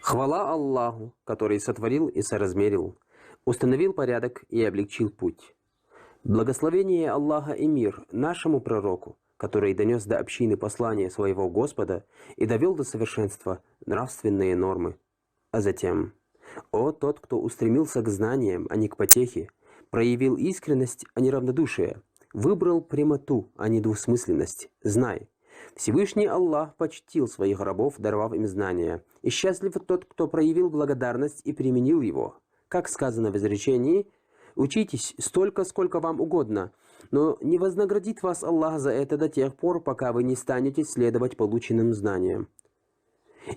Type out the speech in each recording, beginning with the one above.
Хвала Аллаху, который сотворил и соразмерил, установил порядок и облегчил путь. Благословение Аллаха и мир нашему пророку, который донес до общины послание своего Господа и довел до совершенства нравственные нормы. А затем: «О тот, кто устремился к знаниям, а не к потехе, проявил искренность, а не равнодушие, выбрал прямоту, а не двусмысленность, знай, Всевышний Аллах почтил своих рабов, даровав им знания, и счастлив тот, кто проявил благодарность и применил его. Как сказано в изречении: «Учитесь столько, сколько вам угодно, но не вознаградит вас Аллах за это до тех пор, пока вы не станете следовать полученным знаниям».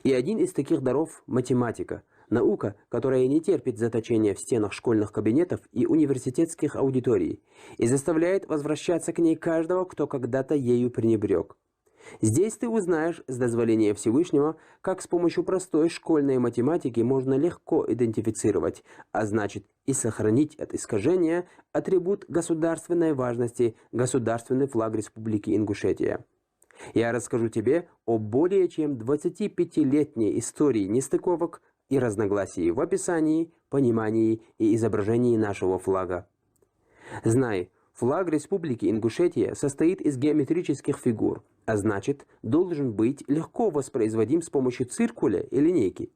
И один из таких даров – математика, наука, которая не терпит заточения в стенах школьных кабинетов и университетских аудиторий и заставляет возвращаться к ней каждого, кто когда-то ею пренебрег. Здесь ты узнаешь, с дозволения Всевышнего, как с помощью простой школьной математики можно легко идентифицировать, а значит и сохранить от искажения, атрибут государственной важности – государственный флаг Республики Ингушетия. Я расскажу тебе о более чем 25-летней истории нестыковок и разногласий в описании, понимании и изображении нашего флага. Знай, флаг Республики Ингушетия состоит из геометрических фигур, а значит, должен быть легко воспроизводим с помощью циркуля и линейки.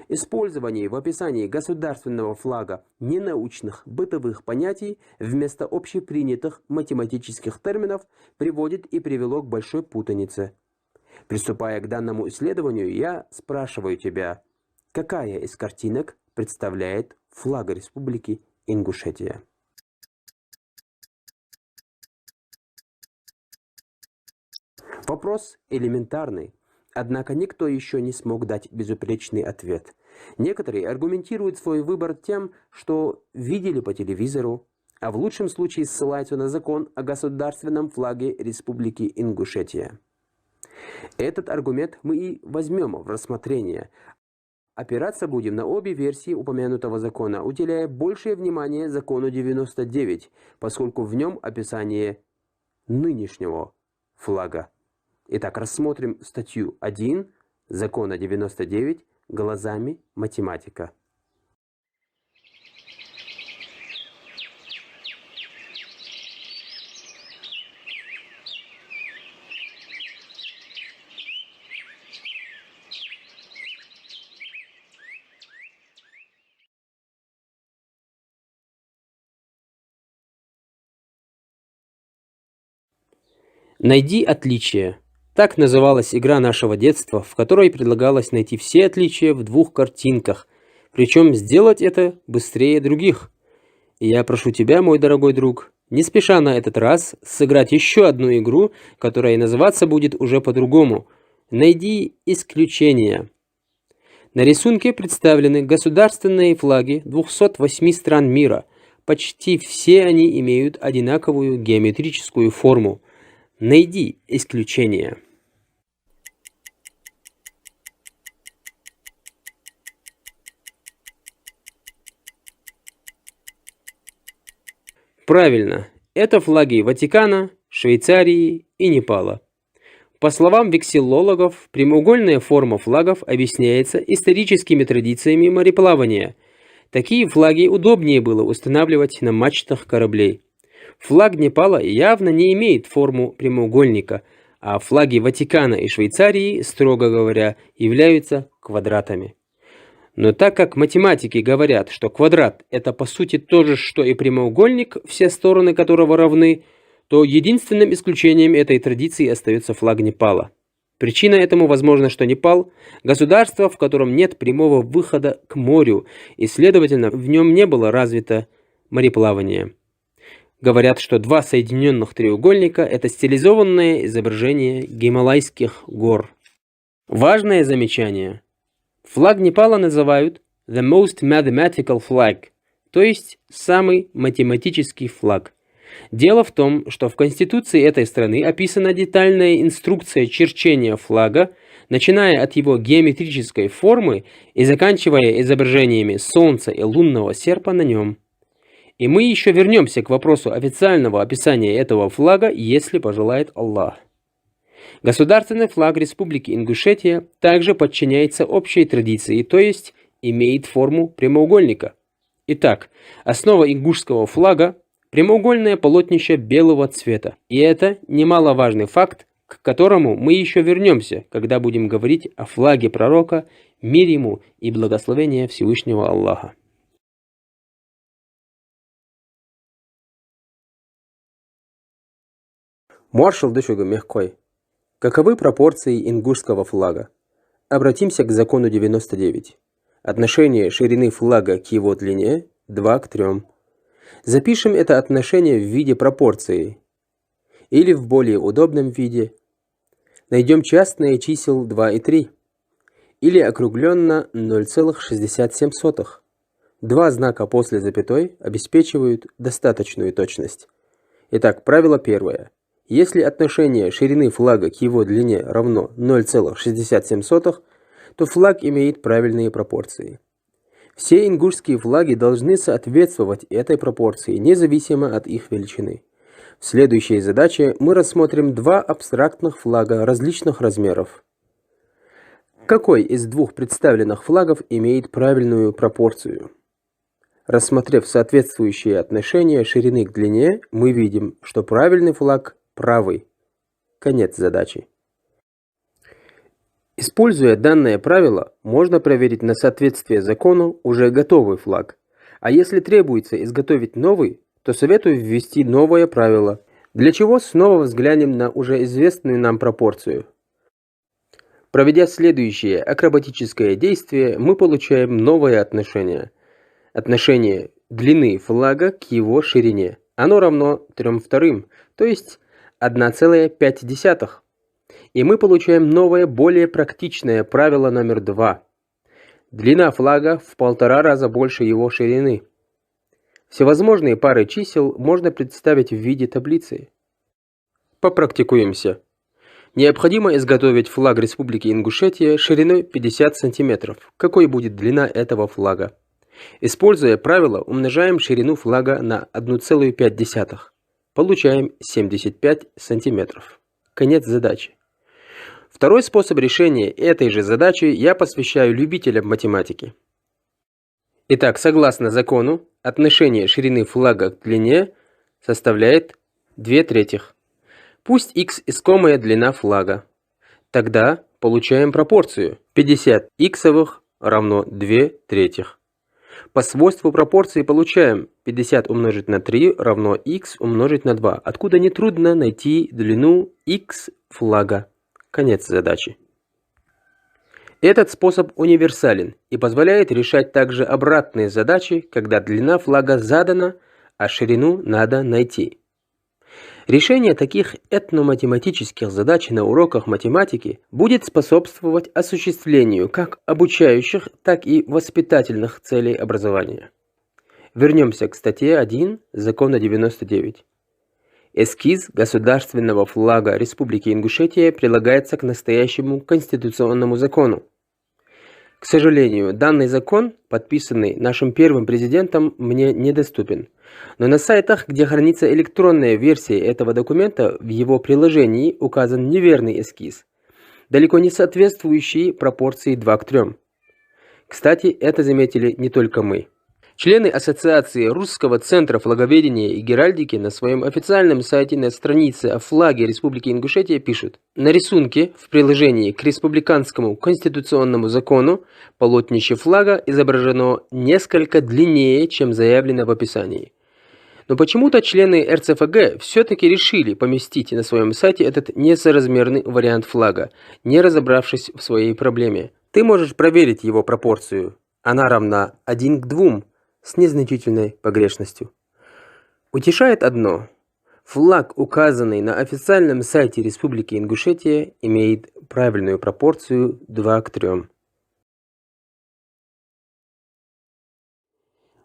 Использование в описании государственного флага ненаучных бытовых понятий вместо общепринятых математических терминов приводит и привело к большой путанице. Приступая к данному исследованию, я спрашиваю тебя, какая из картинок представляет флаг Республики Ингушетия? Вопрос элементарный, однако никто еще не смог дать безупречный ответ. Некоторые аргументируют свой выбор тем, что видели по телевизору, а в лучшем случае ссылаются на закон о государственном флаге Республики Ингушетия. Этот аргумент мы и возьмем в рассмотрение. Опираться будем на обе версии упомянутого закона, уделяя большее внимание закону 99, поскольку в нем описание нынешнего флага. Итак, рассмотрим статью 1 закона 99 глазами математика. Найди отличия. Так называлась игра нашего детства, в которой предлагалось найти все отличия в двух картинках, причем сделать это быстрее других. И я прошу тебя, мой дорогой друг, не спеша на этот раз сыграть еще одну игру, которая называться будет уже по-другому. Найди исключения. На рисунке представлены государственные флаги 208 стран мира. Почти все они имеют одинаковую геометрическую форму. Найди исключения. Правильно, это флаги Ватикана, Швейцарии и Непала. По словам вексиллологов, прямоугольная форма флагов объясняется историческими традициями мореплавания. Такие флаги удобнее было устанавливать на мачтах кораблей. Флаг Непала явно не имеет форму прямоугольника, а флаги Ватикана и Швейцарии, строго говоря, являются квадратами. Но так как математики говорят, что квадрат – это по сути то же, что и прямоугольник, все стороны которого равны, то единственным исключением этой традиции остается флаг Непала. Причина этому, возможно, что Непал – государство, в котором нет прямого выхода к морю, и, следовательно, в нем не было развито мореплавание. Говорят, что два соединенных треугольника – это стилизованное изображение Гималайских гор. Важное замечание. Флаг Непала называют «the most mathematical flag», то есть «самый математический флаг». Дело в том, что в Конституции этой страны описана детальная инструкция черчения флага, начиная от его геометрической формы и заканчивая изображениями солнца и лунного серпа на нем. И мы еще вернемся к вопросу официального описания этого флага, если пожелает Аллах. Государственный флаг Республики Ингушетия также подчиняется общей традиции, то есть имеет форму прямоугольника. Итак, основа ингушского флага – прямоугольное полотнище белого цвета. И это немаловажный факт, к которому мы еще вернемся, когда будем говорить о флаге пророка, мир ему и благословение Всевышнего Аллаха. Маршал Душуга Мехкой. Каковы пропорции ингушского флага? Обратимся к закону 99. Отношение ширины флага к его длине 2 к 3. Запишем это отношение в виде пропорции. Или в более удобном виде. Найдем частные чисел 2 и 3. Или округленно 0,67. Два знака после запятой обеспечивают достаточную точность. Итак, правило первое. Если отношение ширины флага к его длине равно 0,67, то флаг имеет правильные пропорции. Все ингушские флаги должны соответствовать этой пропорции, независимо от их величины. В следующей задаче мы рассмотрим два абстрактных флага различных размеров. Какой из двух представленных флагов имеет правильную пропорцию? Рассмотрев соответствующие отношения ширины к длине, мы видим, что правильный флаг правый. Конец задачи. Используя данное правило, можно проверить на соответствие закону уже готовый флаг. А если требуется изготовить новый, то советую ввести новое правило, для чего снова взглянем на уже известную нам пропорцию. Проведя следующее акробатическое действие, мы получаем новое отношение. Отношение длины флага к его ширине. Оно равно 3/2, то есть 1,5. И мы получаем новое, более практичное правило номер 2. Длина флага в 1,5 раза больше его ширины. Всевозможные пары чисел можно представить в виде таблицы. Попрактикуемся. Необходимо изготовить флаг Республики Ингушетия шириной 50 см. Какой будет длина этого флага? Используя правило, умножаем ширину флага на 1,5. Получаем 75 см. Конец задачи. Второй способ решения этой же задачи я посвящаю любителям математики. Итак, согласно закону, отношение ширины флага к длине составляет 2/3. Пусть x искомая длина флага. Тогда получаем пропорцию 50 иксовых равно 2/3. По свойству пропорции получаем 50 умножить на 3 равно x умножить на 2, откуда нетрудно найти длину x флага. Конец задачи. Этот способ универсален и позволяет решать также обратные задачи, когда длина флага задана, а ширину надо найти. Решение таких этноматематических задач на уроках математики будет способствовать осуществлению как обучающих, так и воспитательных целей образования. Вернемся к статье 1 Закона 99. Эскиз государственного флага Республики Ингушетия прилагается к настоящему конституционному закону. К сожалению, данный закон, подписанный нашим первым президентом, мне недоступен. Но на сайтах, где хранится электронная версия этого документа, в его приложении указан неверный эскиз, далеко не соответствующий пропорции 2 к 3. Кстати, это заметили не только мы. Члены Ассоциации Русского центра флаговедения и геральдики на своем официальном сайте на странице о флаге Республики Ингушетия пишут: на рисунке в приложении к Республиканскому конституционному закону полотнище флага изображено несколько длиннее, чем заявлено в описании. Но почему-то члены РЦФГ все-таки решили поместить на своем сайте этот несоразмерный вариант флага, не разобравшись в своей проблеме. Ты можешь проверить его пропорцию. Она равна 1 к 2 с незначительной погрешностью. Утешает одно. Флаг, указанный на официальном сайте Республики Ингушетия, имеет правильную пропорцию 2 к 3.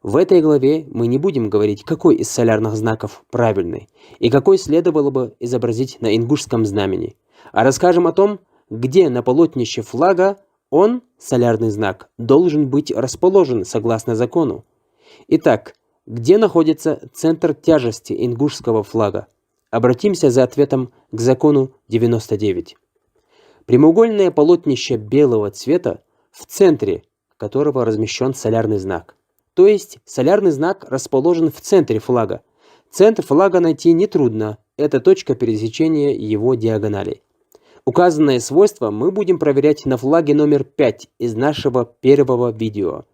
В этой главе мы не будем говорить, какой из солярных знаков правильный и какой следовало бы изобразить на ингушском знамени, а расскажем о том, где на полотнище флага он, солярный знак, должен быть расположен согласно закону. Итак, Где находится центр тяжести ингушского флага? Обратимся за ответом к закону 99. Прямоугольное полотнище белого цвета, в центре которого размещен солярный знак. То есть солярный знак расположен в центре флага. Центр флага найти нетрудно, это точка пересечения его диагоналей. Указанное свойство мы будем проверять на флаге номер 5 из нашего первого видео.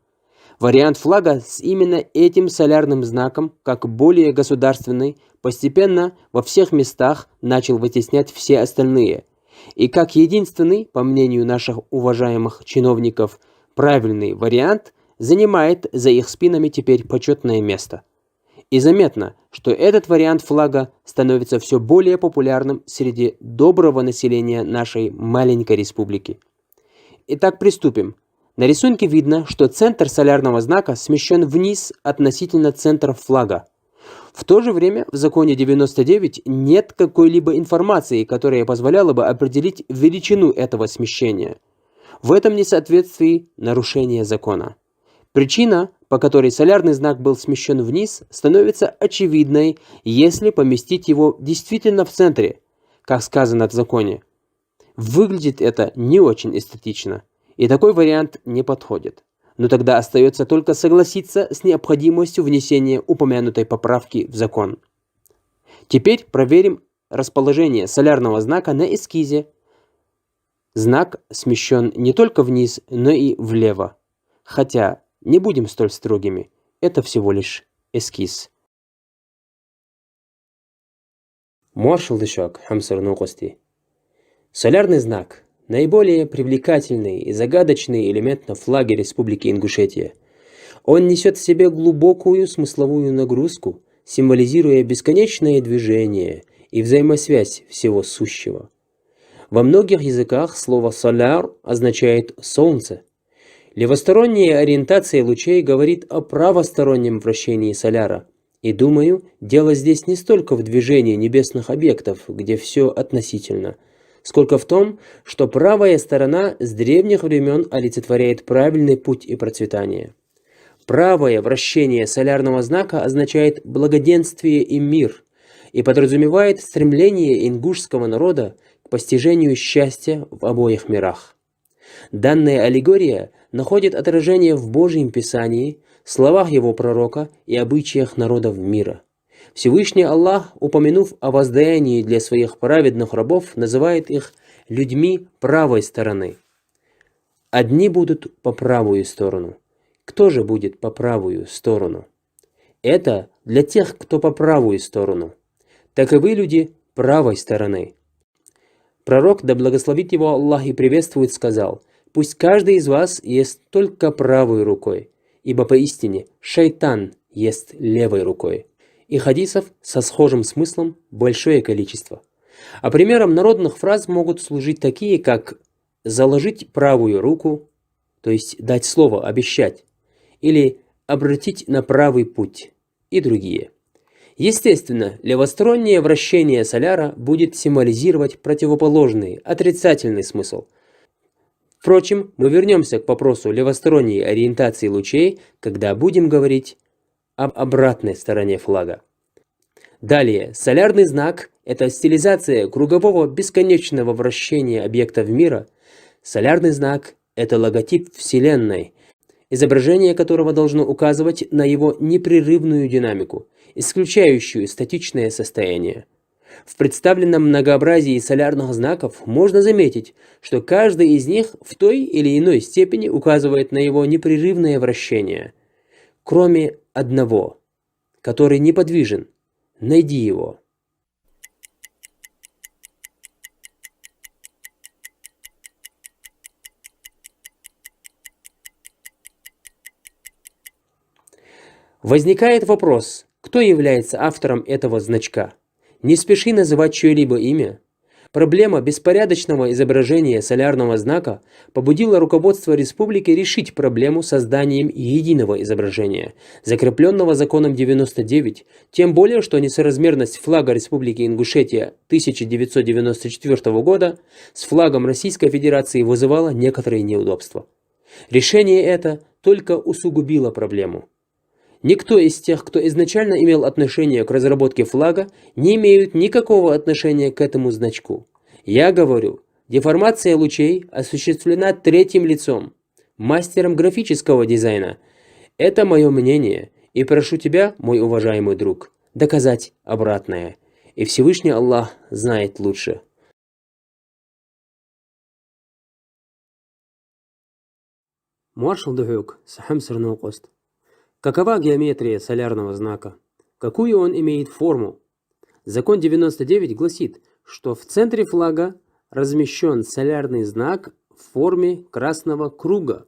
Вариант флага с именно этим солярным знаком, как более государственный, постепенно во всех местах начал вытеснять все остальные. И как единственный, по мнению наших уважаемых чиновников, правильный вариант занимает за их спинами теперь почетное место. И заметно, что этот вариант флага становится все более популярным среди доброго населения нашей маленькой республики. Итак, приступим. На рисунке видно, что центр солярного знака смещен вниз относительно центра флага. В то же время в законе 99 нет какой-либо информации, которая позволяла бы определить величину этого смещения. В этом несоответствии нарушение закона. Причина, по которой солярный знак был смещен вниз, становится очевидной, если поместить его действительно в центре, как сказано в законе. Выглядит это не очень эстетично, и такой вариант не подходит. Но тогда остается только согласиться с необходимостью внесения упомянутой поправки в закон. Теперь проверим расположение солярного знака на эскизе. Знак смещен не только вниз, но и влево. Хотя не будем столь строгими, это всего лишь эскиз. Маршалдышак Хамсарнукости. Солярный знак – наиболее привлекательный и загадочный элемент на флаге Республики Ингушетия. Он несет в себе глубокую смысловую нагрузку, символизируя бесконечное движение и взаимосвязь всего сущего. Во многих языках слово «соляр» означает «солнце». Левосторонняя ориентация лучей говорит о правостороннем вращении соляра. И думаю, дело здесь не столько в движении небесных объектов, где все относительно, сколько в том, что правая сторона с древних времен олицетворяет правильный путь и процветание. Правое вращение солярного знака означает благоденствие и мир и подразумевает стремление ингушского народа к постижению счастья в обоих мирах. Данная аллегория находит отражение в Божьем Писании, словах его пророка и обычаях народов мира. Всевышний Аллах, упомянув о воздаянии для своих праведных рабов, называет их людьми правой стороны. Одни будут по правую сторону. Кто же будет по правую сторону? Это для тех, кто по правую сторону. Таковы люди правой стороны. Пророк, да благословит его Аллах и приветствует, сказал: «Пусть каждый из вас ест только правой рукой, ибо поистине шайтан ест левой рукой». И хадисов со схожим смыслом большое количество. А примером народных фраз могут служить такие, как «заложить правую руку», то есть дать слово, обещать, или «обратить на правый путь» и другие. Естественно, левостороннее вращение соляра будет символизировать противоположный, отрицательный смысл. Впрочем, мы вернемся к вопросу левосторонней ориентации лучей, когда будем говорить об обратной стороне флага. Далее, солярный знак – это стилизация кругового бесконечного вращения объектов мира. Солярный знак – это логотип Вселенной, изображение которого должно указывать на его непрерывную динамику, исключающую статичное состояние. В представленном многообразии солярных знаков можно заметить, что каждый из них в той или иной степени указывает на его непрерывное вращение. Кроме одного, который неподвижен. Найди его. Возникает вопрос, кто является автором этого значка? Не спеши называть чье-либо имя. Проблема беспорядочного изображения солярного знака побудила руководство республики решить проблему созданием единого изображения, закрепленного законом 99, тем более, что несоразмерность флага Республики Ингушетия 1994 года с флагом Российской Федерации вызывала некоторые неудобства. Решение это только усугубило проблему. Никто из тех, кто изначально имел отношение к разработке флага, не имеют никакого отношения к этому значку. Я говорю, деформация лучей осуществлена третьим лицом, мастером графического дизайна. Это мое мнение, и прошу тебя, мой уважаемый друг, доказать обратное. И Всевышний Аллах знает лучше. Маршал Духюк, Сахам Сарнаукост. Какова геометрия солярного знака? Какую он имеет форму? Закон 99 гласит, что в центре флага размещен солярный знак в форме красного круга.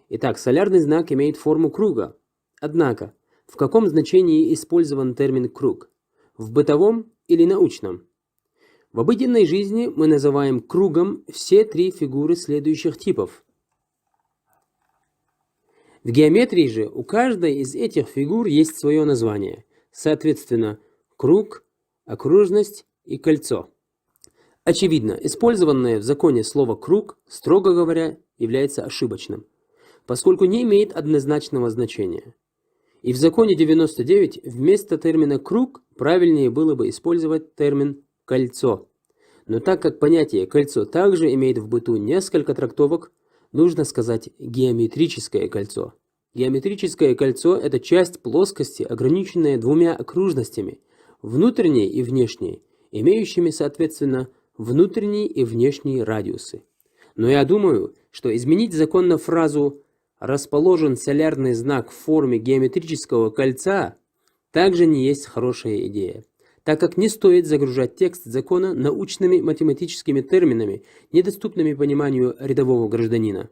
Итак, солярный знак имеет форму круга. Однако, в каком значении использован термин «круг»? В бытовом или научном? В обыденной жизни мы называем кругом все три фигуры следующих типов. В геометрии же у каждой из этих фигур есть свое название, соответственно, круг, окружность и кольцо. Очевидно, использованное в законе слово «круг», строго говоря, является ошибочным, поскольку не имеет однозначного значения. И в законе 99 вместо термина «круг» правильнее было бы использовать термин «кольцо». Но так как понятие «кольцо» также имеет в быту несколько трактовок, нужно сказать геометрическое кольцо. Геометрическое кольцо – это часть плоскости, ограниченная двумя окружностями, внутренней и внешней, имеющими, соответственно, внутренние и внешние радиусы. Но я думаю, что изменить закон на фразу «расположен солярный знак в форме геометрического кольца» также не есть хорошая идея, так как не стоит загружать текст закона научными математическими терминами, недоступными пониманию рядового гражданина,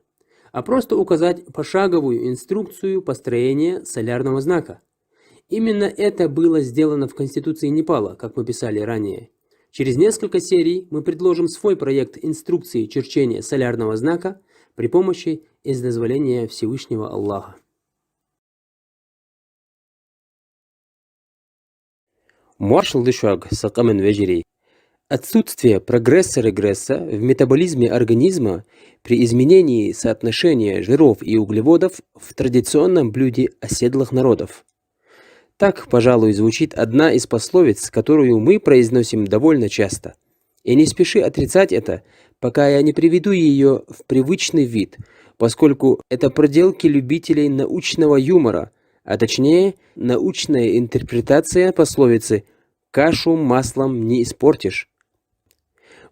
а просто указать пошаговую инструкцию построения солярного знака. Именно это было сделано в Конституции Непала, как мы писали ранее. Через несколько серий мы предложим свой проект инструкции черчения солярного знака при помощи и с дозволения Всевышнего Аллаха. Маршал Дюшаг, Сакамен Вежери. Отсутствие прогресса-регресса в метаболизме организма при изменении соотношения жиров и углеводов в традиционном блюде оседлых народов. Так, пожалуй, звучит одна из пословиц, которую мы произносим довольно часто. И не спеши отрицать это, пока я не приведу ее в привычный вид, поскольку это проделки любителей научного юмора, а точнее, научная интерпретация пословицы «кашу маслом не испортишь».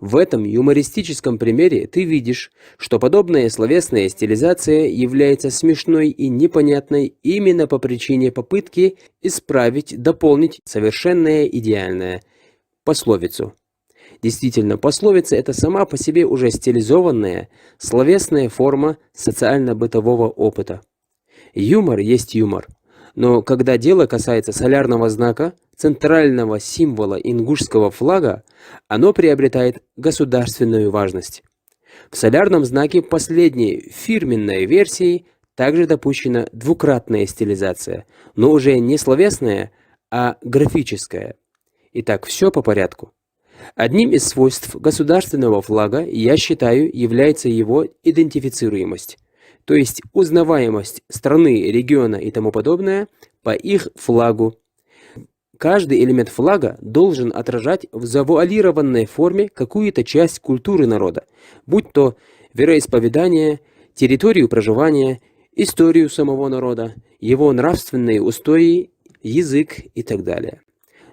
В этом юмористическом примере ты видишь, что подобная словесная стилизация является смешной и непонятной именно по причине попытки исправить, дополнить совершенное идеальное пословицу. Действительно, пословица – это сама по себе уже стилизованная, словесная форма социально-бытового опыта. Юмор есть юмор. Но когда дело касается солярного знака, центрального символа ингушского флага, оно приобретает государственную важность. В солярном знаке последней фирменной версии также допущена двукратная стилизация, но уже не словесная, а графическая. Итак, все по порядку. Одним из свойств государственного флага, я считаю, является его идентифицируемость, то есть узнаваемость страны, региона и тому подобное по их флагу. Каждый элемент флага должен отражать в завуалированной форме какую-то часть культуры народа, будь то вероисповедание, территорию проживания, историю самого народа, его нравственные устои, язык и так далее.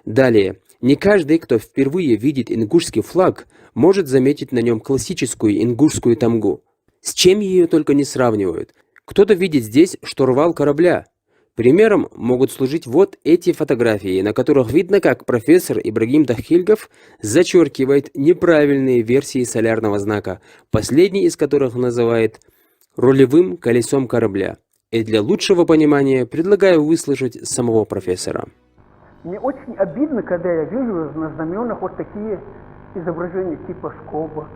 Далее, не каждый, кто впервые видит ингушский флаг, может заметить на нем классическую ингушскую тамгу. С чем ее только не сравнивают. Кто-то видит здесь штурвал корабля. Примером могут служить вот эти фотографии, на которых видно, как профессор Ибрагим Дахильгов зачеркивает неправильные версии солярного знака, последний из которых называет рулевым колесом корабля. И для лучшего понимания предлагаю выслушать самого профессора. Мне очень обидно, когда я вижу на знаменах вот такие изображения типа скобок,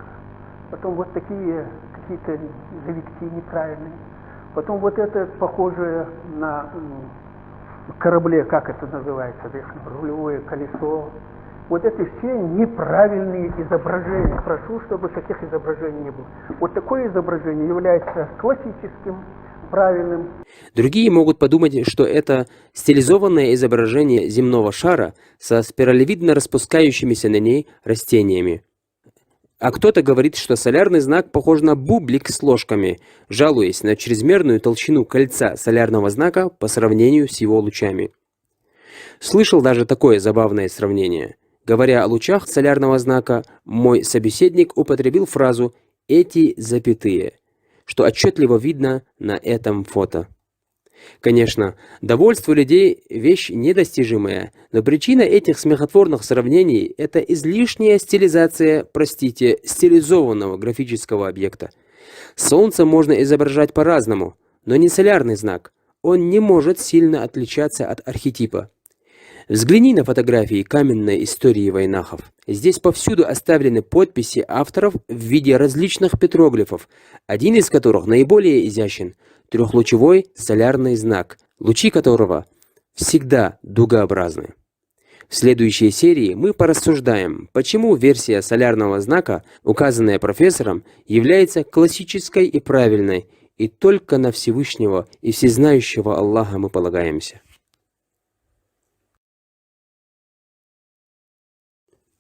потом вот такие какие-то завитки неправильные, потом вот это похожее на корабле, как это называется, рулевое колесо. Вот это все неправильные изображения. Прошу, чтобы таких изображений не было. Вот такое изображение является классическим, правильным. Другие могут подумать, что это стилизованное изображение земного шара со спиралевидно распускающимися на ней растениями. А кто-то говорит, что солярный знак похож на бублик с ложками, жалуясь на чрезмерную толщину кольца солярного знака по сравнению с его лучами. Слышал даже такое забавное сравнение. Говоря о лучах солярного знака, мой собеседник употребил фразу «эти запятые», что отчетливо видно на этом фото. Конечно, довольство людей – вещь недостижимая, но причина этих смехотворных сравнений – это излишняя стилизация, стилизованного графического объекта. Солнце можно изображать по-разному, но не солярный знак. Он не может сильно отличаться от архетипа. Взгляни на фотографии каменной истории вайнахов. Здесь повсюду оставлены подписи авторов в виде различных петроглифов, один из которых наиболее изящен – трехлучевой солярный знак, лучи которого всегда дугообразны. В следующей серии мы порассуждаем, почему версия солярного знака, указанная профессором, является классической и правильной, и только на Всевышнего и Всезнающего Аллаха мы полагаемся.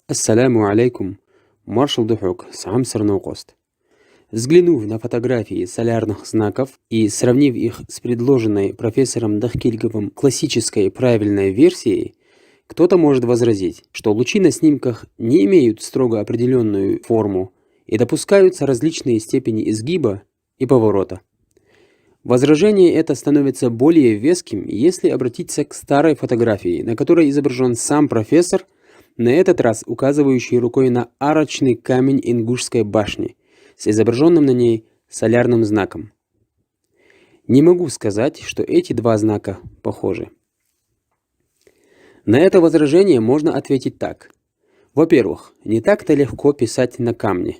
Ассаляму алейкум, маршал Духук, сам Сарнаукост. Взглянув на фотографии солярных знаков и сравнив их с предложенной профессором Дахкильговым классической правильной версией, кто-то может возразить, что лучи на снимках не имеют строго определенную форму и допускаются различные степени изгиба и поворота. Возражение это становится более веским, если обратиться к старой фотографии, на которой изображен сам профессор, на этот раз указывающий рукой на арочный камень Ингушской башни, с изображенным на ней солярным знаком. Не могу сказать, что эти два знака похожи. На это возражение можно ответить так. Во-первых, не так-то легко писать на камне.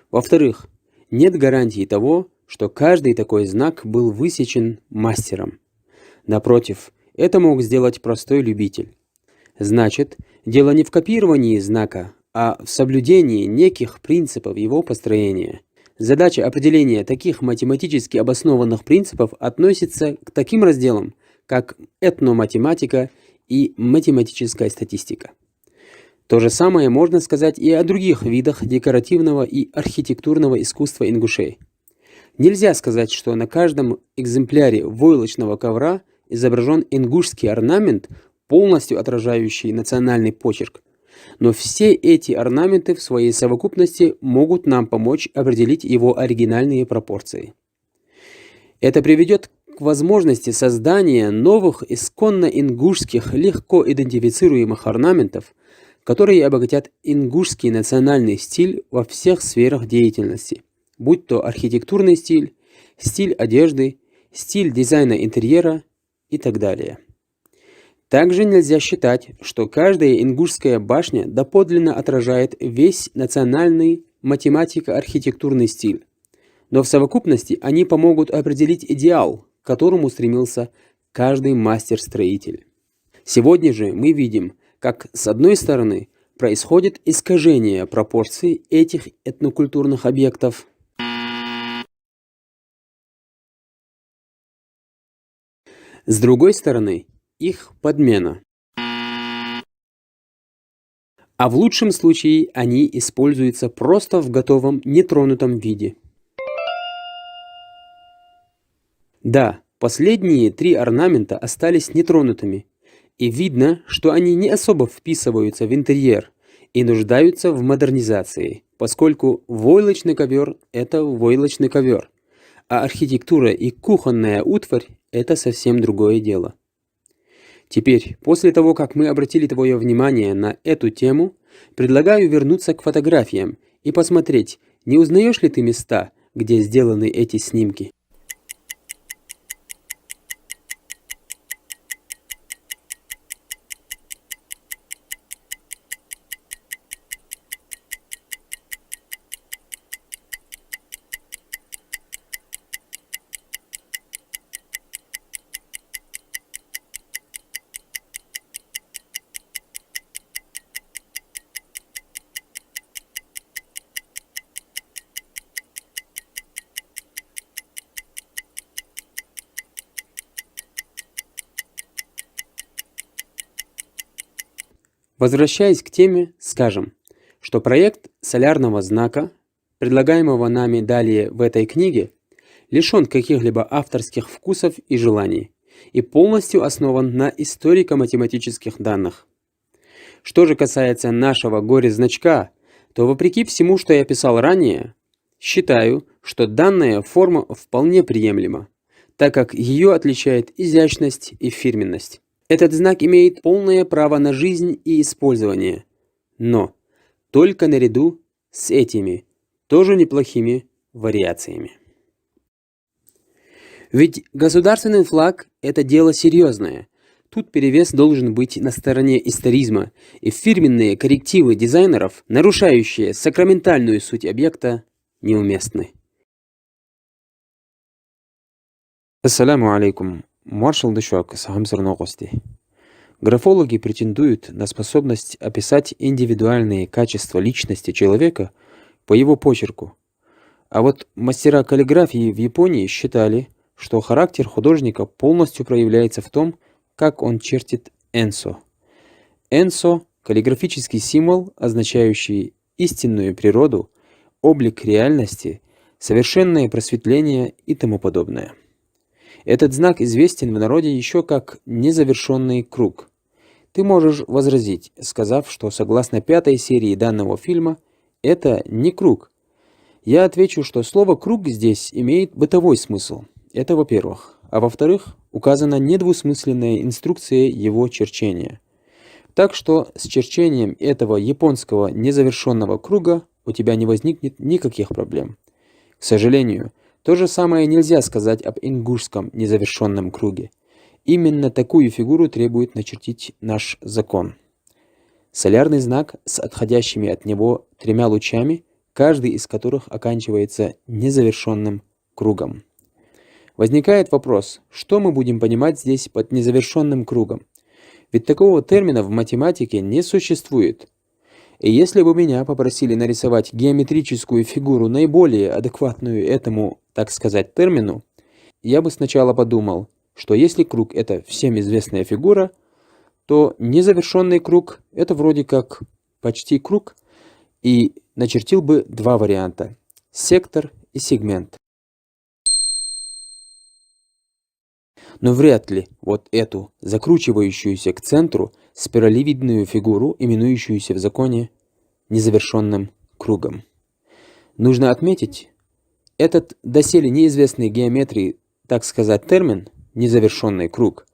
Во-вторых, нет гарантии того, что каждый такой знак был высечен мастером. Напротив, это мог сделать простой любитель. Значит, дело не в копировании знака, а в соблюдении неких принципов его построения. Задача определения таких математически обоснованных принципов относится к таким разделам, как этноматематика и математическая статистика. То же самое можно сказать и о других видах декоративного и архитектурного искусства ингушей. Нельзя сказать, что на каждом экземпляре войлочного ковра изображен ингушский орнамент, полностью отражающий национальный почерк. Но все эти орнаменты в своей совокупности могут нам помочь определить его оригинальные пропорции. Это приведет к возможности создания новых исконно ингушских легко идентифицируемых орнаментов, которые обогатят ингушский национальный стиль во всех сферах деятельности, будь то архитектурный стиль, стиль одежды, стиль дизайна интерьера и так далее. Также нельзя считать, что каждая ингушская башня доподлинно отражает весь национальный математико-архитектурный стиль, но в совокупности они помогут определить идеал, к которому стремился каждый мастер-строитель. Сегодня же мы видим, как с одной стороны происходит искажение пропорций этих этнокультурных объектов, с другой стороны их подмена. А в лучшем случае они используются просто в готовом нетронутом виде. Да, последние три орнамента остались нетронутыми, и видно, что они не особо вписываются в интерьер и нуждаются в модернизации, поскольку войлочный ковер – это войлочный ковер, а архитектура и кухонная утварь – это совсем другое дело. Теперь, после того, как мы обратили твое внимание на эту тему, предлагаю вернуться к фотографиям и посмотреть, не узнаешь ли ты места, где сделаны эти снимки. Возвращаясь к теме, скажем, что проект солярного знака, предлагаемого нами далее в этой книге, лишен каких-либо авторских вкусов и желаний и полностью основан на историко-математических данных. Что же касается нашего горе-значка, то вопреки всему, что я писал ранее, считаю, что данная форма вполне приемлема, так как ее отличает изящность и фирменность. Этот знак имеет полное право на жизнь и использование, но только наряду с этими тоже неплохими вариациями. Ведь государственный флаг – это дело серьезное. Тут перевес должен быть на стороне историзма, и фирменные коррективы дизайнеров, нарушающие сакраментальную суть объекта, неуместны. Ассаляму алейкум. Маршал Дышуак, Сахамсар Новости. Графологи претендуют на способность описать индивидуальные качества личности человека по его почерку. А вот мастера каллиграфии в Японии считали, что характер художника полностью проявляется в том, как он чертит энсо. Энсо – каллиграфический символ, означающий истинную природу, облик реальности, совершенное просветление и тому подобное. Этот знак известен в народе еще как незавершенный круг. Ты можешь возразить, сказав, что согласно 5-й серии данного фильма, это не круг. Я отвечу, что слово «круг» здесь имеет бытовой смысл. Это во-первых. А во-вторых, указана недвусмысленная инструкция его черчения. Так что с черчением этого японского незавершенного круга у тебя не возникнет никаких проблем. К сожалению, то же самое нельзя сказать об ингушском незавершенном круге. Именно такую фигуру требует начертить наш закон. Солярный знак с отходящими от него 3 лучами, каждый из которых оканчивается незавершенным кругом. Возникает вопрос, что мы будем понимать здесь под незавершенным кругом? Ведь такого термина в математике не существует. И если бы меня попросили нарисовать геометрическую фигуру, наиболее адекватную этому, так сказать, термину, я бы сначала подумал, что если круг – это всем известная фигура, то незавершенный круг – это вроде как почти круг, и начертил бы 2 варианта – сектор и сегмент. Но вряд ли вот эту закручивающуюся к центру спиралевидную фигуру, именующуюся в законе незавершенным кругом. Нужно отметить, этот доселе неизвестный геометрии, так сказать, термин «незавершенный круг»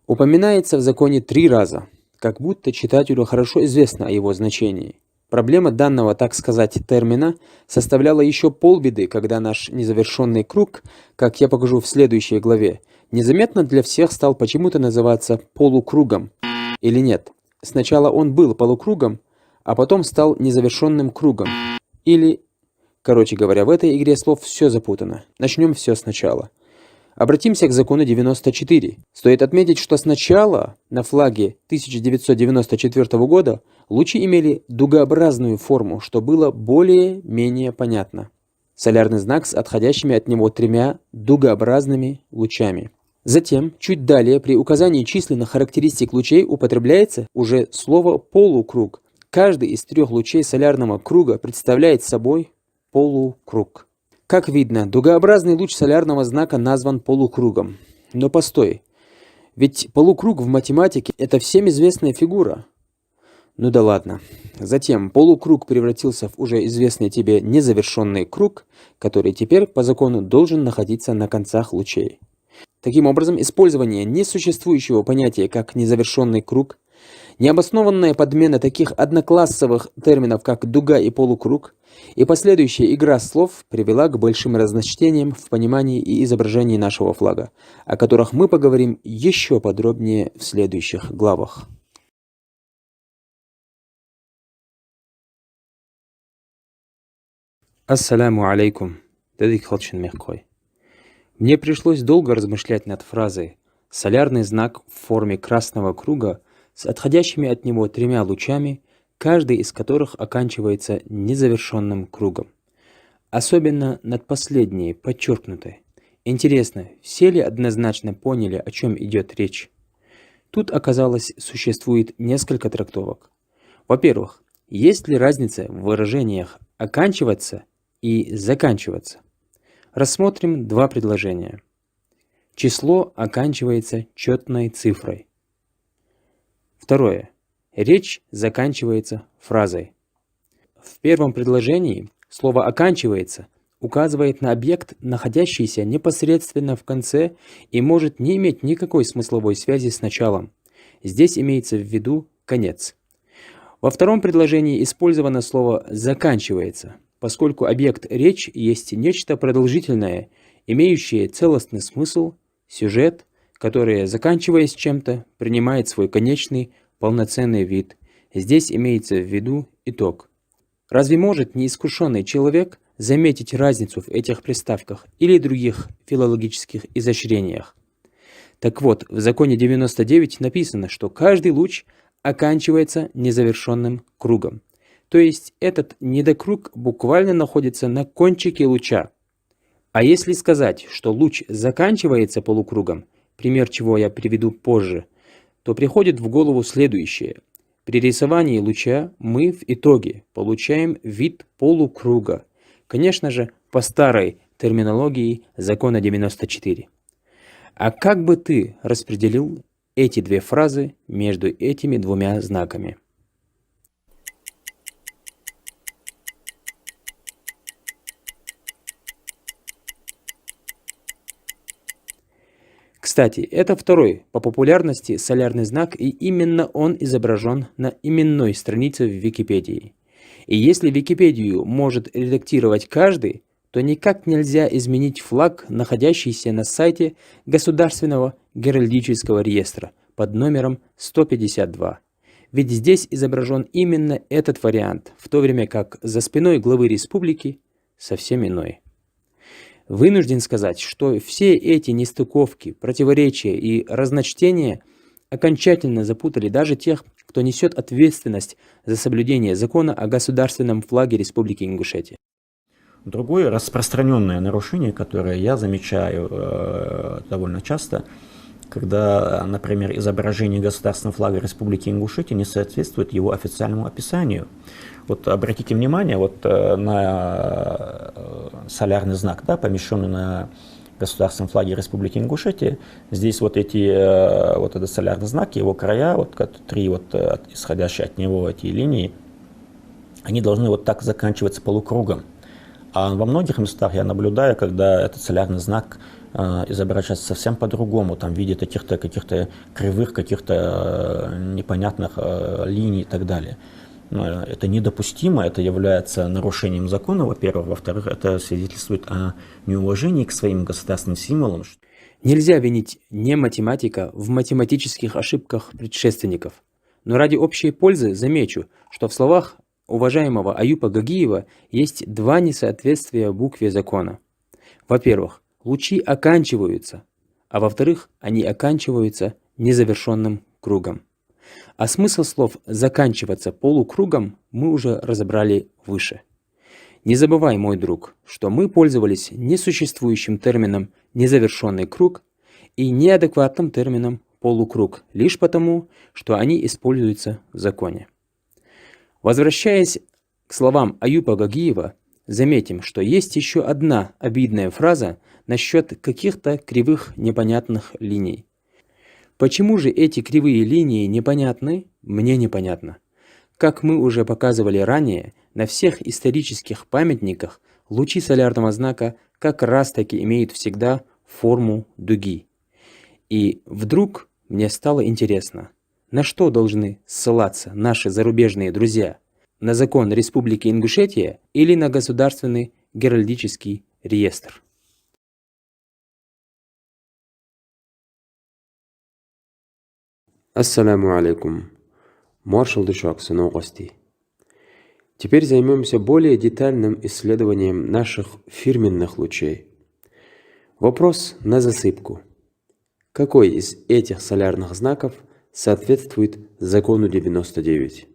упоминается в законе 3 раза, как будто читателю хорошо известно о его значении. Проблема данного, так сказать, термина составляла еще полбеды, когда наш незавершенный круг, как я покажу в следующей главе, незаметно для всех стал почему-то называться полукругом. Или нет, сначала он был полукругом, а потом стал незавершенным кругом. Или, короче говоря, в этой игре слов все запутано. Начнем все сначала. Обратимся к закону 94. Стоит отметить, что сначала на флаге 1994 года лучи имели дугообразную форму, что было более-менее понятно. Солярный знак с отходящими от него 3 дугообразными лучами. Затем, чуть далее, при указании численных характеристик лучей употребляется уже слово «полукруг». Каждый из 3 лучей солярного круга представляет собой полукруг. Как видно, дугообразный луч солярного знака назван полукругом. Но постой, ведь полукруг в математике – это всем известная фигура. Ну да ладно. Затем полукруг превратился в уже известный тебе незавершенный круг, который теперь по закону должен находиться на концах лучей. Таким образом, использование несуществующего понятия как незавершенный круг, необоснованная подмена таких одноклассовых терминов, как дуга и полукруг, и последующая игра слов привела к большим разночтениям в понимании и изображении нашего флага, о которых мы поговорим еще подробнее в следующих главах. Ассаляму алейкум. Мне пришлось долго размышлять над фразой «солярный знак в форме красного круга с отходящими от него 3 лучами, каждый из которых оканчивается незавершенным кругом». Особенно над последней, подчеркнутой. Интересно, все ли однозначно поняли, о чем идет речь? Тут, оказалось, существует несколько трактовок. Во-первых, есть ли разница в выражениях «оканчиваться» и «заканчиваться»? Рассмотрим два предложения. Число оканчивается четной цифрой. Второе. Речь заканчивается фразой. В первом предложении слово «оканчивается» указывает на объект, находящийся непосредственно в конце и может не иметь никакой смысловой связи с началом. Здесь имеется в виду конец. Во втором предложении использовано слово «заканчивается», поскольку объект речь есть нечто продолжительное, имеющее целостный смысл, сюжет, который, заканчиваясь чем-то, принимает свой конечный, полноценный вид. Здесь имеется в виду итог. Разве может неискушенный человек заметить разницу в этих приставках или других филологических изощрениях? Так вот, в законе 99 написано, что каждый луч оканчивается незавершенным кругом. То есть этот недокруг буквально находится на кончике луча. А если сказать, что луч заканчивается полукругом, пример чего я приведу позже, то приходит в голову следующее. При рисовании луча мы в итоге получаем вид полукруга. Конечно же, по старой терминологии закона 94. А как бы ты распределил эти две фразы между этими двумя знаками? Кстати, это второй по популярности солярный знак, и именно он изображен на именной странице в Википедии. И если Википедию может редактировать каждый, то никак нельзя изменить флаг, находящийся на сайте Государственного геральдического реестра под номером 152. Ведь здесь изображен именно этот вариант, в то время как за спиной главы республики совсем иной. Вынужден сказать, что все эти нестыковки, противоречия и разночтения окончательно запутали даже тех, кто несет ответственность за соблюдение закона о государственном флаге Республики Ингушетия. Другое распространенное нарушение, которое я замечаю довольно часто, когда, например, изображение государственного флага Республики Ингушетия не соответствует его официальному описанию. Вот обратите внимание на солярный знак, да, помещенный на государственном флаге Республики Ингушетия. Здесь вот этот солярный знак, его края, три исходящие от него эти линии, они должны вот так заканчиваться полукругом. А во многих местах я наблюдаю, когда этот солярный знак изображается совсем по-другому, там в виде каких-то кривых, каких-то непонятных линий и так далее. Это недопустимо, это является нарушением закона, во-первых. Во-вторых, это свидетельствует о неуважении к своим государственным символам. Нельзя винить не математика в математических ошибках предшественников. Но ради общей пользы замечу, что в словах уважаемого Аюпа Гагиева есть два несоответствия букве закона. Во-первых, лучи оканчиваются, а во-вторых, они оканчиваются незавершенным кругом. А смысл слов «заканчиваться полукругом» мы уже разобрали выше. Не забывай, мой друг, что мы пользовались несуществующим термином «незавершенный круг» и неадекватным термином «полукруг» лишь потому, что они используются в законе. Возвращаясь к словам Аюпа Гагиева, заметим, что есть еще одна обидная фраза насчет каких-то кривых непонятных линий. Почему же эти кривые линии непонятны, мне непонятно. Как мы уже показывали ранее, на всех исторических памятниках лучи солярного знака как раз-таки имеют всегда форму дуги. И вдруг мне стало интересно, на что должны ссылаться наши зарубежные друзья? На закон Республики Ингушетия или на Государственный геральдический реестр? Ассаляму алейкум. Маршал Дышак, новости. Теперь займемся более детальным исследованием наших фирменных лучей. Вопрос на засыпку. Какой из этих солярных знаков соответствует закону 99?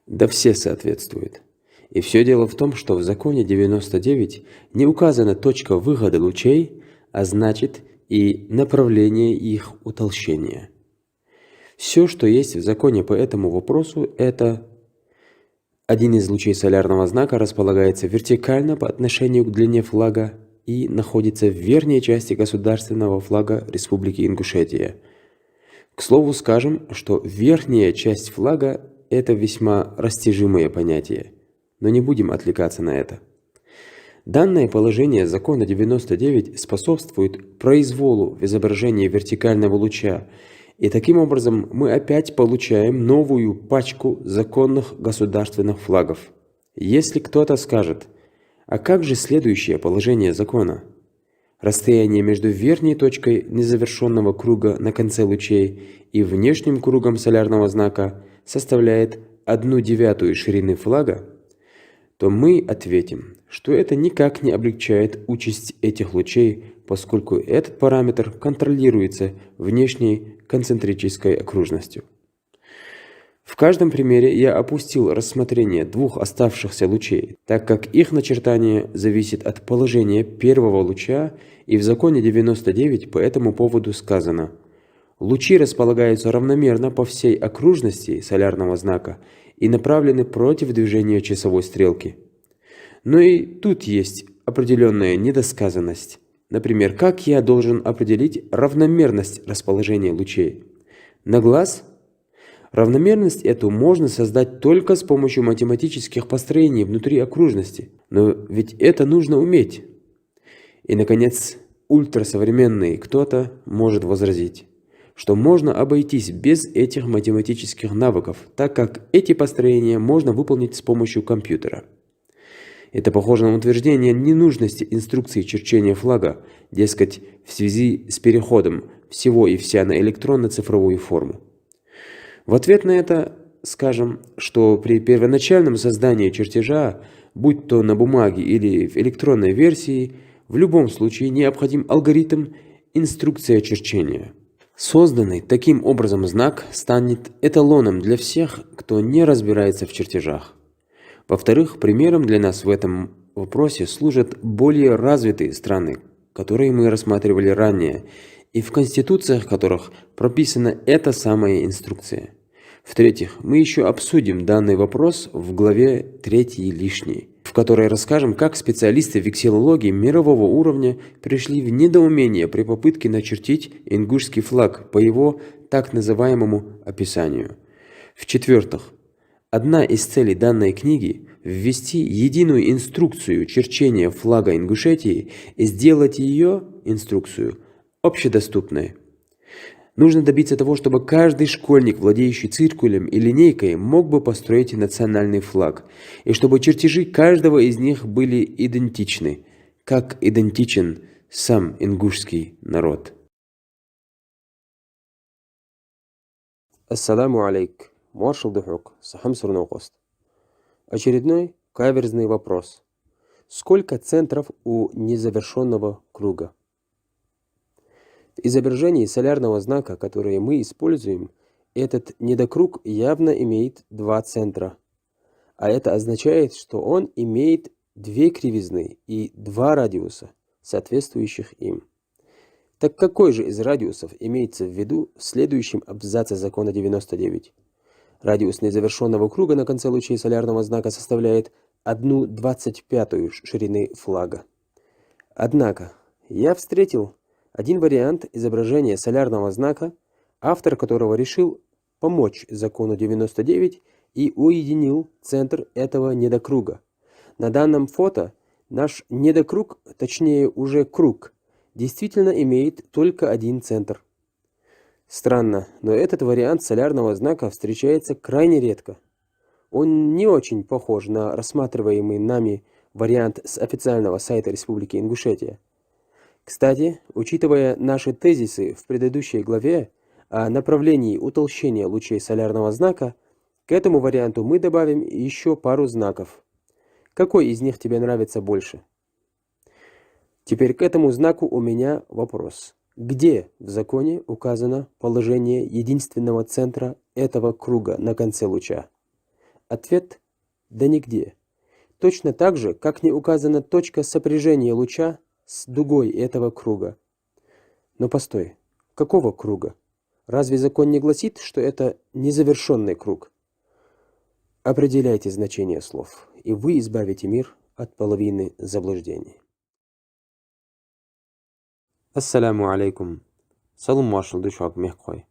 Да все соответствуют. И все дело в том, что в законе 99 не указана точка выхода лучей, а значит и направление их утолщения. Все, что есть в законе по этому вопросу, это один из лучей солярного знака располагается вертикально по отношению к длине флага и находится в верхней части государственного флага Республики Ингушетия. К слову скажем, что верхняя часть флага – это весьма растяжимое понятие, но не будем отвлекаться на это. Данное положение закона 99 способствует произволу в изображении вертикального луча, и таким образом мы опять получаем новую пачку законных государственных флагов. Если кто-то скажет, а как же следующее положение закона? Расстояние между верхней точкой незавершенного круга на конце лучей и внешним кругом солярного знака составляет 1/9 ширины флага, то мы ответим, что это никак не облегчает участь этих лучей, поскольку этот параметр контролируется внешней концентрической окружностью. В каждом примере я опустил рассмотрение двух оставшихся лучей, так как их начертание зависит от положения первого луча, и в законе 99 по этому поводу сказано: лучи располагаются равномерно по всей окружности солярного знака и направлены против движения часовой стрелки. Но и тут есть определенная недосказанность. Например, как я должен определить равномерность расположения лучей? На глаз? Равномерность эту можно создать только с помощью математических построений внутри окружности. Но ведь это нужно уметь. И, наконец, ультрасовременный кто-то может возразить, что можно обойтись без этих математических навыков, так как эти построения можно выполнить с помощью компьютера. Это похоже на утверждение ненужности инструкции черчения флага, дескать, в связи с переходом всего и вся на электронно-цифровую форму. В ответ на это скажем, что при первоначальном создании чертежа, будь то на бумаге или в электронной версии, в любом случае необходим алгоритм инструкция черчения. Созданный таким образом знак станет эталоном для всех, кто не разбирается в чертежах. Во-вторых, примером для нас в этом вопросе служат более развитые страны, которые мы рассматривали ранее, и в конституциях которых прописана эта самая инструкция. В-третьих, мы еще обсудим данный вопрос в главе 3 лишней, в которой расскажем, как специалисты вексиллологии мирового уровня пришли в недоумение при попытке начертить ингушский флаг по его так называемому описанию. В-четвертых, одна из целей данной книги – ввести единую инструкцию черчения флага Ингушетии и сделать ее, инструкцию, общедоступной. Нужно добиться того, чтобы каждый школьник, владеющий циркулем и линейкой, мог бы построить национальный флаг, и чтобы чертежи каждого из них были идентичны, как идентичен сам ингушский народ. Ассаламу алейк. Маршал Духук. Сахам Сурнокост. Очередной каверзный вопрос. Сколько центров у незавершенного круга? В изображении солярного знака, которое мы используем, этот недокруг явно имеет 2 центра. А это означает, что он имеет 2 кривизны и 2 радиуса, соответствующих им. Так какой же из радиусов имеется в виду в следующем абзаце закона 99? Радиус незавершенного круга на конце лучей солярного знака составляет 1/25 ширины флага. Однако, я встретил один вариант изображения солярного знака, автор которого решил помочь закону 99 и уединил центр этого недокруга. На данном фото наш недокруг, точнее уже круг, действительно имеет только один центр. Странно, но этот вариант солярного знака встречается крайне редко. Он не очень похож на рассматриваемый нами вариант с официального сайта Республики Ингушетия. Кстати, учитывая наши тезисы в предыдущей главе о направлении утолщения лучей солярного знака, к этому варианту мы добавим еще пару знаков. Какой из них тебе нравится больше? Теперь к этому знаку у меня вопрос. Где в законе указано положение единственного центра этого круга на конце луча? Ответ – да нигде. точно так же, как не указана точка сопряжения луча с дугой этого круга. Но постой, какого круга? Разве закон не гласит, что это незавершенный круг? Определяйте значение слов, и вы избавите мир от половины заблуждений. Ассаляму алейкум. Салам вашу душак мягкой.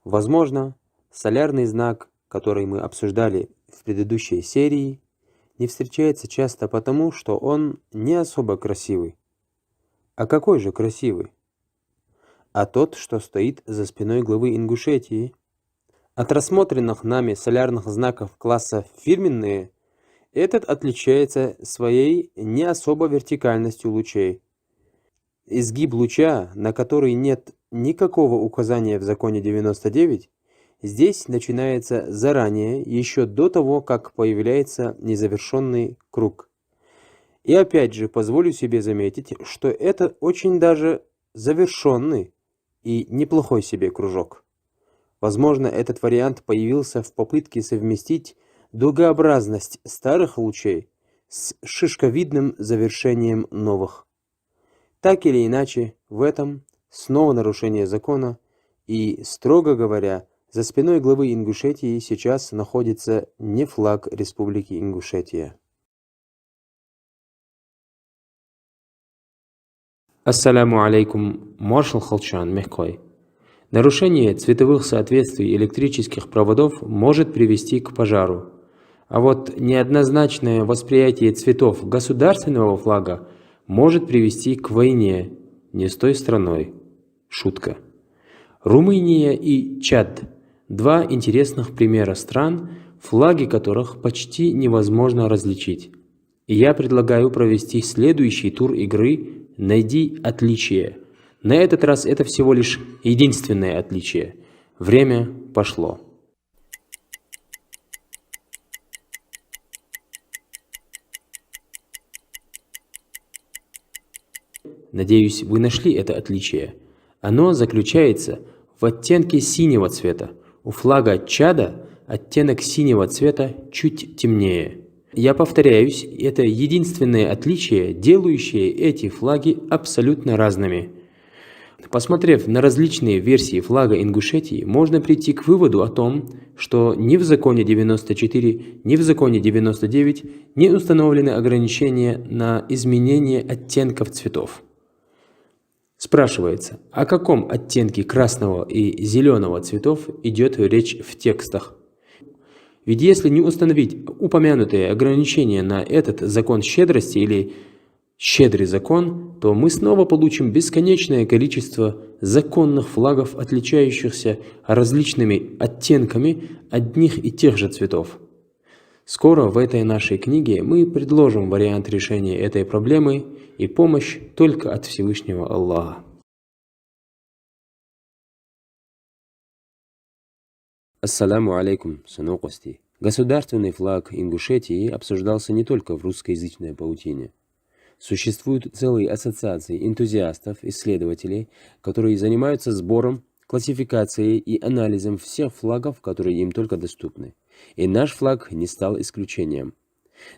Возможно, солярный знак, который мы обсуждали в предыдущей серии, не встречается часто потому, что он не особо красивый. А какой же красивый? А тот, что стоит за спиной главы Ингушетии. От рассмотренных нами солярных знаков класса «фирменные» этот отличается своей не особо вертикальностью лучей. Изгиб луча, на который нет никакого указания в законе 99, здесь начинается заранее, еще до того, как появляется незавершенный круг. И опять же позволю себе заметить, что это очень даже завершенный и неплохой себе кружок. Возможно, этот вариант появился в попытке совместить дугообразность старых лучей с шишковидным завершением новых. Так или иначе, в этом снова нарушение закона, и, строго говоря, за спиной главы Ингушетии сейчас находится не флаг Республики Ингушетия. Ассаляму алейкум, маршал Халчан Мягкой. Нарушение цветовых соответствий электрических проводов может привести к пожару. А вот неоднозначное восприятие цветов государственного флага может привести к войне не с той страной. Шутка. Румыния и Чад – два интересных примера стран, флаги которых почти невозможно различить. И я предлагаю провести следующий тур игры «Найди отличие». На этот раз это всего лишь единственное отличие. Время пошло. Надеюсь, вы нашли это отличие. Оно заключается в оттенке синего цвета. У флага Чада оттенок синего цвета чуть темнее. Я повторяюсь, это единственное отличие, делающее эти флаги абсолютно разными. Посмотрев на различные версии флага Ингушетии, можно прийти к выводу о том, что ни в законе 94, ни в законе 99 не установлены ограничения на изменение оттенков цветов. Спрашивается, о каком оттенке красного и зеленого цветов идет речь в текстах? Ведь если не установить упомянутые ограничения на этот закон щедрости или щедрый закон, то мы снова получим бесконечное количество законных флагов, отличающихся различными оттенками одних и тех же цветов. Скоро в этой нашей книге мы предложим вариант решения этой проблемы и помощь только от Всевышнего Аллаха. Ассаляму алейкум, сынокости. Государственный флаг Ингушетии обсуждался не только в русскоязычной паутине. Существуют целые ассоциации энтузиастов, исследователей, которые занимаются сбором, классификацией и анализом всех флагов, которые им только доступны. И наш флаг не стал исключением.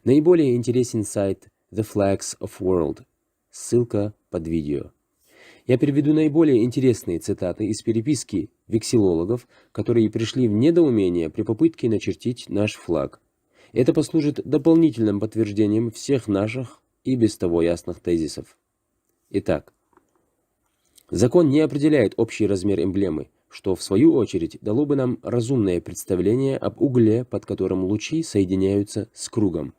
Наиболее интересен сайт The Flags of World. Ссылка под видео. Я приведу наиболее интересные цитаты из переписки вексилологов, которые пришли в недоумение при попытке начертить наш флаг. Это послужит дополнительным подтверждением всех наших и без того ясных тезисов. Итак, закон не определяет общий размер эмблемы, что в свою очередь дало бы нам разумное представление об угле, под которым лучи соединяются с кругом.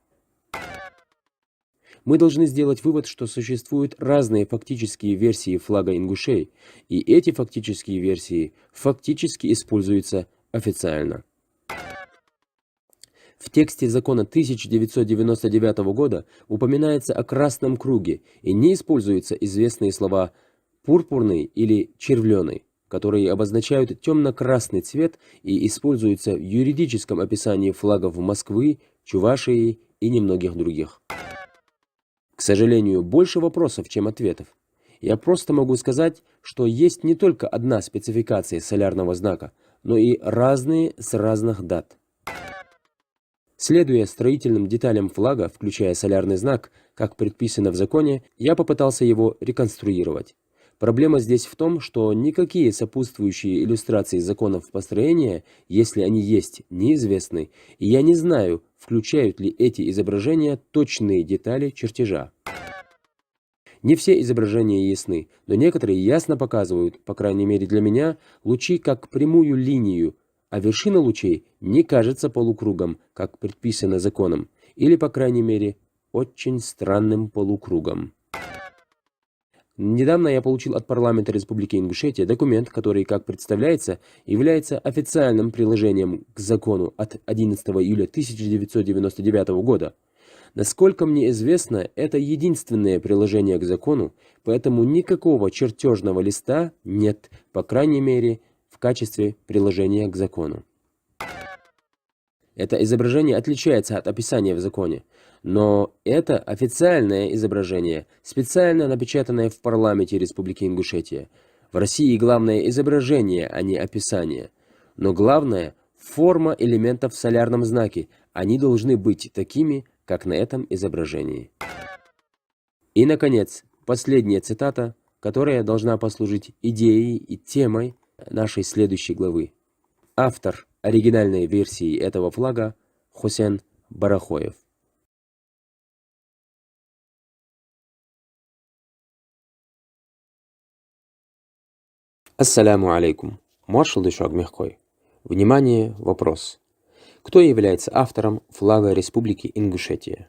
Мы должны сделать вывод, что существуют разные фактические версии флага ингушей, и эти фактические версии фактически используются официально. В тексте закона 1999 года упоминается о красном круге и не используются известные слова «пурпурный» или «червленый», которые обозначают темно-красный цвет и используются в юридическом описании флагов Москвы, Чувашии и немногих других. К сожалению, больше вопросов, чем ответов. Я просто могу сказать, что есть не только одна спецификация солярного знака, но и разные с разных дат. Следуя строительным деталям флага, включая солярный знак, как предписано в законе, я попытался его реконструировать. Проблема здесь в том, что никакие сопутствующие иллюстрации законов построения, если они есть, неизвестны, и я не знаю, включают ли эти изображения точные детали чертежа. Не все изображения ясны, но некоторые ясно показывают, по крайней мере для меня, лучи как прямую линию, а вершина лучей не кажется полукругом, как предписано законом, или, по крайней мере, очень странным полукругом. Недавно я получил от парламента Республики Ингушетия документ, который, как представляется, является официальным приложением к закону от 11 июля 1999 года. Насколько мне известно, это единственное приложение к закону, поэтому никакого чертежного листа нет, по крайней мере, в качестве приложения к закону. Это изображение отличается от описания в законе, но это официальное изображение, специально напечатанное в парламенте Республики Ингушетия. В России главное изображение, а не описание. Но главное – форма элементов в солярном знаке. Они должны быть такими, как на этом изображении. И, наконец, последняя цитата, которая должна послужить идеей и темой нашей следующей главы. Автор оригинальной версии этого флага – Хусейн Барахоев. Ассаляму алейкум. Маршал Дышак Мягкой. Внимание, вопрос. Кто является автором флага Республики Ингушетия?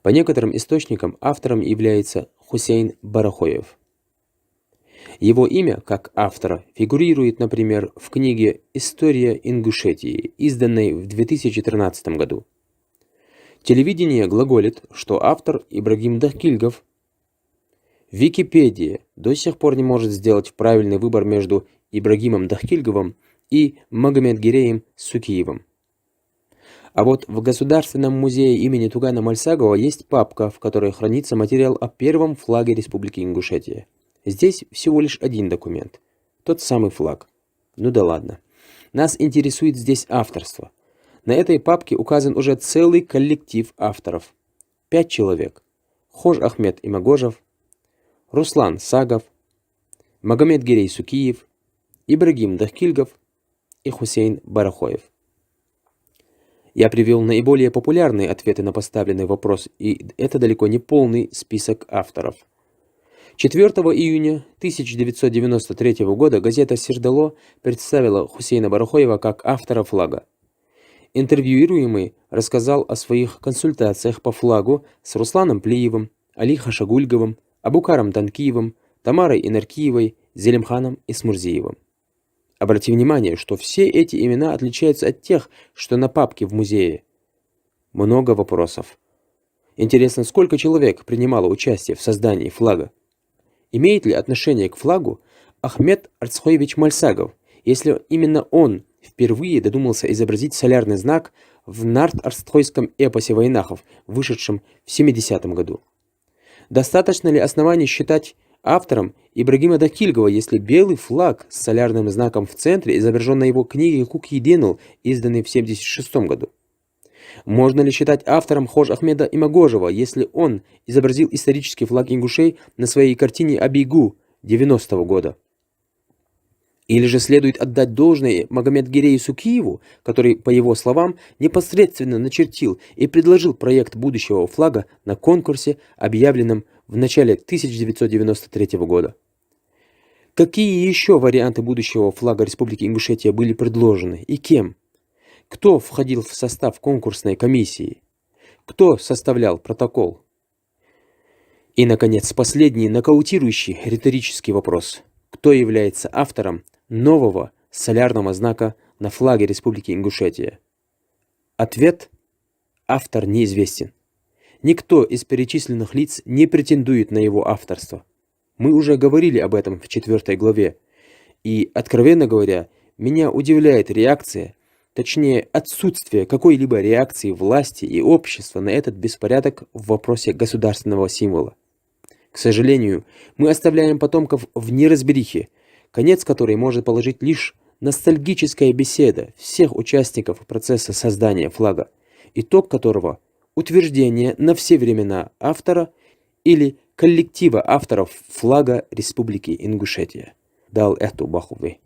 По некоторым источникам автором является Хусейн Барахоев. Его имя, как автора, фигурирует, например, в книге «История Ингушетии», изданной в 2013 году. Телевидение глаголит, что автор Ибрагим Дахкильгов. Википедия до сих пор не может сделать правильный выбор между Ибрагимом Дахкильговым и Магомедгиреем Сукиевым. А вот в Государственном музее имени Тугана Мальсагова есть папка, в которой хранится материал о первом флаге Республики Ингушетия. Здесь всего лишь один документ. Тот самый флаг. Ну да ладно. Нас интересует здесь авторство. На этой папке указан уже целый коллектив авторов. 5 человек. Хож Ахмед Имагожев, Руслан Сагов, Магомедгирей Сукиев, Ибрагим Дахкильгов и Хусейн Барахоев. Я привел наиболее популярные ответы на поставленный вопрос, и это далеко не полный список авторов. 4 июня 1993 года газета «Сердало» представила Хусейна Барахоева как автора флага. Интервьюируемый рассказал о своих консультациях по флагу с Русланом Плиевым, Али Хашагульговым, Абукаром Танкиевым, Тамарой Инаркиевой, Зелимханом Исмурзиевым. Обрати внимание, что все эти имена отличаются от тех, что на папке в музее. Много вопросов. Интересно, сколько человек принимало участие в создании флага? Имеет ли отношение к флагу Ахмед Арцхоевич Мальсагов, если именно он впервые додумался изобразить солярный знак в нарт-арцхойском эпосе Вайнахов, вышедшем в 70-м году? Достаточно ли оснований считать автором Ибрагима Дахкильгова, если белый флаг с солярным знаком в центре изображен на его книге «Кук-Единул», изданной в 1976 году? Можно ли считать автором Хож Ахмеда Имагожева, если он изобразил исторический флаг ингушей на своей картине «Абейгу» 90-го года? Или же следует отдать должное Магомедгирею Сукиеву, который, по его словам, непосредственно начертил и предложил проект будущего флага на конкурсе, объявленном в начале 1993 года. Какие еще варианты будущего флага Республики Ингушетия были предложены и кем? Кто входил в состав конкурсной комиссии? Кто составлял протокол? И, наконец, последний нокаутирующий риторический вопрос. Кто является автором нового солярного знака на флаге Республики Ингушетия? Ответ: автор неизвестен. Никто из перечисленных лиц не претендует на его авторство. Мы уже говорили об этом в 4 главе. И, откровенно говоря, меня удивляет реакция, точнее отсутствие какой-либо реакции власти и общества на этот беспорядок в вопросе государственного символа. К сожалению, мы оставляем потомков в неразберихе, конец которой может положить лишь ностальгическая беседа всех участников процесса создания флага, итог которого – утверждение на все времена автора или коллектива авторов флага Республики Ингушетия. Дал эту бахувы.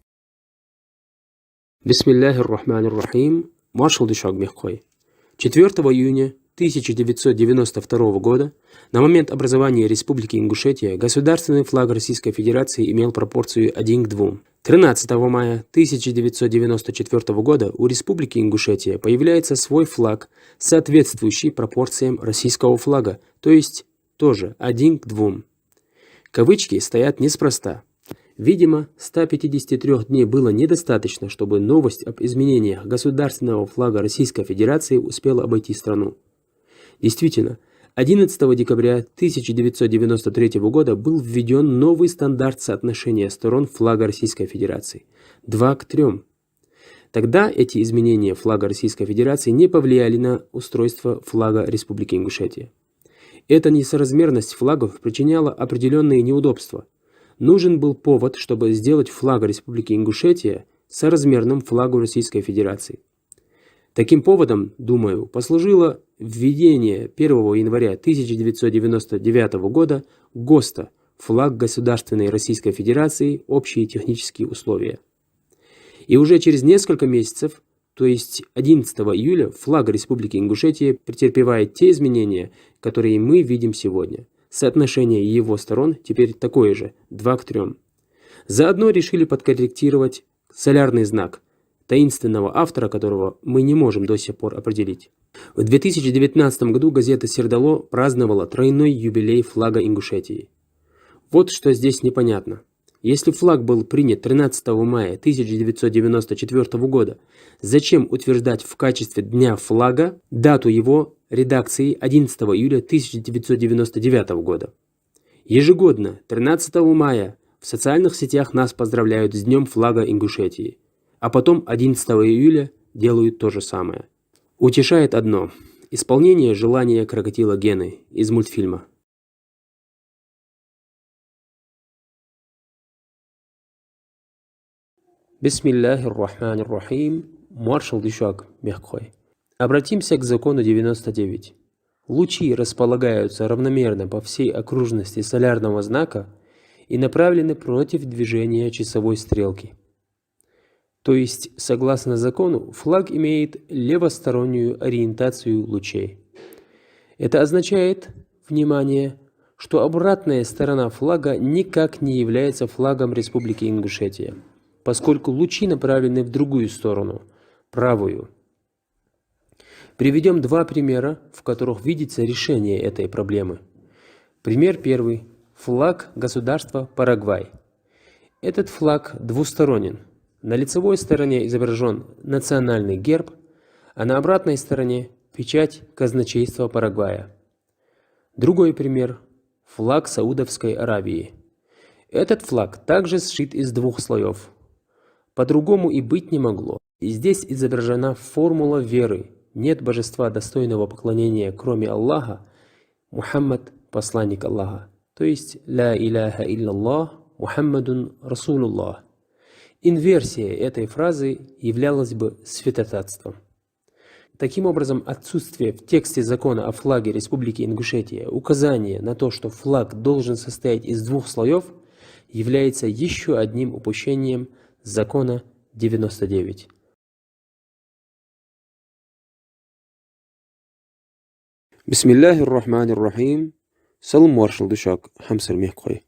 Бисмиллахир-рахманир-рахим. Маршал Душак Мехкой. 4 июня 1992 года, на момент образования Республики Ингушетия, государственный флаг Российской Федерации имел пропорцию 1 к 2. 13 мая 1994 года у Республики Ингушетия появляется свой флаг, соответствующий пропорциям российского флага, то есть тоже 1 к 2. Кавычки стоят неспроста. Видимо, 153 дней было недостаточно, чтобы новость об изменениях государственного флага Российской Федерации успела обойти страну. Действительно, 11 декабря 1993 года был введен новый стандарт соотношения сторон флага Российской Федерации – 2 к 3. Тогда эти изменения флага Российской Федерации не повлияли на устройство флага Республики Ингушетия. Эта несоразмерность флагов причиняла определенные неудобства. Нужен был повод, чтобы сделать флаг Республики Ингушетия соразмерным флагу Российской Федерации. Таким поводом, думаю, послужило введение 1 января 1999 года ГОСТа – флаг Государственной Российской Федерации, общие технические условия. И уже через несколько месяцев, то есть 11 июля, флаг Республики Ингушетия претерпевает те изменения, которые мы видим сегодня. Соотношение его сторон теперь такое же – 2 к 3. Заодно решили подкорректировать солярный знак, таинственного автора которого мы не можем до сих пор определить. В 2019 году газета «Сердало» праздновала тройной юбилей флага Ингушетии. Вот что здесь непонятно. Если флаг был принят 13 мая 1994 года, зачем утверждать в качестве Дня флага дату его редакции 11 июля 1999 года? Ежегодно 13 мая в социальных сетях нас поздравляют с Днем флага Ингушетии, а потом 11 июля делают то же самое. Утешает одно – исполнение желания крокодила Гены из мультфильма. Бисмиллахир-рахманир-рахим. Маршал Душак Мехкой. Обратимся к закону 99. Лучи располагаются равномерно по всей окружности солярного знака и направлены против движения часовой стрелки. То есть, согласно закону, флаг имеет левостороннюю ориентацию лучей. Это означает, внимание, что обратная сторона флага никак не является флагом Республики Ингушетия, поскольку лучи направлены в другую сторону, правую. Приведем два примера, в которых видится решение этой проблемы. Пример первый. Флаг государства Парагвай. Этот флаг двусторонен. На лицевой стороне изображен национальный герб, а на обратной стороне печать казначейства Парагвая. Другой пример. Флаг Саудовской Аравии. Этот флаг также сшит из двух слоев. По-другому и быть не могло. И здесь изображена формула веры. Нет божества достойного поклонения, кроме Аллаха. Мухаммад – посланник Аллаха. То есть «Ла иляха илляллах, Мухаммадун Расулуллах». Инверсия этой фразы являлась бы святотатством. Таким образом, отсутствие в тексте закона о флаге Республики Ингушетия указания на то, что флаг должен состоять из двух слоев, является еще одним упущением закона 99. Бисмиллахир-рахманир-рахим. Салам маршал Душак Хамсар Мехкой.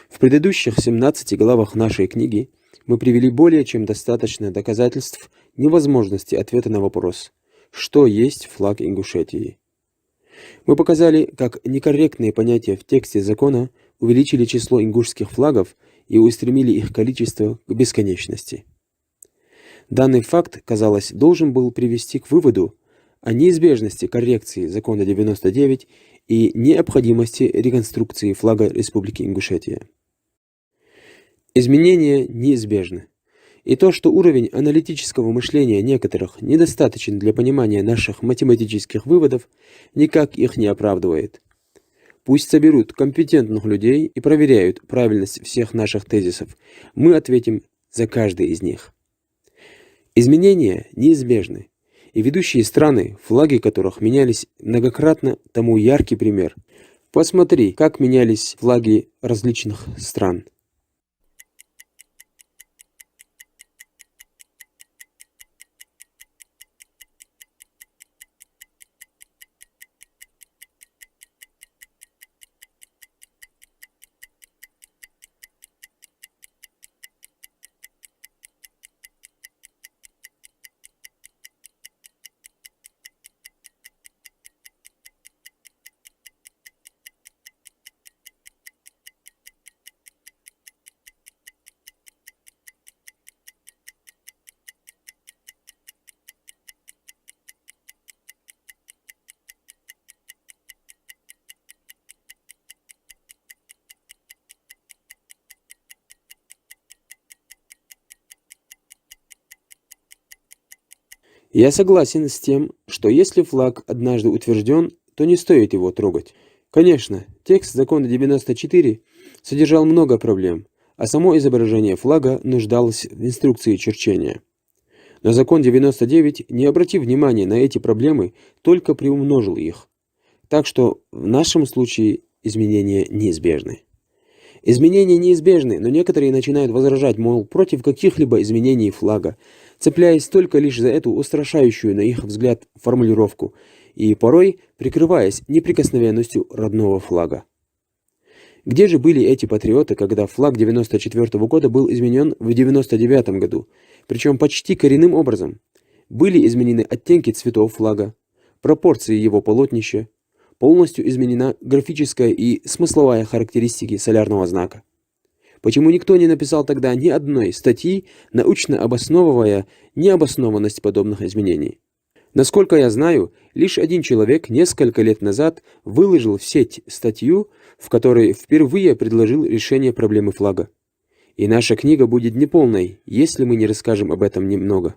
В предыдущих 17 главах нашей книги мы привели более чем достаточно доказательств невозможности ответа на вопрос, что есть флаг Ингушетии. Мы показали, как некорректные понятия в тексте закона увеличили число ингушских флагов и устремили их количество к бесконечности. Данный факт, казалось, должен был привести к выводу о неизбежности коррекции закона 99 и необходимости реконструкции флага Республики Ингушетия. Изменения неизбежны. И то, что уровень аналитического мышления некоторых недостаточен для понимания наших математических выводов, никак их не оправдывает. Пусть соберут компетентных людей и проверяют правильность всех наших тезисов. Мы ответим за каждый из них. Изменения неизбежны, и ведущие страны, флаги которых менялись многократно, тому яркий пример. Посмотри, как менялись флаги различных стран. Я согласен с тем, что если флаг однажды утвержден, то не стоит его трогать. Конечно, текст закона 94 содержал много проблем, а само изображение флага нуждалось в инструкции черчения. Но закон 99, не обратив внимания на эти проблемы, только приумножил их. Так что в нашем случае изменения неизбежны. Изменения неизбежны, но некоторые начинают возражать, мол, против каких-либо изменений флага, цепляясь только лишь за эту устрашающую, на их взгляд, формулировку, и порой прикрываясь неприкосновенностью родного флага. Где же были эти патриоты, когда флаг 94 года был изменен в 99 году, причем почти коренным образом? Были изменены оттенки цветов флага, пропорции его полотнища, полностью изменена графическая и смысловая характеристики солярного знака. Почему никто не написал тогда ни одной статьи, научно обосновывая необоснованность подобных изменений? Насколько я знаю, лишь один человек несколько лет назад выложил в сеть статью, в которой впервые предложил решение проблемы флага. И наша книга будет неполной, если мы не расскажем об этом немного.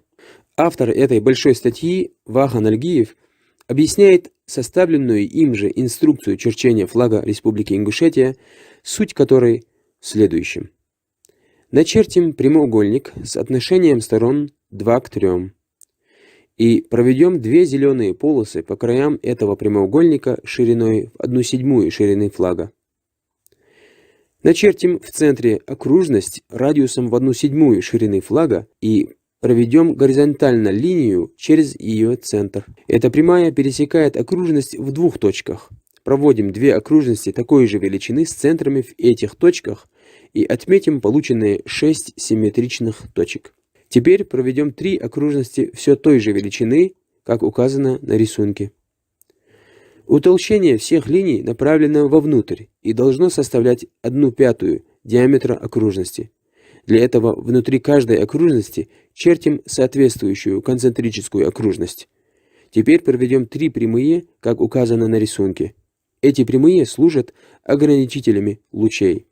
Автор этой большой статьи, Вахан Альгиев, объясняет составленную им же инструкцию черчения флага Республики Ингушетия, суть которой в следующем. Начертим прямоугольник с отношением сторон 2 к 3 и проведем две зеленые полосы по краям этого прямоугольника шириной в 1/7 ширины флага. Начертим в центре окружность радиусом в 1/7 ширины флага и проведем горизонтально линию через ее центр. Эта прямая пересекает окружность в двух точках. Проводим две окружности такой же величины с центрами в этих точках и отметим полученные 6 симметричных точек. Теперь проведем 3 окружности все той же величины, как указано на рисунке. Утолщение всех линий направлено вовнутрь и должно составлять 1/5 диаметра окружности. Для этого внутри каждой окружности чертим соответствующую концентрическую окружность. Теперь проведем 3 прямые, как указано на рисунке. Эти прямые служат ограничителями лучей.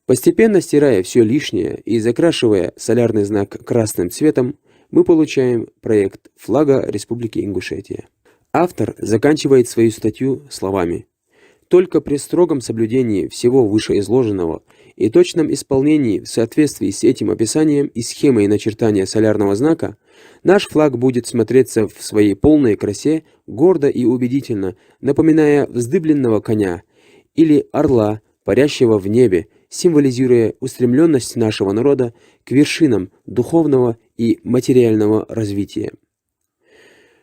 Постепенно стирая все лишнее и закрашивая солярный знак красным цветом, мы получаем проект флага Республики Ингушетия. Автор заканчивает свою статью словами: «Только при строгом соблюдении всего вышеизложенного и точном исполнении в соответствии с этим описанием и схемой начертания солярного знака наш флаг будет смотреться в своей полной красе гордо и убедительно, напоминая вздыбленного коня или орла, парящего в небе, символизируя устремленность нашего народа к вершинам духовного и материального развития».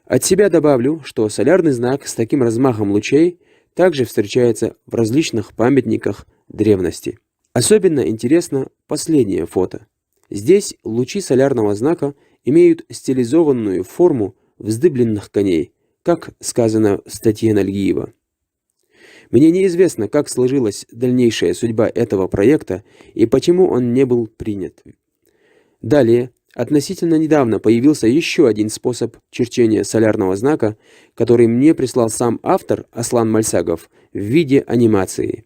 От себя добавлю, что солярный знак с таким размахом лучей также встречается в различных памятниках древности. Особенно интересно последнее фото. Здесь лучи солярного знака имеют стилизованную форму вздыбленных коней, как сказано в статье Нальгиева. Мне неизвестно, как сложилась дальнейшая судьба этого проекта и почему он не был принят. Далее, относительно недавно появился еще один способ черчения солярного знака, который мне прислал сам автор Аслан Мальсагов в виде анимации.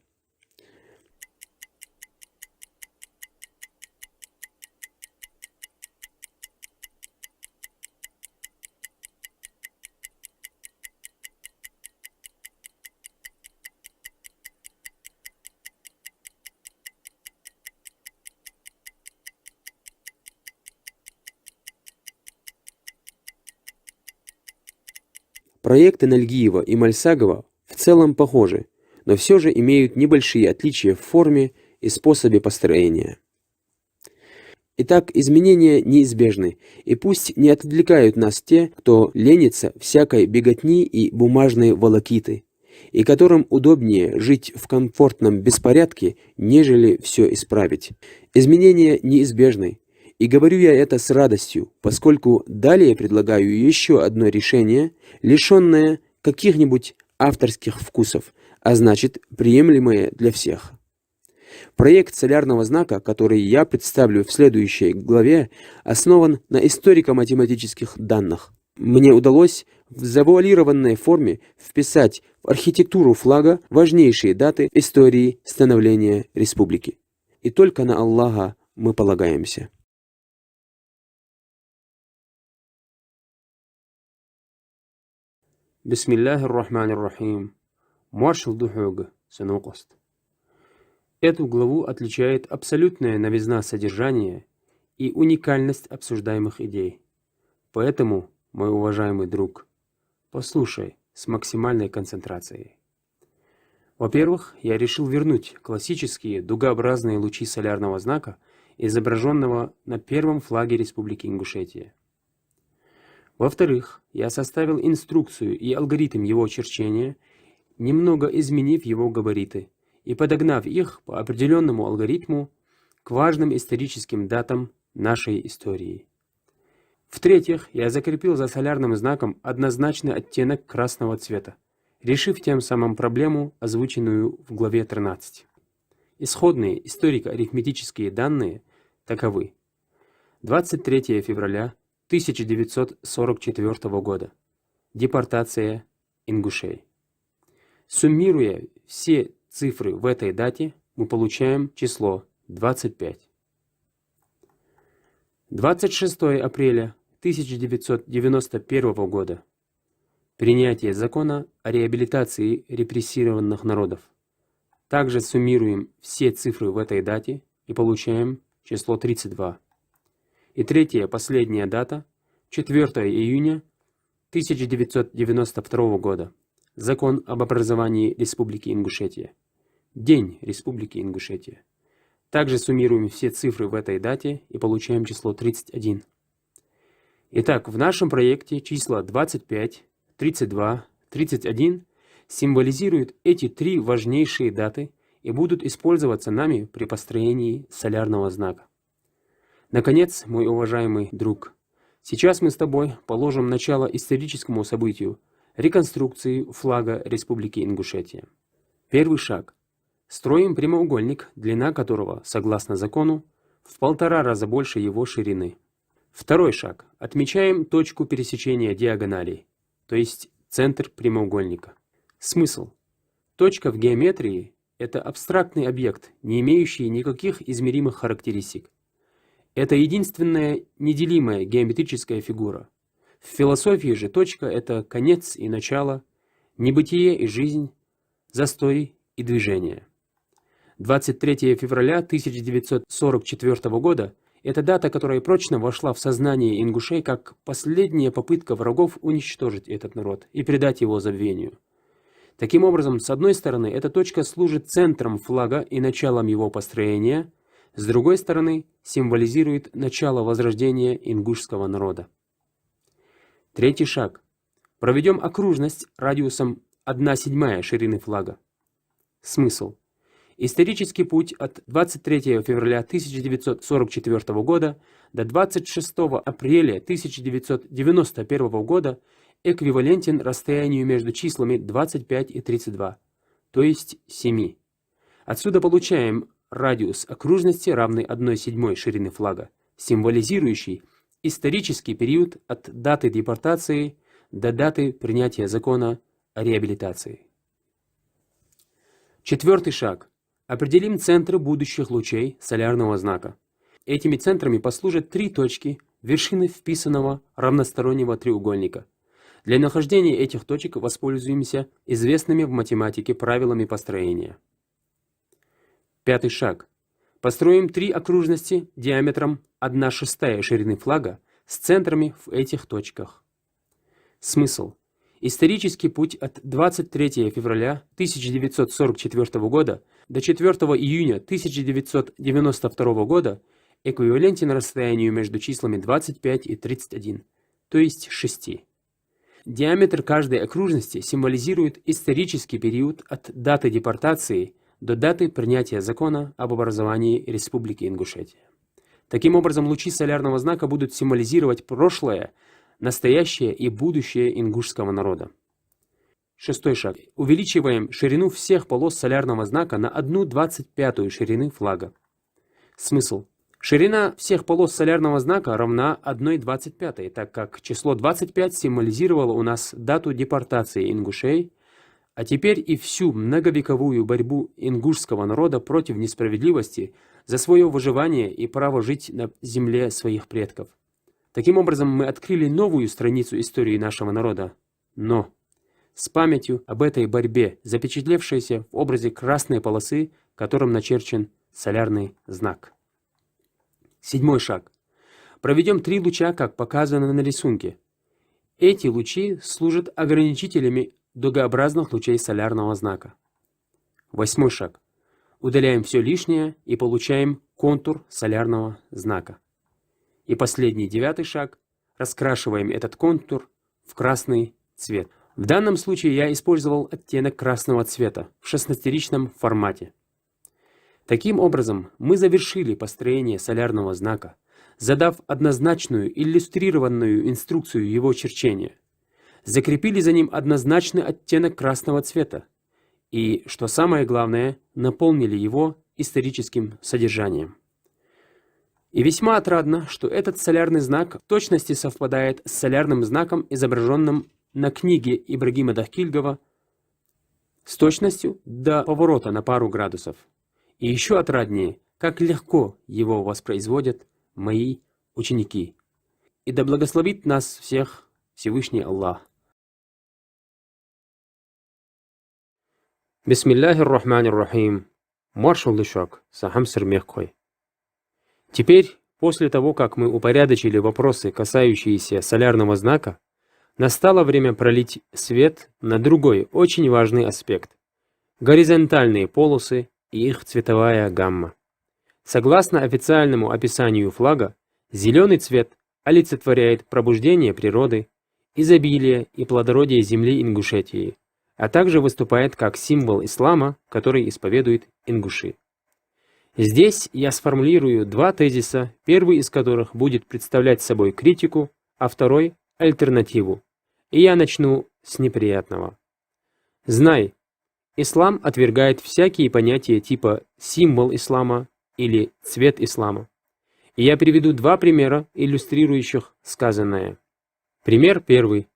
Проекты Нальгиева и Мальсагова в целом похожи, но все же имеют небольшие отличия в форме и способе построения. Итак, изменения неизбежны, и пусть не отвлекают нас те, кто ленится всякой беготни и бумажной волокиты, и которым удобнее жить в комфортном беспорядке, нежели все исправить. Изменения неизбежны, и говорю я это с радостью, поскольку далее предлагаю еще одно решение, лишенное каких-нибудь авторских вкусов, а значит, приемлемое для всех. Проект солярного знака, который я представлю в следующей главе, основан на историко-математических данных. Мне удалось в завуалированной форме вписать в архитектуру флага важнейшие даты истории становления республики. И только на Аллаха мы полагаемся. Бисмиллахи р-Рахмани р-Рахим. Маршал Духуга, Сенокост. Эту главу отличает абсолютная новизна содержания и уникальность обсуждаемых идей. Поэтому, мой уважаемый друг, послушай с максимальной концентрацией. Во-первых, я решил вернуть классические дугообразные лучи солярного знака, изображенного на первом флаге Республики Ингушетия. Во-вторых, я составил инструкцию и алгоритм его черчения, немного изменив его габариты и подогнав их по определенному алгоритму к важным историческим датам нашей истории. В-третьих, я закрепил за солярным знаком однозначный оттенок красного цвета, решив тем самым проблему, озвученную в главе 13. Исходные историко-арифметические данные таковы. 23 февраля 1944 года. Депортация ингушей. Суммируя все цифры в этой дате, мы получаем число 25. 26 апреля 1991 года. Принятие закона о реабилитации репрессированных народов. Также суммируем все цифры в этой дате и получаем число 32. И третья, последняя дата, 4 июня 1992 года. Закон об образовании Республики Ингушетия. День Республики Ингушетия. Также суммируем все цифры в этой дате и получаем число 31. Итак, в нашем проекте числа 25, 32, 31 символизируют эти три важнейшие даты и будут использоваться нами при построении солярного знака. Наконец, мой уважаемый друг, сейчас мы с тобой положим начало историческому событию – реконструкции флага Республики Ингушетия. Первый шаг. Строим прямоугольник, длина которого, согласно закону, в 1,5 раза больше его ширины. Второй шаг. Отмечаем точку пересечения диагоналей, то есть центр прямоугольника. Смысл. Точка в геометрии – это абстрактный объект, не имеющий никаких измеримых характеристик. Это единственная неделимая геометрическая фигура. В философии же точка – это конец и начало, небытие и жизнь, застой и движение. 23 февраля 1944 года – это дата, которая прочно вошла в сознание ингушей как последняя попытка врагов уничтожить этот народ и предать его забвению. Таким образом, с одной стороны, эта точка служит центром флага и началом его построения, с другой стороны, символизирует начало возрождения ингушского народа. Третий шаг. Проведем окружность радиусом 1/7 ширины флага. Смысл. Исторический путь от 23 февраля 1944 года до 26 апреля 1991 года эквивалентен расстоянию между числами 25 и 32, то есть 7. Отсюда получаем радиус окружности, равный 1/7 ширины флага, символизирующий исторический период от даты депортации до даты принятия закона о реабилитации. Четвертый шаг. Определим центры будущих лучей солярного знака. Этими центрами послужат 3 точки вершины вписанного равностороннего треугольника. Для нахождения этих точек воспользуемся известными в математике правилами построения. Пятый шаг. Построим 3 окружности диаметром 1/6 ширины флага с центрами в этих точках. Смысл. Исторический путь от 23 февраля 1944 года до 4 июня 1992 года эквивалентен расстоянию между числами 25 и 31, то есть 6. Диаметр каждой окружности символизирует исторический период от даты депортации до даты принятия закона об образовании Республики Ингушетия. Таким образом, лучи солярного знака будут символизировать прошлое, настоящее и будущее ингушского народа. 6 шаг. Увеличиваем ширину всех полос солярного знака на 1/25 ширины флага. Смысл. Ширина всех полос солярного знака равна 1/25, так как число 25 символизировало у нас дату депортации ингушей, а теперь и всю многовековую борьбу ингушского народа против несправедливости за свое выживание и право жить на земле своих предков. Таким образом, мы открыли новую страницу истории нашего народа, но с памятью об этой борьбе, запечатлевшейся в образе красной полосы, которым начерчен солярный знак. 7 шаг. Проведем 3 луча, как показано на рисунке. Эти лучи служат ограничителями дугообразных лучей солярного знака. 8 шаг. Удаляем все лишнее и получаем контур солярного знака. И последний 9 шаг. Раскрашиваем этот контур в красный цвет. В данном случае я использовал оттенок красного цвета в 16-ричном формате. Таким образом, мы завершили построение солярного знака, задав однозначную иллюстрированную инструкцию его черчения. Закрепили за ним однозначный оттенок красного цвета и, что самое главное, наполнили его историческим содержанием. И весьма отрадно, что этот солярный знак в точности совпадает с солярным знаком, изображенным на книге Ибрагима Дахкильгова, с точностью до поворота на пару градусов. И еще отраднее, как легко его воспроизводят мои ученики. И да благословит нас всех Всевышний Аллах. Бисмиллахир-рахманир-рахим. Маршал шаг. Сахам сырмехкой. Теперь, после того, как мы упорядочили вопросы, касающиеся солярного знака, настало время пролить свет на другой, очень важный аспект – горизонтальные полосы и их цветовая гамма. Согласно официальному описанию флага, зеленый цвет олицетворяет пробуждение природы, изобилие и плодородие земли Ингушетии, а также выступает как символ ислама, который исповедуют ингуши. Здесь я сформулирую 2 тезиса, первый из которых будет представлять собой критику, а второй – альтернативу. И я начну с неприятного. Знай, ислам отвергает всякие понятия типа «символ ислама» или «цвет ислама». И я приведу 2 примера, иллюстрирующих сказанное. Пример первый.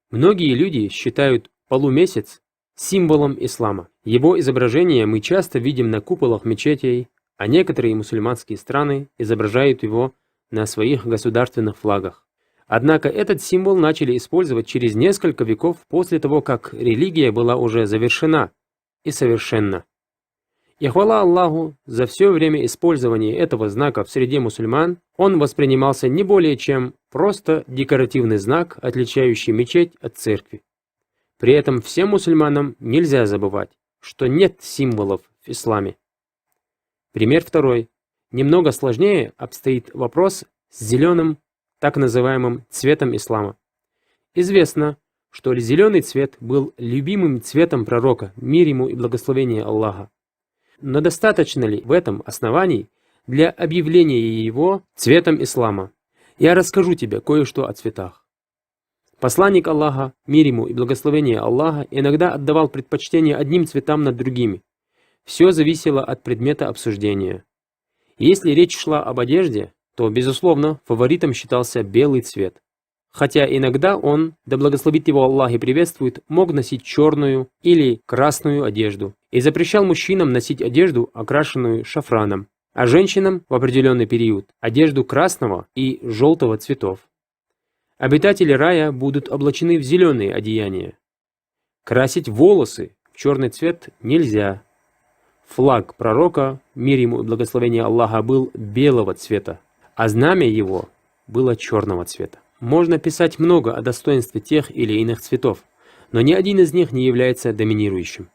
Многие люди считают полумесяц символом ислама. Его изображение мы часто видим на куполах мечетей, а некоторые мусульманские страны изображают его на своих государственных флагах. Однако этот символ начали использовать через несколько веков после того, как религия была уже завершена и совершенна. И хвала Аллаху, за все время использования этого знака в среде мусульман он воспринимался не более чем просто декоративный знак, отличающий мечеть от церкви. При этом всем мусульманам нельзя забывать, что нет символов в исламе. Пример второй. Немного сложнее обстоит вопрос с зеленым, так называемым цветом ислама. Известно, что зеленый цвет был любимым цветом пророка, мир ему и благословение Аллаха. Но достаточно ли в этом оснований для объявления его цветом ислама? Я расскажу тебе кое-что о цветах. Посланник Аллаха, мир ему и благословение Аллаха, иногда отдавал предпочтение одним цветам над другими. Все зависело от предмета обсуждения. Если речь шла об одежде, то, безусловно, фаворитом считался белый цвет. Хотя иногда он, да благословит его Аллах и приветствует, мог носить черную или красную одежду и запрещал мужчинам носить одежду, окрашенную шафраном, а женщинам в определенный период одежду красного и желтого цветов. Обитатели рая будут облачены в зеленые одеяния. Красить волосы в черный цвет нельзя. Флаг пророка, мир ему и благословение Аллаха, был белого цвета, а знамя его было черного цвета. Можно писать много о достоинстве тех или иных цветов, но ни один из них не является доминирующим.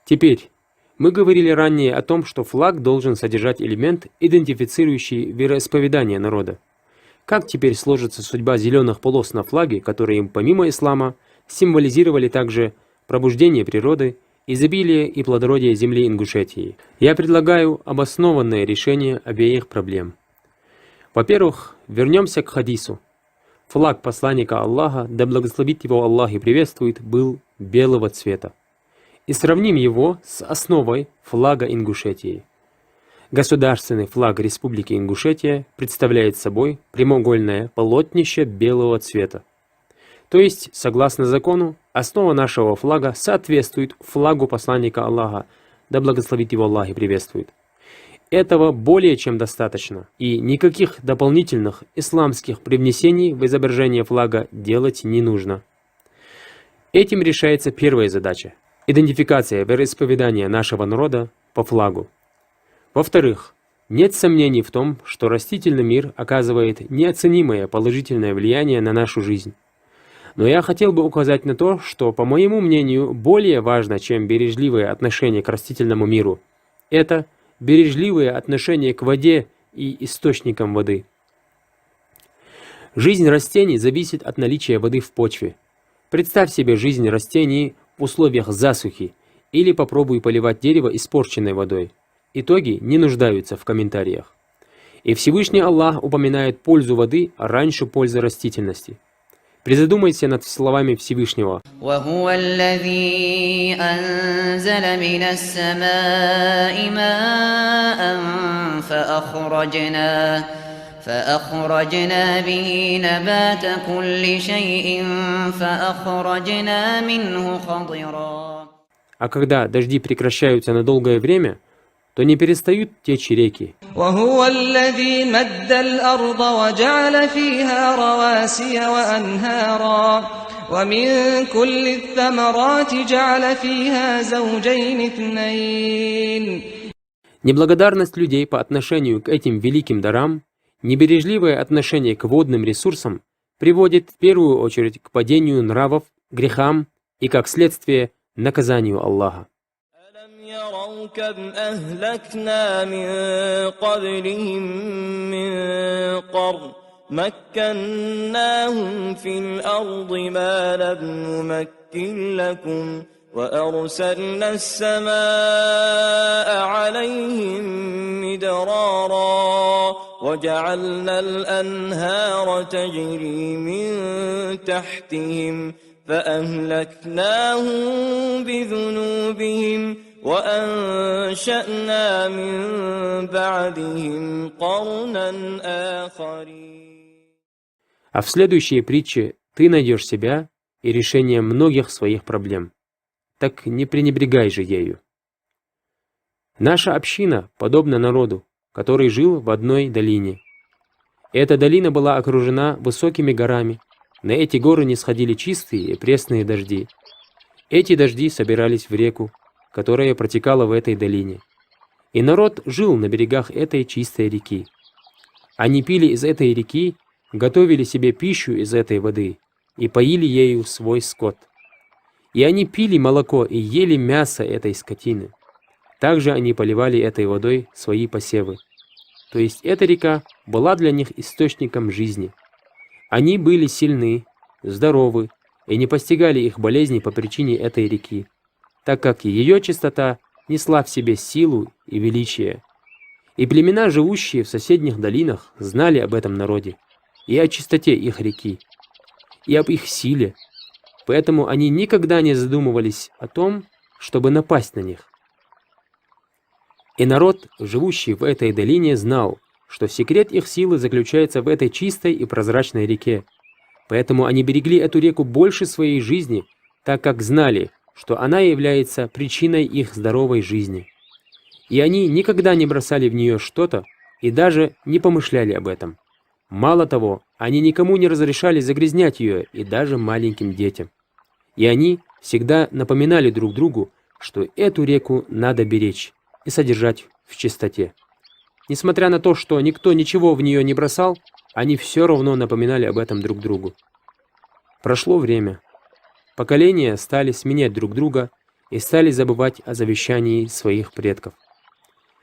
Теперь, мы говорили ранее о том, что флаг должен содержать элемент, идентифицирующий вероисповедание народа. Как теперь сложится судьба зеленых полос на флаге, которые, помимо ислама, символизировали также пробуждение природы, изобилие и плодородие земли Ингушетии? Я предлагаю обоснованное решение обеих проблем. Во-первых, вернемся к хадису. Флаг посланника Аллаха, да благословит его Аллах и приветствует, был белого цвета. И сравним его с основой флага Ингушетии. Государственный флаг Республики Ингушетия представляет собой прямоугольное полотнище белого цвета. То есть, согласно закону, основа нашего флага соответствует флагу посланника Аллаха, да благословит его Аллах и приветствует. Этого более чем достаточно, и никаких дополнительных исламских привнесений в изображение флага делать не нужно. Этим решается первая задача – идентификация вероисповедания нашего народа по флагу. Во-вторых, нет сомнений в том, что растительный мир оказывает неоценимое положительное влияние на нашу жизнь. Но я хотел бы указать на то, что, по моему мнению, более важно, чем бережливое отношение к растительному миру, это бережливое отношение к воде и источникам воды. Жизнь растений зависит от наличия воды в почве. Представь себе жизнь растений в условиях засухи или попробуй поливать дерево испорченной водой. Итоги не нуждаются в комментариях. И Всевышний Аллах упоминает пользу воды раньше пользы растительности. Призадумайся над словами Всевышнего. وهو الذي أنزل من السماء ماء فأخرجنا به نبات كل شيء فأخرجنا منه خضرا. А когда дожди прекращаются на долгое время, то не перестают течь реки. وهو الذي مد الأرض وجعل فيها رواسي وأنهارا ومن كل الثمرات جعل فيها زوجين اثنين. Неблагодарность людей по отношению к этим великим дарам, небережливое отношение к водным ресурсам приводит в первую очередь к падению нравов, грехам и, как следствие, наказанию Аллаха. يروا كم أهلكنا من قبلهم من قرن مكناهم في الأرض ما لم نمكن لكم وأرسلنا السماء عليهم مدرارا وجعلنا الأنهار تجري من تحتهم فأهلكناهم بذنوبهم وأنشأنا من بعدهم قرنا آخرين. А в следующей притче ты найдешь себя и решение многих своих проблем. Так не пренебрегай же ею. Наша община подобна народу, который жил в одной долине. Эта долина была окружена высокими горами. На эти горы не сходили чистые и пресные дожди. Эти дожди собирались в реку, которая протекала в этой долине. И народ жил на берегах этой чистой реки. Они пили из этой реки, готовили себе пищу из этой воды и поили ею свой скот. И они пили молоко и ели мясо этой скотины. Также они поливали этой водой свои посевы. То есть эта река была для них источником жизни. Они были сильны, здоровы и не постигали их болезни по причине этой реки, так как ее чистота несла в себе силу и величие. И племена, живущие в соседних долинах, знали об этом народе, и о чистоте их реки, и об их силе, поэтому они никогда не задумывались о том, чтобы напасть на них. И народ, живущий в этой долине, знал, что секрет их силы заключается в этой чистой и прозрачной реке, поэтому они берегли эту реку больше своей жизни, так как знали, что она является причиной их здоровой жизни. И они никогда не бросали в нее что-то и даже не помышляли об этом. Мало того, они никому не разрешали загрязнять ее, и даже маленьким детям. И они всегда напоминали друг другу, что эту реку надо беречь и содержать в чистоте. Несмотря на то, что никто ничего в нее не бросал, они все равно напоминали об этом друг другу. Прошло время. поколения стали сменять друг друга и стали забывать о завещании своих предков.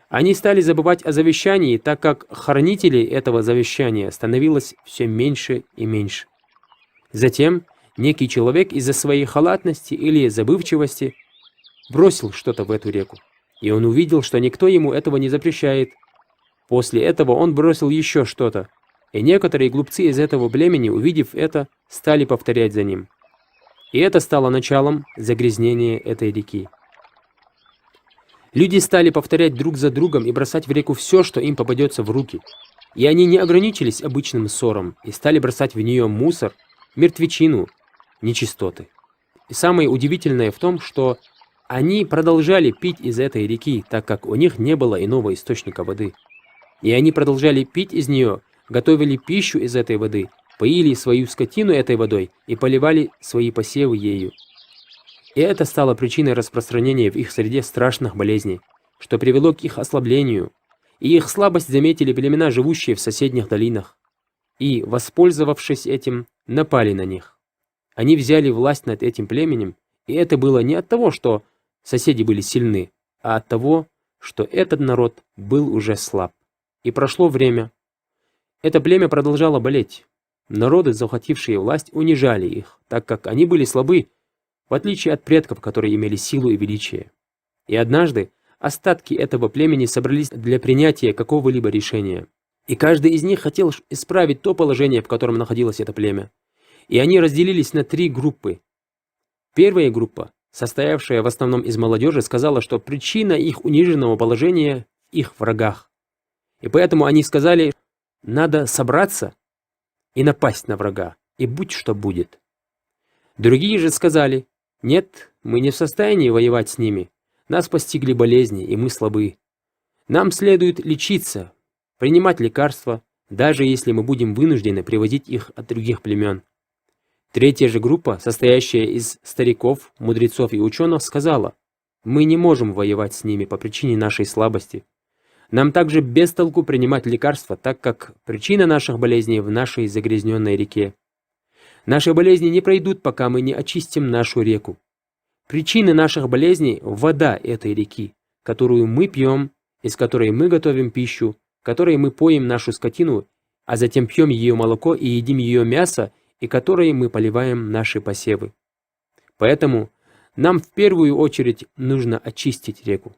Они стали забывать о завещании, так как хранителей этого завещания становилось все меньше и меньше. Затем некий человек из-за своей халатности или забывчивости бросил что-то в эту реку, и он увидел, что никто ему этого не запрещает. После этого он бросил еще что-то, и некоторые глупцы из этого племени, увидев это, стали повторять за ним. И это стало началом загрязнения этой реки. Люди стали повторять друг за другом и бросать в реку все, что им попадется в руки. И они не ограничились обычным ссором и стали бросать в нее мусор, мертвечину, нечистоты. И самое удивительное в том, что они продолжали пить из этой реки, так как у них не было иного источника воды. И они продолжали пить из нее, готовили пищу из этой воды, поили свою скотину этой водой и поливали свои посевы ею. И это стало причиной распространения в их среде страшных болезней, что привело к их ослаблению, и их слабость заметили племена, живущие в соседних долинах, и, воспользовавшись этим, напали на них. Они взяли власть над этим племенем, и это было не от того, что соседи были сильны, а от того, что этот народ был уже слаб. И прошло время. Это племя продолжало болеть. Народы, захватившие власть, унижали их, так как они были слабы, в отличие от предков, которые имели силу и величие. И однажды остатки этого племени собрались для принятия какого-либо решения. И каждый из них хотел исправить то положение, в котором находилось это племя. И они разделились на 3 группы. Первая группа, состоявшая в основном из молодежи, сказала, что причина их униженного положения в их врагах. И поэтому они сказали, надо собраться и напасть на врага, и будь что будет. Другие же сказали, нет, мы не в состоянии воевать с ними, нас постигли болезни, и мы слабы. Нам следует лечиться, принимать лекарства, даже если мы будем вынуждены привозить их от других племен. Третья же группа, состоящая из стариков, мудрецов и ученых, сказала, мы не можем воевать с ними по причине нашей слабости. Нам также без толку принимать лекарства, так как причина наших болезней в нашей загрязненной реке. Наши болезни не пройдут, пока мы не очистим нашу реку. Причины наших болезней – вода этой реки, которую мы пьем, из которой мы готовим пищу, которой мы поим нашу скотину, а затем пьем ее молоко и едим ее мясо, и которой мы поливаем наши посевы. Поэтому нам в первую очередь нужно очистить реку.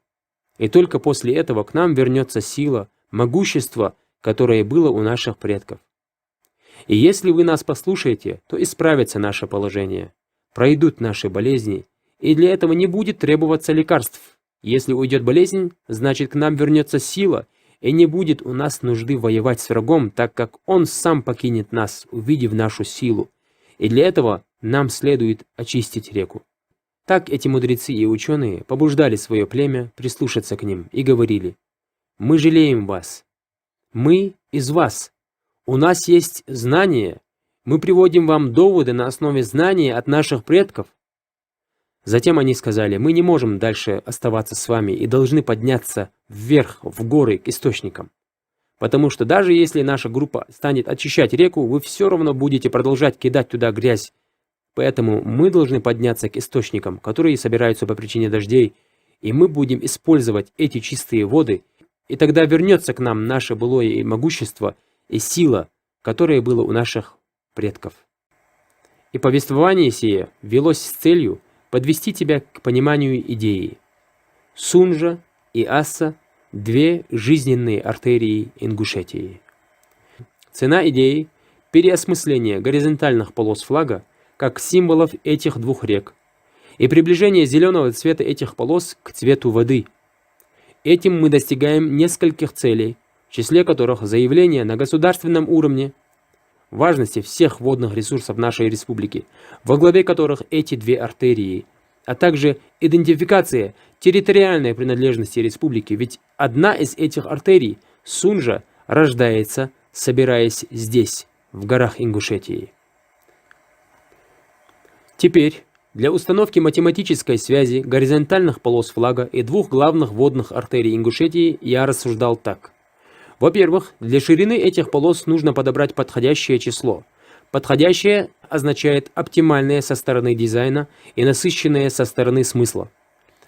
И только после этого к нам вернется сила, могущество, которое было у наших предков. И если вы нас послушаете, то исправится наше положение, пройдут наши болезни, и для этого не будет требоваться лекарств. Если уйдет болезнь, значит к нам вернется сила, и не будет у нас нужды воевать с врагом, так как он сам покинет нас, увидев нашу силу. И для этого нам следует очистить реку. Так эти мудрецы и ученые побуждали свое племя прислушаться к ним и говорили, «Мы жалеем вас, мы из вас, у нас есть знания, мы приводим вам доводы на основе знания от наших предков». Затем они сказали, «Мы не можем дальше оставаться с вами и должны подняться вверх, в горы, к источникам. Потому что даже если наша группа станет очищать реку, вы все равно будете продолжать кидать туда грязь. Поэтому мы должны подняться к источникам, которые собираются по причине дождей, и мы будем использовать эти чистые воды, и тогда вернется к нам наше былое и могущество, и сила, которая была у наших предков». И повествование сие велось с целью подвести тебя к пониманию идеи. Сунжа и Асса – 2 жизненные артерии Ингушетии. Цена идеи – переосмысление горизонтальных полос флага как символов этих 2 рек и приближение зеленого цвета этих полос к цвету воды. Этим мы достигаем нескольких целей, в числе которых заявление на государственном уровне важности всех водных ресурсов нашей республики, во главе которых эти 2 артерии, а также идентификация территориальной принадлежности республики, ведь одна из этих артерий, Сунжа, рождается, собираясь здесь, в горах Ингушетии. Теперь, для установки математической связи горизонтальных полос флага и 2 главных водных артерий Ингушетии я рассуждал так. Во-первых, для ширины этих полос нужно подобрать подходящее число. Подходящее означает оптимальное со стороны дизайна и насыщенное со стороны смысла.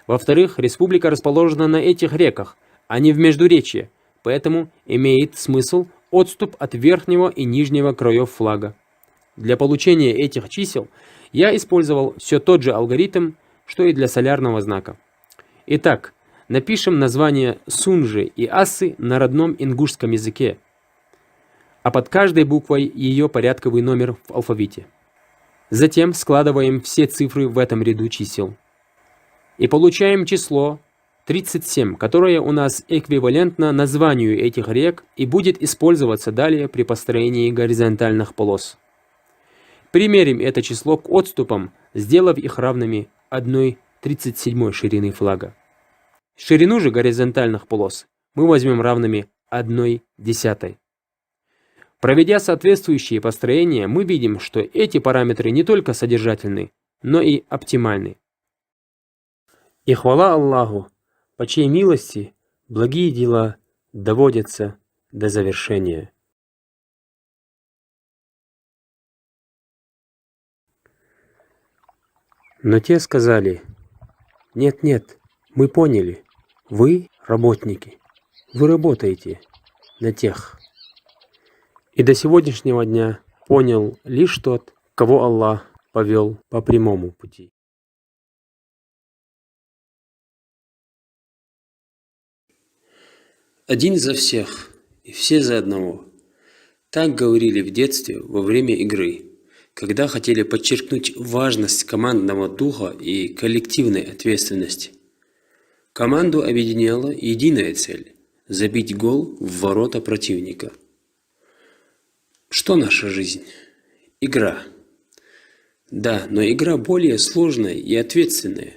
Во-вторых, республика расположена на этих реках, а не в междуречье, поэтому имеет смысл отступ от верхнего и нижнего краев флага. Для получения этих чисел я использовал все тот же алгоритм, что и для солярного знака. Итак, напишем название Сунжи и Ассы на родном ингушском языке, а под каждой буквой ее порядковый номер в алфавите. Затем складываем все цифры в этом ряду чисел. И получаем число 37, которое у нас эквивалентно названию этих рек и будет использоваться далее при построении горизонтальных полос. Примерим это число к отступам, сделав их равными 1/37 ширины флага. Ширину же горизонтальных полос мы возьмем равными 1/10. Проведя соответствующие построения, мы видим, что эти параметры не только содержательны, но и оптимальны. И хвала Аллаху, по чьей милости благие дела доводятся до завершения. Но те сказали: «Нет, мы поняли, вы работники, вы работаете на тех». И до сегодняшнего дня понял лишь тот, кого Аллах повел по прямому пути. Один за всех и все за одного. Так говорили в детстве во время игры, когда хотели подчеркнуть важность командного духа и коллективной ответственности. Команду объединяла единая цель – забить гол в ворота противника. Что наша жизнь? Игра. Да, но игра более сложная и ответственная,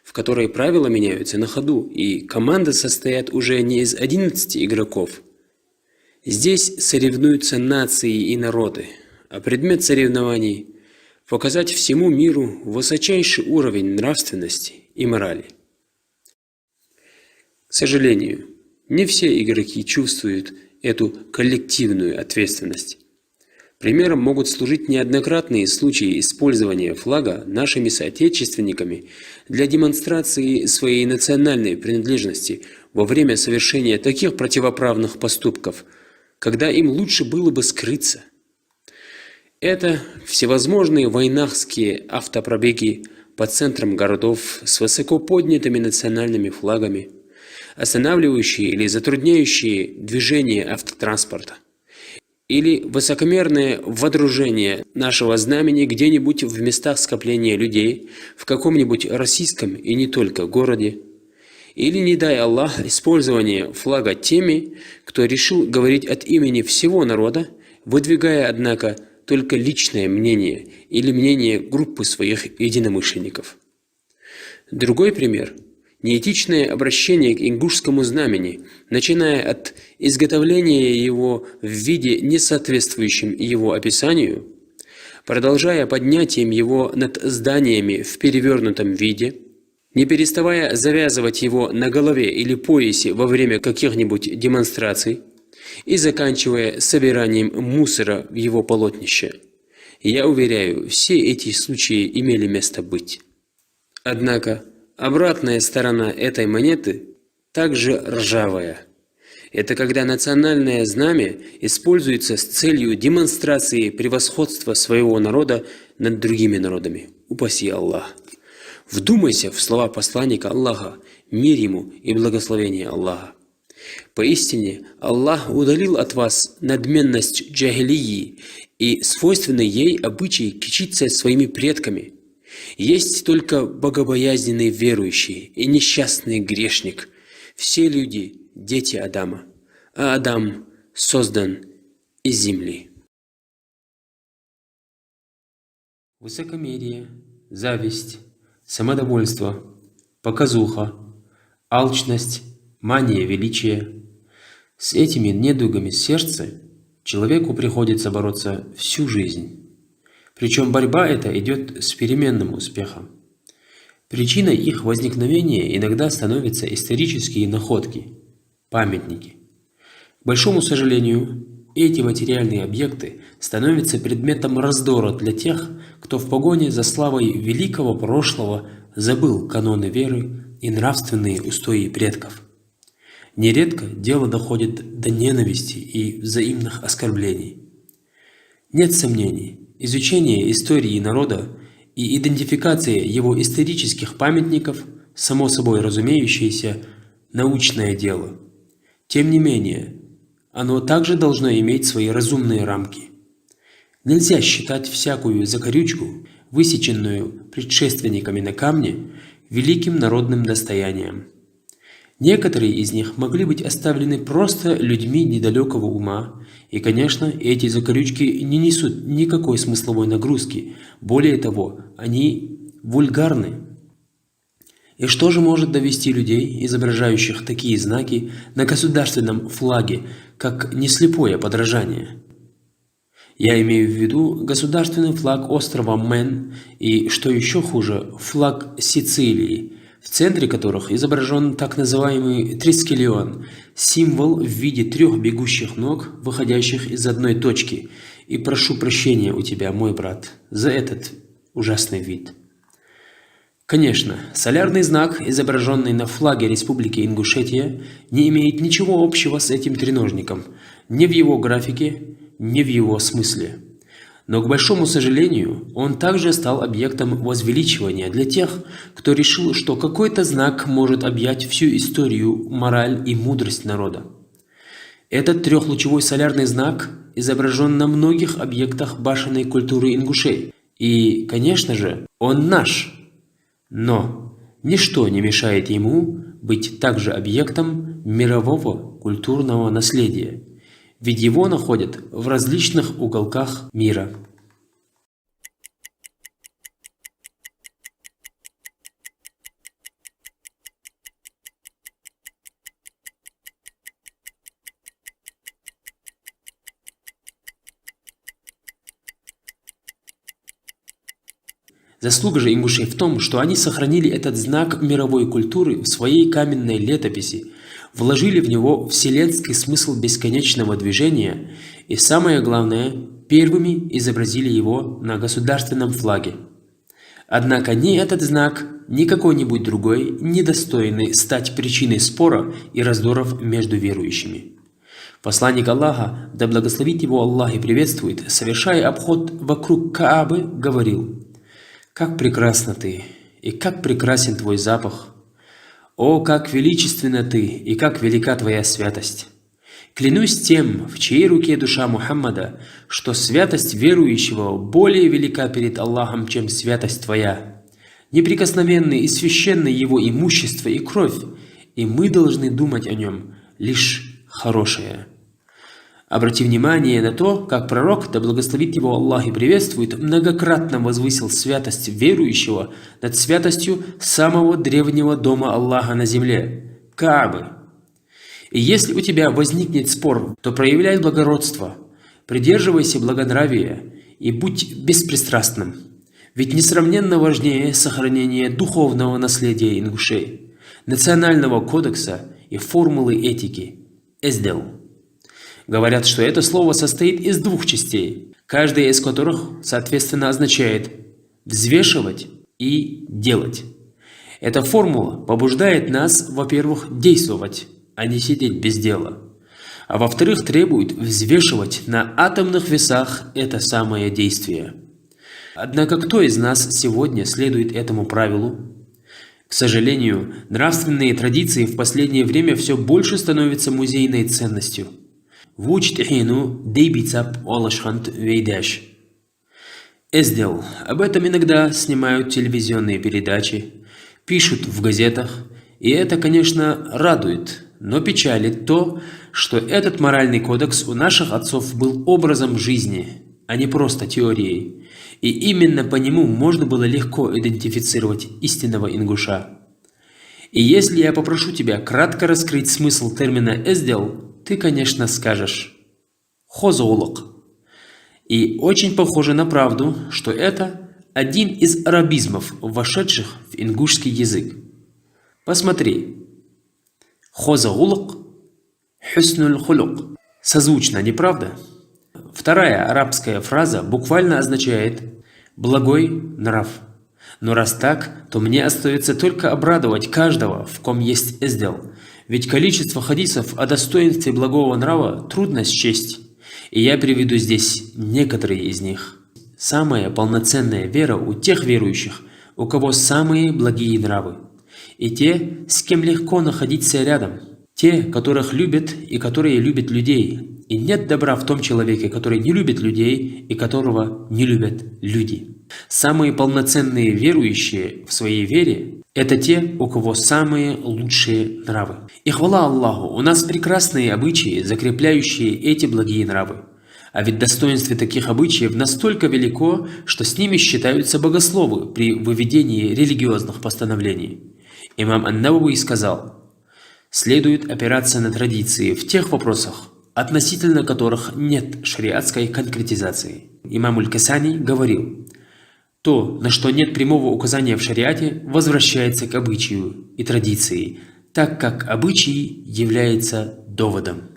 в которой правила меняются на ходу, и команда состоит уже не из 11 игроков. Здесь соревнуются нации и народы, а предмет соревнований – показать всему миру высочайший уровень нравственности и морали. К сожалению, не все игроки чувствуют эту коллективную ответственность. Примером могут служить неоднократные случаи использования флага нашими соотечественниками для демонстрации своей национальной принадлежности во время совершения таких противоправных поступков, когда им лучше было бы скрыться. Это всевозможные войнахские автопробеги по центрам городов с высоко поднятыми национальными флагами, останавливающие или затрудняющие движение автотранспорта, или высокомерное водружение нашего знамени где-нибудь в местах скопления людей, в каком-нибудь российском и не только городе, или, не дай Аллах, использование флага теми, кто решил говорить от имени всего народа, выдвигая, однако, только личное мнение или мнение группы своих единомышленников. Другой пример – неэтичное обращение к ингушскому знамени, начиная от изготовления его в виде, несоответствующем его описанию, продолжая поднятием его над зданиями в перевернутом виде, не переставая завязывать его на голове или поясе во время каких-нибудь демонстраций и заканчивая собиранием мусора в его полотнище. Я уверяю, все эти случаи имели место быть. Однако обратная сторона этой монеты также ржавая. Это когда национальное знамя используется с целью демонстрации превосходства своего народа над другими народами. Упаси Аллах. Вдумайся в слова посланника Аллаха, мир ему и благословение Аллаха. Поистине, Аллах удалил от вас надменность джахилии и свойственный ей обычай кичиться своими предками. Есть только богобоязненный верующий и несчастный грешник. Все люди – дети Адама, а Адам создан из земли. Высокомерие, зависть, самодовольство, показуха, алчность, мания величия. С этими недугами сердца человеку приходится бороться всю жизнь. Причем борьба эта идет с переменным успехом. Причиной их возникновения иногда становятся исторические находки, памятники. К большому сожалению, эти материальные объекты становятся предметом раздора для тех, кто в погоне за славой великого прошлого забыл каноны веры и нравственные устои предков. Нередко дело доходит до ненависти и взаимных оскорблений. Нет сомнений, изучение истории народа и идентификация его исторических памятников – само собой разумеющееся научное дело. Тем не менее, оно также должно иметь свои разумные рамки. Нельзя считать всякую закорючку, высеченную предшественниками на камне, великим народным достоянием. Некоторые из них могли быть оставлены просто людьми недалекого ума, и, конечно, эти закорючки не несут никакой смысловой нагрузки, более того, они вульгарны. И что же может довести людей, изображающих такие знаки на государственном флаге, как неслепое подражание? Я имею в виду государственный флаг острова Мэн и, что еще хуже, флаг Сицилии, в центре которых изображен так называемый трискелион, символ в виде 3 бегущих ног, выходящих из одной точки. И прошу прощения у тебя, мой брат, за этот ужасный вид. Конечно, солярный знак, изображенный на флаге Республики Ингушетия, не имеет ничего общего с этим треножником, ни в его графике, ни в его смысле. Но, к большому сожалению, он также стал объектом возвеличивания для тех, кто решил, что какой-то знак может объять всю историю, мораль и мудрость народа. Этот 3-лучевой солярный знак изображен на многих объектах башенной культуры ингушей. И, конечно же, он наш. Но ничто не мешает ему быть также объектом мирового культурного наследия, ведь его находят в различных уголках мира. Заслуга же ингушей в том, что они сохранили этот знак мировой культуры в своей каменной летописи, вложили в него вселенский смысл бесконечного движения и, самое главное, первыми изобразили его на государственном флаге. Однако ни этот знак, ни какой-нибудь другой не достойны стать причиной спора и раздоров между верующими. Посланник Аллаха, да благословит его Аллах и приветствует, совершая обход вокруг Каабы, говорил: «Как прекрасна ты, и как прекрасен твой запах! О, как величественна ты, и как велика твоя святость! Клянусь тем, в чьей руке душа Мухаммада, что святость верующего более велика перед Аллахом, чем святость твоя. Неприкосновенны и священны его имущество и кровь, и мы должны думать о нем лишь хорошее». Обрати внимание на то, как пророк, да благословит его Аллах и приветствует, многократно возвысил святость верующего над святостью самого древнего дома Аллаха на земле – Каабы. И если у тебя возникнет спор, то проявляй благородство, придерживайся благонравия и будь беспристрастным. Ведь несравненно важнее сохранение духовного наследия ингушей, национального кодекса и формулы этики – эздел. Говорят, что это слово состоит из 2 частей, каждая из которых, соответственно, означает «взвешивать» и «делать». Эта формула побуждает нас, во-первых, действовать, а не сидеть без дела, а во-вторых, требует взвешивать на атомных весах это самое действие. Однако кто из нас сегодня следует этому правилу? К сожалению, нравственные традиции в последнее время все больше становятся музейной ценностью. Эздел. Об этом иногда снимают телевизионные передачи, пишут в газетах, и это, конечно, радует, но печалит то, что этот моральный кодекс у наших отцов был образом жизни, а не просто теорией, и именно по нему можно было легко идентифицировать истинного ингуша. И если я попрошу тебя кратко раскрыть смысл термина «эздел», ты, конечно, скажешь «хозоулок». И очень похоже на правду, что это один из арабизмов, вошедших в ингушский язык. Посмотри. Хозоулок, хюснуль хулук. Созвучно, не правда? Вторая арабская фраза буквально означает «благой нрав». Но раз так, то мне остается только обрадовать каждого, в ком есть эздел. Ведь количество хадисов о достоинстве благого нрава трудно счесть. И я приведу здесь некоторые из них. Самая полноценная вера у тех верующих, у кого самые благие нравы. И те, с кем легко находиться рядом. Те, которых любят и которые любят людей. И нет добра в том человеке, который не любит людей и которого не любят люди. Самые полноценные верующие в своей вере – это те, у кого самые лучшие нравы. И хвала Аллаху, у нас прекрасные обычаи, закрепляющие эти благие нравы. А ведь достоинство таких обычаев настолько велико, что с ними считаются богословы при выведении религиозных постановлений. Имам Ан-Навави сказал: следует опираться на традиции в тех вопросах, относительно которых нет шариатской конкретизации. Имам Аль-Касани говорил: то, на что нет прямого указания в шариате, возвращается к обычаю и традиции, так как обычай является доводом.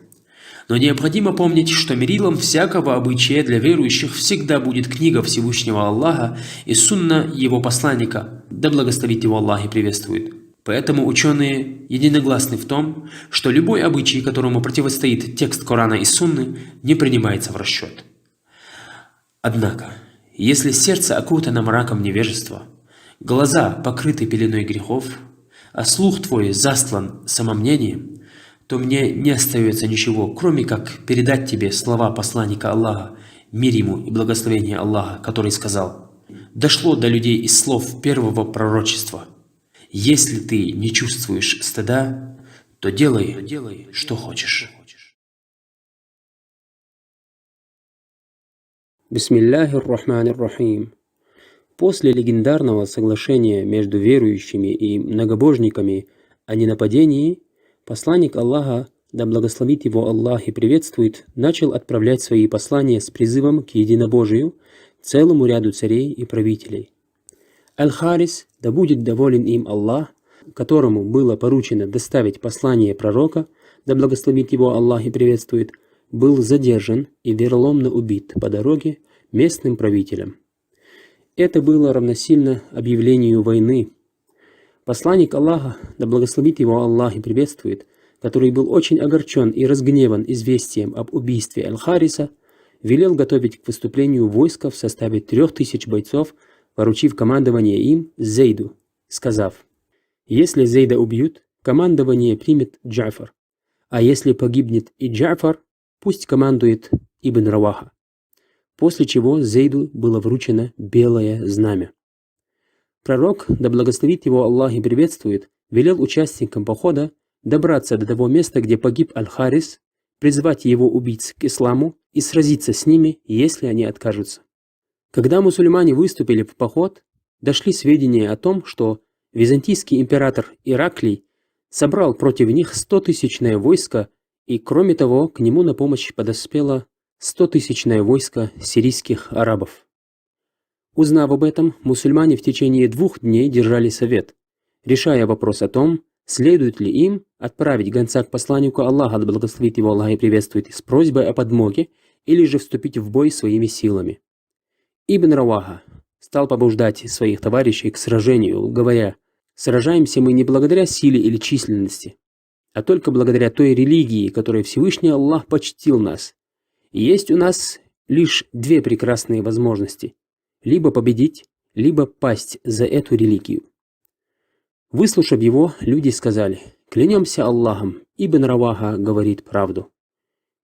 Но необходимо помнить, что мерилом всякого обычая для верующих всегда будет книга Всевышнего Аллаха и сунна его посланника, да благословит его Аллах и приветствует. Поэтому ученые единогласны в том, что любой обычай, которому противостоит текст Корана и Сунны, не принимается в расчет. Однако, если сердце окутано мраком невежества, глаза покрыты пеленой грехов, а слух твой застлан самомнением, то мне не остается ничего, кроме как передать тебе слова посланника Аллаха, мир ему и благословение Аллаха, который сказал: «Дошло до людей из слов первого пророчества. Если ты не чувствуешь стыда, то делай, что хочешь». Бисмиллахир-рахманир-рахим. После легендарного соглашения между верующими и многобожниками о ненападении, посланник Аллаха, да благословит его Аллах и приветствует, начал отправлять свои послания с призывом к единобожию целому ряду царей и правителей. Аль-Харис, да будет доволен им Аллах, которому было поручено доставить послание пророка, да благословит его Аллах и приветствует, был задержан и вероломно убит по дороге местным правителем. Это было равносильно объявлению войны. Посланник Аллаха, да благословит его Аллах и приветствует, который был очень огорчен и разгневан известием об убийстве Аль-Хариса, велел готовить к выступлению войска в составе 3000 бойцов, поручив командование им Зейду, сказав: «Если Зейда убьют, командование примет Джафар, а если погибнет и Джафар, пусть командует Ибн Раваха». После чего Зейду было вручено белое знамя. Пророк, да благословит его Аллах и приветствует, велел участникам похода добраться до того места, где погиб Аль-Харис, призвать его убийц к исламу и сразиться с ними, если они откажутся. Когда мусульмане выступили в поход, дошли сведения о том, что византийский император Ираклий собрал против них 100-тысячное войско, и кроме того к нему на помощь подоспело 100-тысячное войско сирийских арабов. Узнав об этом, мусульмане в течение 2 дней держали совет, решая вопрос о том, следует ли им отправить гонца к посланнику Аллаха, да благословит его Аллах и приветствует, с просьбой о подмоге, или же вступить в бой своими силами. Ибн Раваха стал побуждать своих товарищей к сражению, говоря: «Сражаемся мы не благодаря силе или численности, а только благодаря той религии, которой Всевышний Аллах почтил нас. И есть у нас лишь 2 прекрасные возможности – либо победить, либо пасть за эту религию». Выслушав его, люди сказали: «Клянемся Аллахом, Ибн Раваха говорит правду».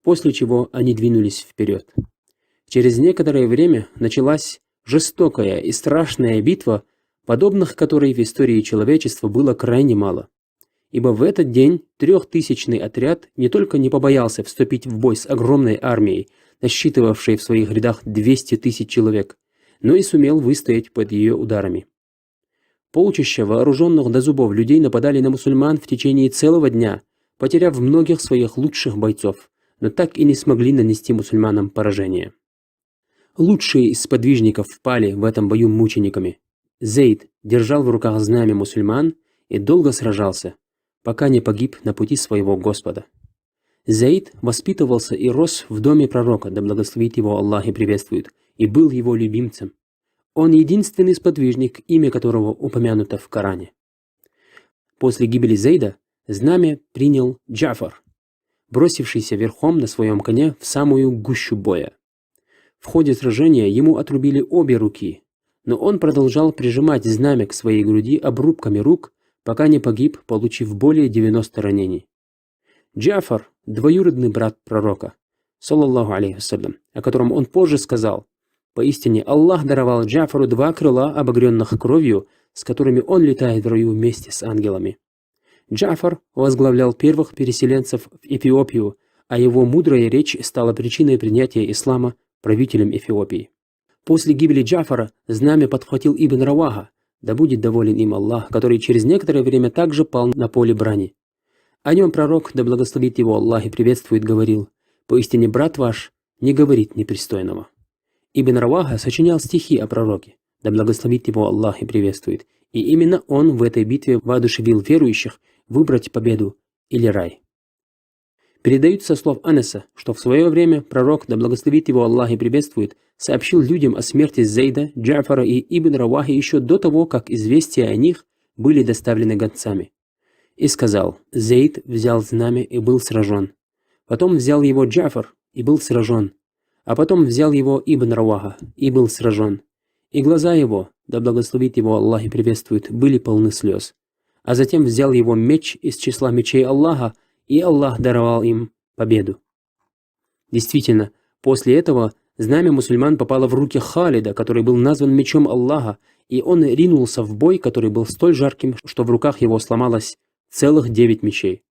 После чего они двинулись вперед. Через некоторое время началась жестокая и страшная битва, подобных которой в истории человечества было крайне мало. Ибо в этот день 3000-ный отряд не только не побоялся вступить в бой с огромной армией, насчитывавшей в своих рядах 200 000 человек, но и сумел выстоять под ее ударами. Полчища вооруженных до зубов людей нападали на мусульман в течение целого дня, потеряв многих своих лучших бойцов, но так и не смогли нанести мусульманам поражение. Лучшие из сподвижников пали в этом бою мучениками. Зейд держал в руках знамя мусульман и долго сражался, пока не погиб на пути своего Господа. Заид воспитывался и рос в доме пророка, да благословит его Аллах и приветствует, и был его любимцем. Он единственный сподвижник, имя которого упомянуто в Коране. После гибели Заида знамя принял Джафар, бросившийся верхом на своем коне в самую гущу боя. В ходе сражения ему отрубили обе руки, но он продолжал прижимать знамя к своей груди обрубками рук, пока не погиб, получив более 90 ранений. Джафар – двоюродный брат пророка, саллаллаху алейхи вассалям, о котором он позже сказал: «Поистине Аллах даровал Джафару 2 крыла, обогренных кровью, с которыми он летает в раю вместе с ангелами». Джафар возглавлял первых переселенцев в Эфиопию, а его мудрая речь стала причиной принятия ислама правителем Эфиопии. После гибели Джафара знамя подхватил Ибн Раваха, да будет доволен им Аллах, который через некоторое время также пал на поле брани. О нем пророк, да благословит его Аллах и приветствует, говорил: «Поистине брат ваш не говорит непристойного». Ибн Раваха сочинял стихи о пророке, да благословит его Аллах и приветствует, и именно он в этой битве воодушевил верующих выбрать победу или рай. Передают со слов Анаса, что в свое время пророк, да благословит его Аллах и приветствует, сообщил людям о смерти Зейда, Джафара и Ибн Равахи еще до того, как известия о них были доставлены гонцами. И сказал: Зейд взял знамя и был сражен. Потом взял его Джафар и был сражен. А потом взял его Ибн Раваха и был сражен. И глаза его, да благословит его Аллах и приветствует, были полны слез. А затем взял его меч из числа мечей Аллаха, и Аллах даровал им победу. Действительно, после этого знамя мусульман попало в руки Халида, который был назван мечом Аллаха, и он ринулся в бой, который был столь жарким, что в руках его сломалось целых 9 мечей.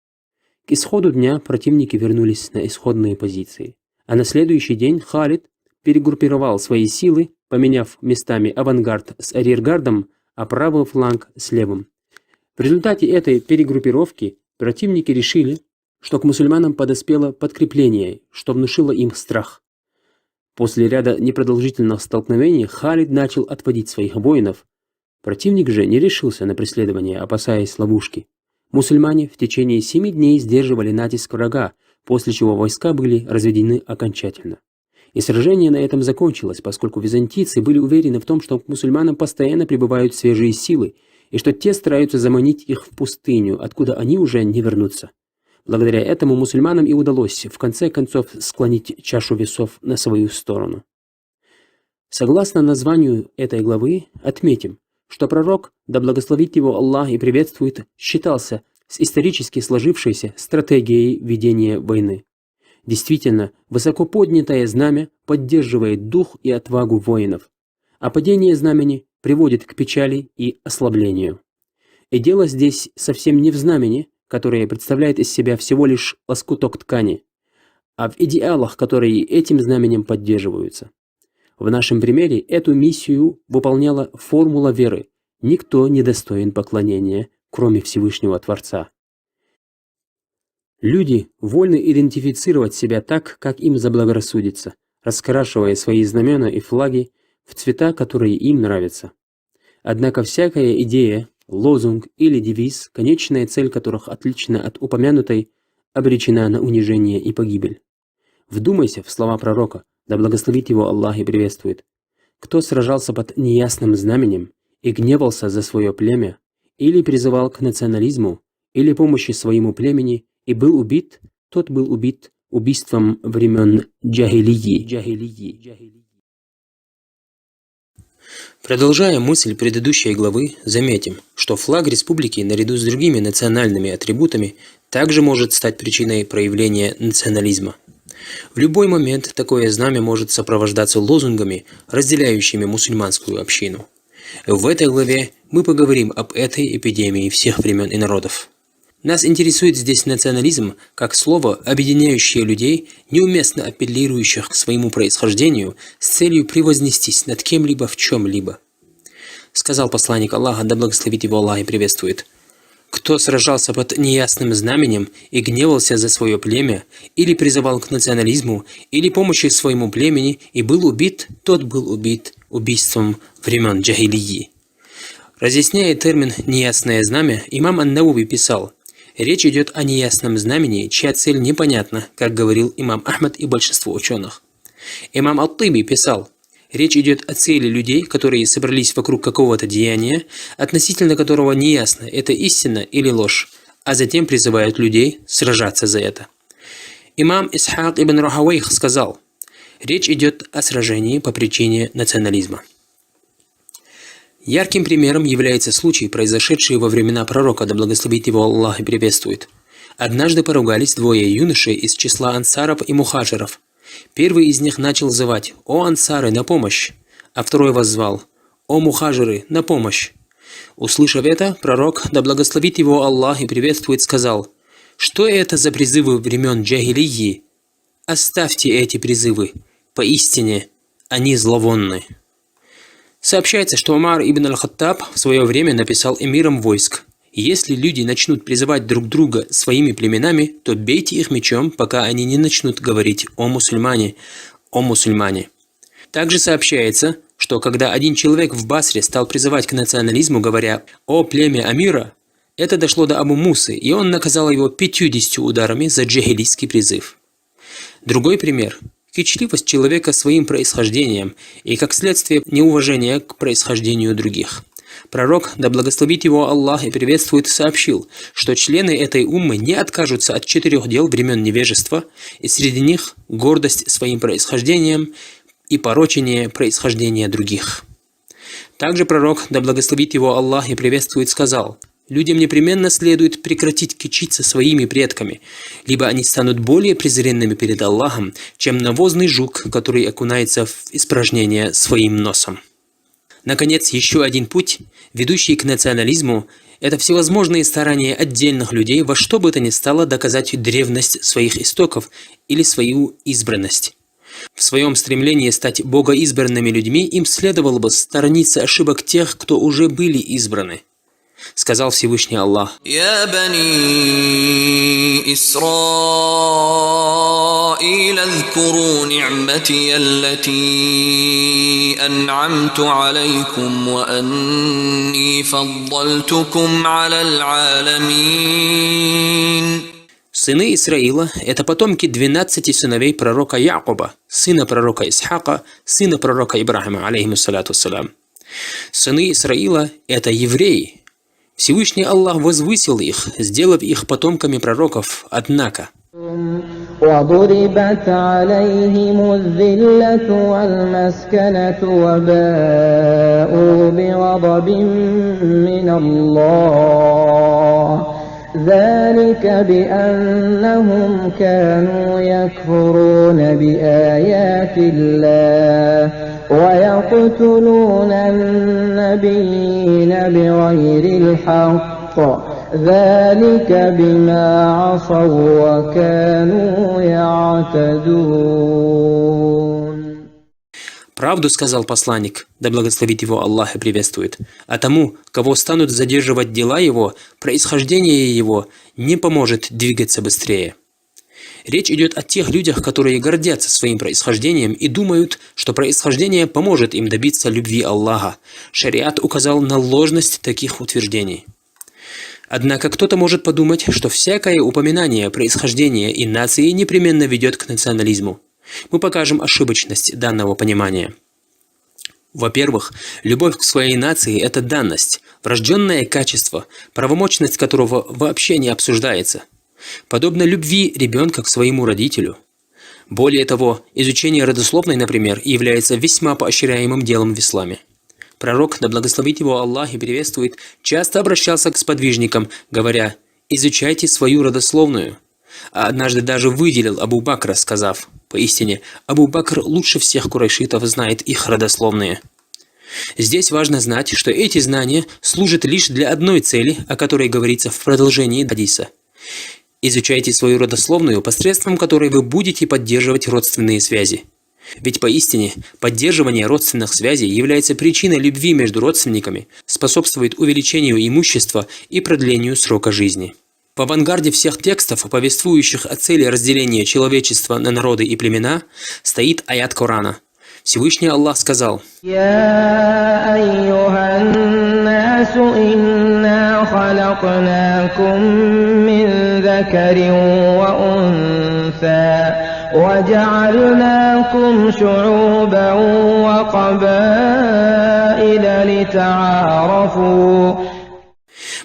К исходу дня противники вернулись на исходные позиции, а на следующий день Халид перегруппировал свои силы, поменяв местами авангард с арьергардом, а правый фланг с левым. В результате этой перегруппировки противники решили, что к мусульманам подоспело подкрепление, что внушило им страх. После ряда непродолжительных столкновений Халид начал отводить своих воинов. Противник же не решился на преследование, опасаясь ловушки. Мусульмане в течение 7 дней сдерживали натиск врага, после чего войска были разведены окончательно. И сражение на этом закончилось, поскольку византийцы были уверены в том, что к мусульманам постоянно прибывают свежие силы, и что те стараются заманить их в пустыню, откуда они уже не вернутся. Благодаря этому мусульманам и удалось в конце концов склонить чашу весов на свою сторону. Согласно названию этой главы, отметим, что пророк, да благословит его Аллах и приветствует, считался с исторически сложившейся стратегией ведения войны. Действительно, высоко поднятое знамя поддерживает дух и отвагу воинов, а падение знамени приводит к печали и ослаблению. И дело здесь совсем не в знамени, которое представляет из себя всего лишь лоскуток ткани, а в идеалах, которые этим знаменем поддерживаются. В нашем примере эту миссию выполняла формула веры: никто не достоин поклонения, кроме Всевышнего Творца. Люди вольны идентифицировать себя так, как им заблагорассудится, раскрашивая свои знамена и флаги в цвета, которые им нравятся. Однако всякая идея, лозунг или девиз, конечная цель которых отлична от упомянутой, обречена на унижение и погибель. Вдумайся в слова пророка, да благословит его Аллах и приветствует. Кто сражался под неясным знаменем и гневался за свое племя, или призывал к национализму, или помощи своему племени, и был убит, тот был убит убийством времен джахилии. Продолжая мысль предыдущей главы, заметим, что флаг республики наряду с другими национальными атрибутами также может стать причиной проявления национализма. В любой момент такое знамя может сопровождаться лозунгами, разделяющими мусульманскую общину. В этой главе мы поговорим об этой эпидемии всех времен и народов. Нас интересует здесь национализм как слово, объединяющее людей, неуместно апеллирующих к своему происхождению с целью превознестись над кем-либо в чем-либо. Сказал посланник Аллаха, да благословит его Аллах и приветствует: кто сражался под неясным знаменем и гневался за свое племя, или призывал к национализму, или помощи своему племени и был убит, тот был убит убийством времен джахилии. Разъясняя термин «неясное знамя», имам Ан-Науви писал: Речь идет о неясном знамени, чья цель непонятна, как говорил имам Ахмад и большинство ученых. Имам Ат-Тиби писал: речь идет о цели людей, которые собрались вокруг какого-то деяния, относительно которого неясно, это истина или ложь, а затем призывают людей сражаться за это. Имам Исхак ибн Рахавейх сказал: речь идет о сражении по причине национализма. Ярким примером является случай, произошедший во времена пророка, да благословит его Аллах и приветствует. Однажды поругались двое юношей из числа ансаров и мухаджиров. Первый из них начал звать: «О ансары, на помощь!» А второй воззвал: «О мухаджиры, на помощь!» Услышав это, пророк, да благословит его Аллах и приветствует, сказал: «Что это за призывы времен джахилии? Оставьте эти призывы, поистине они зловонны». Сообщается, что Умар ибн аль-Хаттаб в свое время написал эмирам войск: «Если люди начнут призывать друг друга своими племенами, то бейте их мечом, пока они не начнут говорить «О мусульмане! О мусульмане!». Также сообщается, что когда один человек в Басре стал призывать к национализму, говоря «О племя Амира!», это дошло до Абу Мусы, и он наказал его 50 ударами за джахилийский призыв. Другой пример – кичливость человека своим происхождением и, как следствие, неуважение к происхождению других. Пророк, да благословит его Аллах и приветствует, сообщил, что члены этой уммы не откажутся от 4 дел времен невежества, и среди них гордость своим происхождением и порочение происхождения других. Также пророк, да благословит его Аллах и приветствует, сказал: «Людям непременно следует прекратить кичиться своими предками, либо они станут более презренными перед Аллахом, чем навозный жук, который окунается в испражнение своим носом». Наконец, еще один путь, ведущий к национализму, это всевозможные старания отдельных людей во что бы то ни стало доказать древность своих истоков или свою избранность. В своем стремлении стать богоизбранными людьми им следовало бы сторониться ошибок тех, кто уже были избраны. Сказал Всевышний Аллах: «Я бани Исраил, اذكروا نعمتي التي أنعمت عليكم وأني فضلتكم على العالمين». Сыны Исраила – это потомки 12 сыновей пророка Якуба, сына пророка Исхака, сына пророка Ибрахима, алейхиссалату вассалям. Сыны Исраила – это евреи. Всевышний Аллах возвысил их, сделав их потомками пророков, однако. وضربت عليهم الذلة والمسكنة وباءوا بغضب من الله ذلك بأنهم كانوا يكفرون بآيات الله ويقتلون النبيين بغير الحق ذلك بما عصوا وكانوا يعتدون. Правду сказал посланник, да благословит его Аллах и приветствует, а тому, кого станут задерживать дела его, происхождение его не поможет двигаться быстрее. Речь идет о тех людях, которые гордятся своим происхождением и думают, что происхождение поможет им добиться любви Аллаха. Шариат указал на ложность таких утверждений. Однако кто-то может подумать, что всякое упоминание происхождения и нации непременно ведет к национализму. Мы покажем ошибочность данного понимания. Во-первых, любовь к своей нации – это данность, врожденное качество, правомочность которого вообще не обсуждается. Подобно любви ребенка к своему родителю. Более того, изучение родословной, например, является весьма поощряемым делом в исламе. Пророк, да благословит его Аллах и приветствует, часто обращался к сподвижникам, говоря: «Изучайте свою родословную». А однажды даже выделил Абу Бакра, сказав: «Поистине, Абу Бакр лучше всех курайшитов знает их родословные». Здесь важно знать, что эти знания служат лишь для одной цели, о которой говорится в продолжении хадиса. Изучайте свою родословную, посредством которой вы будете поддерживать родственные связи. Ведь поистине, поддерживание родственных связей является причиной любви между родственниками, способствует увеличению имущества и продлению срока жизни. В авангарде всех текстов, повествующих о цели разделения человечества на народы и племена, стоит аят Корана. Всевышний Аллах сказал: يا أيها الناس إنا خلقناكم من ذكر وأنثى وجعلناكم شعوبا وقبائل لتعارفوا.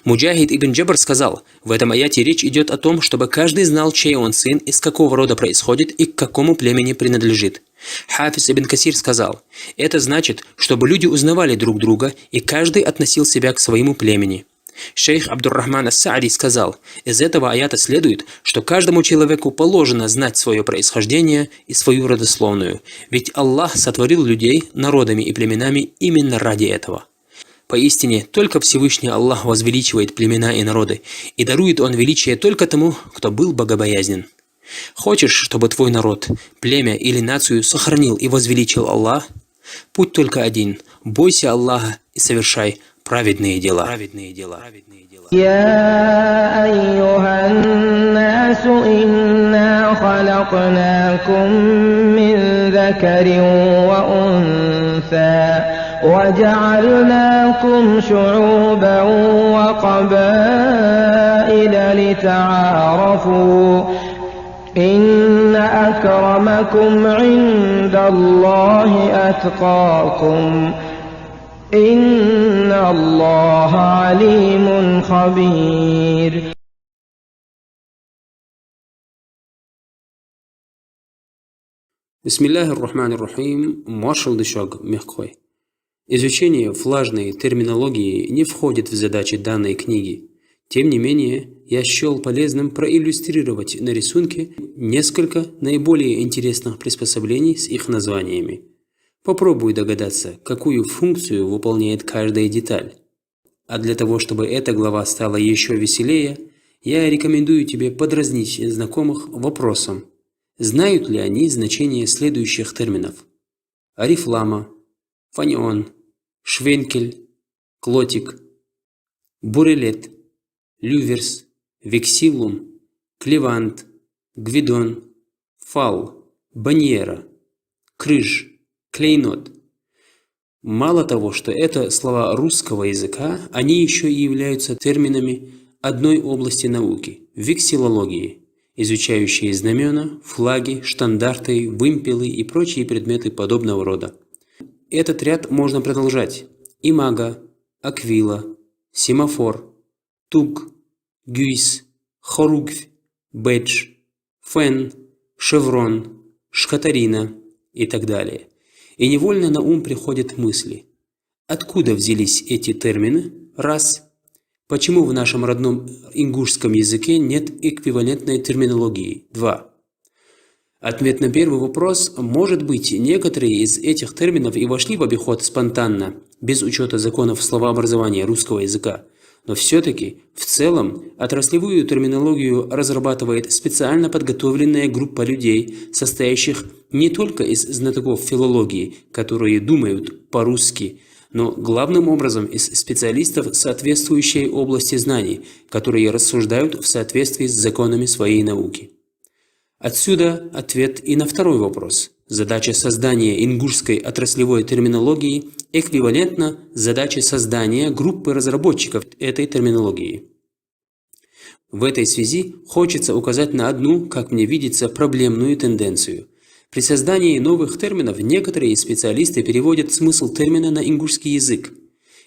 Муджахид ибн Джабр сказал, в этом аяте речь идет о том, чтобы каждый знал, чей он сын, из какого рода происходит и к какому племени принадлежит. Хафиз ибн Касир сказал, это значит, чтобы люди узнавали друг друга и каждый относил себя к своему племени. Шейх Абдуррахман ас-Саади сказал, из этого аята следует, что каждому человеку положено знать свое происхождение и свою родословную, ведь Аллах сотворил людей народами и племенами именно ради этого. Поистине, только Всевышний Аллах возвеличивает племена и народы, и дарует Он величие только тому, кто был богобоязнен. Хочешь, чтобы твой народ, племя или нацию сохранил и возвеличил Аллах? Путь только один – бойся Аллаха и совершай праведные дела. يا أيها الناس إنا خلقناكم من ذكر وأنثى وجعلناكم شعوبا وقبائل لتعارفوا إن أكرمكم عند الله أتقاكم إن الله عليم خبير. Бисмиллахи р-Рахмани р-Рахим. Маршал Дышаг мягкой. Изучение флажной терминологии не входит в задачи данной книги. Тем не менее, я счел полезным проиллюстрировать на рисунке несколько наиболее интересных приспособлений с их названиями. Попробуй догадаться, какую функцию выполняет каждая деталь. А для того, чтобы эта глава стала еще веселее, я рекомендую тебе подразнить знакомых вопросом: знают ли они значение следующих терминов: орифлама, фанион, швенкель, клотик, бурелет, люверс, вексиллум, клевант, гвидон, фал, баньера, крыж, клейнот. Мало того, что это слова русского языка, они еще и являются терминами одной области науки – вексиллологии, изучающие знамена, флаги, штандарты, вымпелы и прочие предметы подобного рода. Этот ряд можно продолжать: имага, аквила, семафор, туг, гюйс, хоругвь, бэдж, фен, шеврон, шкатарина и так далее. И невольно на ум приходят мысли: откуда взялись эти термины? Раз. Почему в нашем родном ингушском языке нет эквивалентной терминологии? 2. Ответ на первый вопрос: может быть, некоторые из этих терминов и вошли в обиход спонтанно, без учета законов словообразования русского языка, но все-таки в целом отраслевую терминологию разрабатывает специально подготовленная группа людей, состоящих не только из знатоков филологии, которые думают по-русски, но главным образом из специалистов соответствующей области знаний, которые рассуждают в соответствии с законами своей науки. Отсюда ответ и на второй вопрос. Задача создания ингушской отраслевой терминологии эквивалентна задаче создания группы разработчиков этой терминологии. В этой связи хочется указать на одну, как мне видится, проблемную тенденцию. При создании новых терминов некоторые специалисты переводят смысл термина на ингушский язык.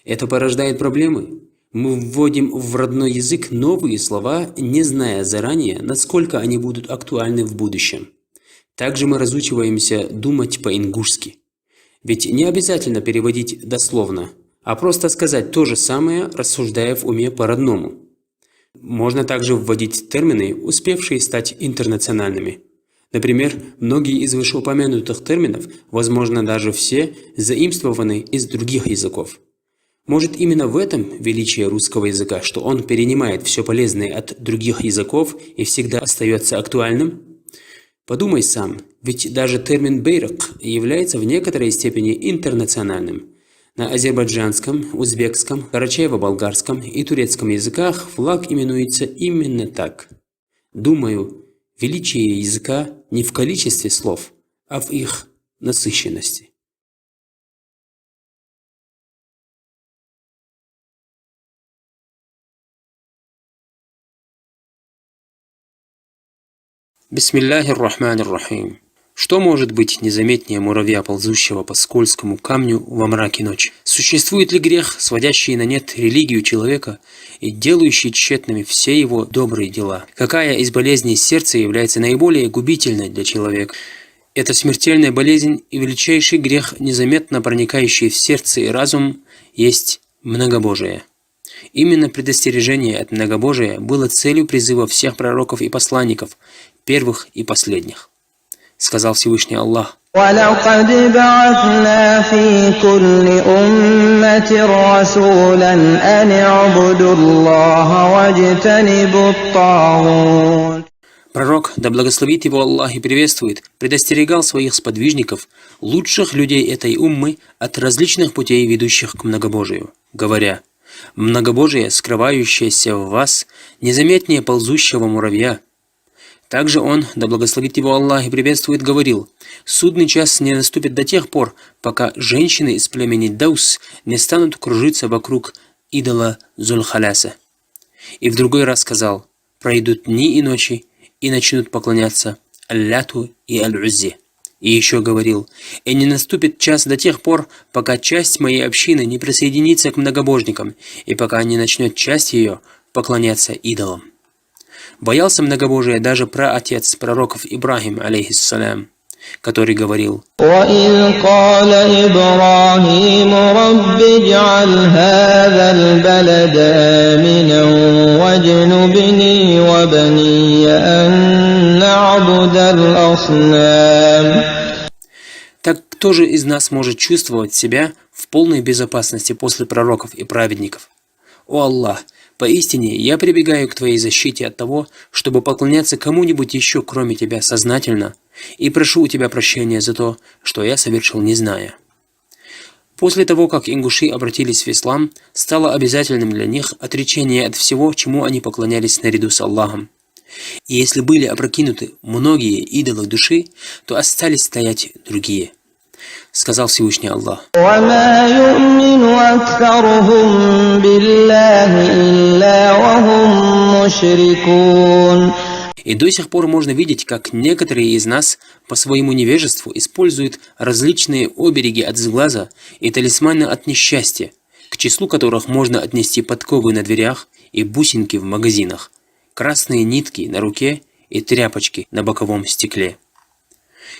Это порождает проблемы. Мы вводим в родной язык новые слова, не зная заранее, насколько они будут актуальны в будущем. Также мы разучиваемся думать по-ингушски. Ведь не обязательно переводить дословно, а просто сказать то же самое, рассуждая в уме по-родному. Можно также вводить термины, успевшие стать интернациональными. Например, многие из вышеупомянутых терминов, возможно даже все, заимствованы из других языков. Может, именно в этом величие русского языка, что он перенимает все полезное от других языков и всегда остается актуальным? Подумай сам, ведь даже термин «бейрак» является в некоторой степени интернациональным. На азербайджанском, узбекском, карачаево-болгарском и турецком языках флаг именуется именно так. Думаю, величие языка не в количестве слов, а в их насыщенности. Бисмиллахир-рахманир-рахим. Что может быть незаметнее муравья, ползущего по скользкому камню во мраке ночи? Существует ли грех, сводящий на нет религию человека и делающий тщетными все его добрые дела? Какая из болезней сердца является наиболее губительной для человека? Это смертельная болезнь и величайший грех, незаметно проникающий в сердце и разум, есть многобожие. Именно предостережение от многобожия было целью призыва всех пророков и посланников, первых и последних. Сказал Всевышний Аллах: وَلَقَدْ بَعَثْنَا فِي كُلِّ أُمَّةٍ رَّسُولًا أَنِ اعْبُدُوا اللَّهَ وَاجْتَنِبُوا الطَّاغُوتَ. Пророк, да благословит его Аллах и приветствует, предостерегал своих сподвижников, лучших людей этой уммы, от различных путей, ведущих к многобожию, говоря: «Многобожие, скрывающееся в вас, незаметнее ползущего муравья». Также он, да благословит его Аллах и приветствует, говорил: «Судный час не наступит до тех пор, пока женщины из племени Даус не станут кружиться вокруг идола Зулхаляса». И в другой раз сказал: «Пройдут дни и ночи, и начнут поклоняться Алляту и Аль-Уззе». И еще говорил: «И не наступит час до тех пор, пока часть моей общины не присоединится к многобожникам, и пока не начнет часть ее поклоняться идолам». Боялся многобожия даже праотец пророков Ибрахим, алейхиссалям, который говорил: وَإِذْ قَالَ إِبْرَاهِيمُ رَبِّ اجْعَلْ هَٰذَا الْبَلَدَ آمِنًا وَاجْنُبْنِي وَبَنِيَّ أَن نَّعْبُدَ الْأَصْنَامَ. Так кто же из нас может чувствовать себя в полной безопасности после пророков и праведников? О Аллах! Поистине, я прибегаю к Твоей защите от того, чтобы поклоняться кому-нибудь еще, кроме Тебя, сознательно, и прошу у Тебя прощения за то, что я совершил, не зная. После того, как ингуши обратились в ислам, стало обязательным для них отречение от всего, чему они поклонялись наряду с Аллахом. И если были опрокинуты многие идолы души, то остались стоять другие. Сказал Всевышний Аллах: وَمَا يُؤْمِنُ أَكْثَرُهُم بِاللَّهِ إِلَّا وَهُم مُّشْرِكُونَ. И до сих пор можно видеть, как некоторые из нас по своему невежеству используют различные обереги от сглаза и талисманы от несчастья, к числу которых можно отнести подковы на дверях и бусинки в магазинах, красные нитки на руке и тряпочки на боковом стекле.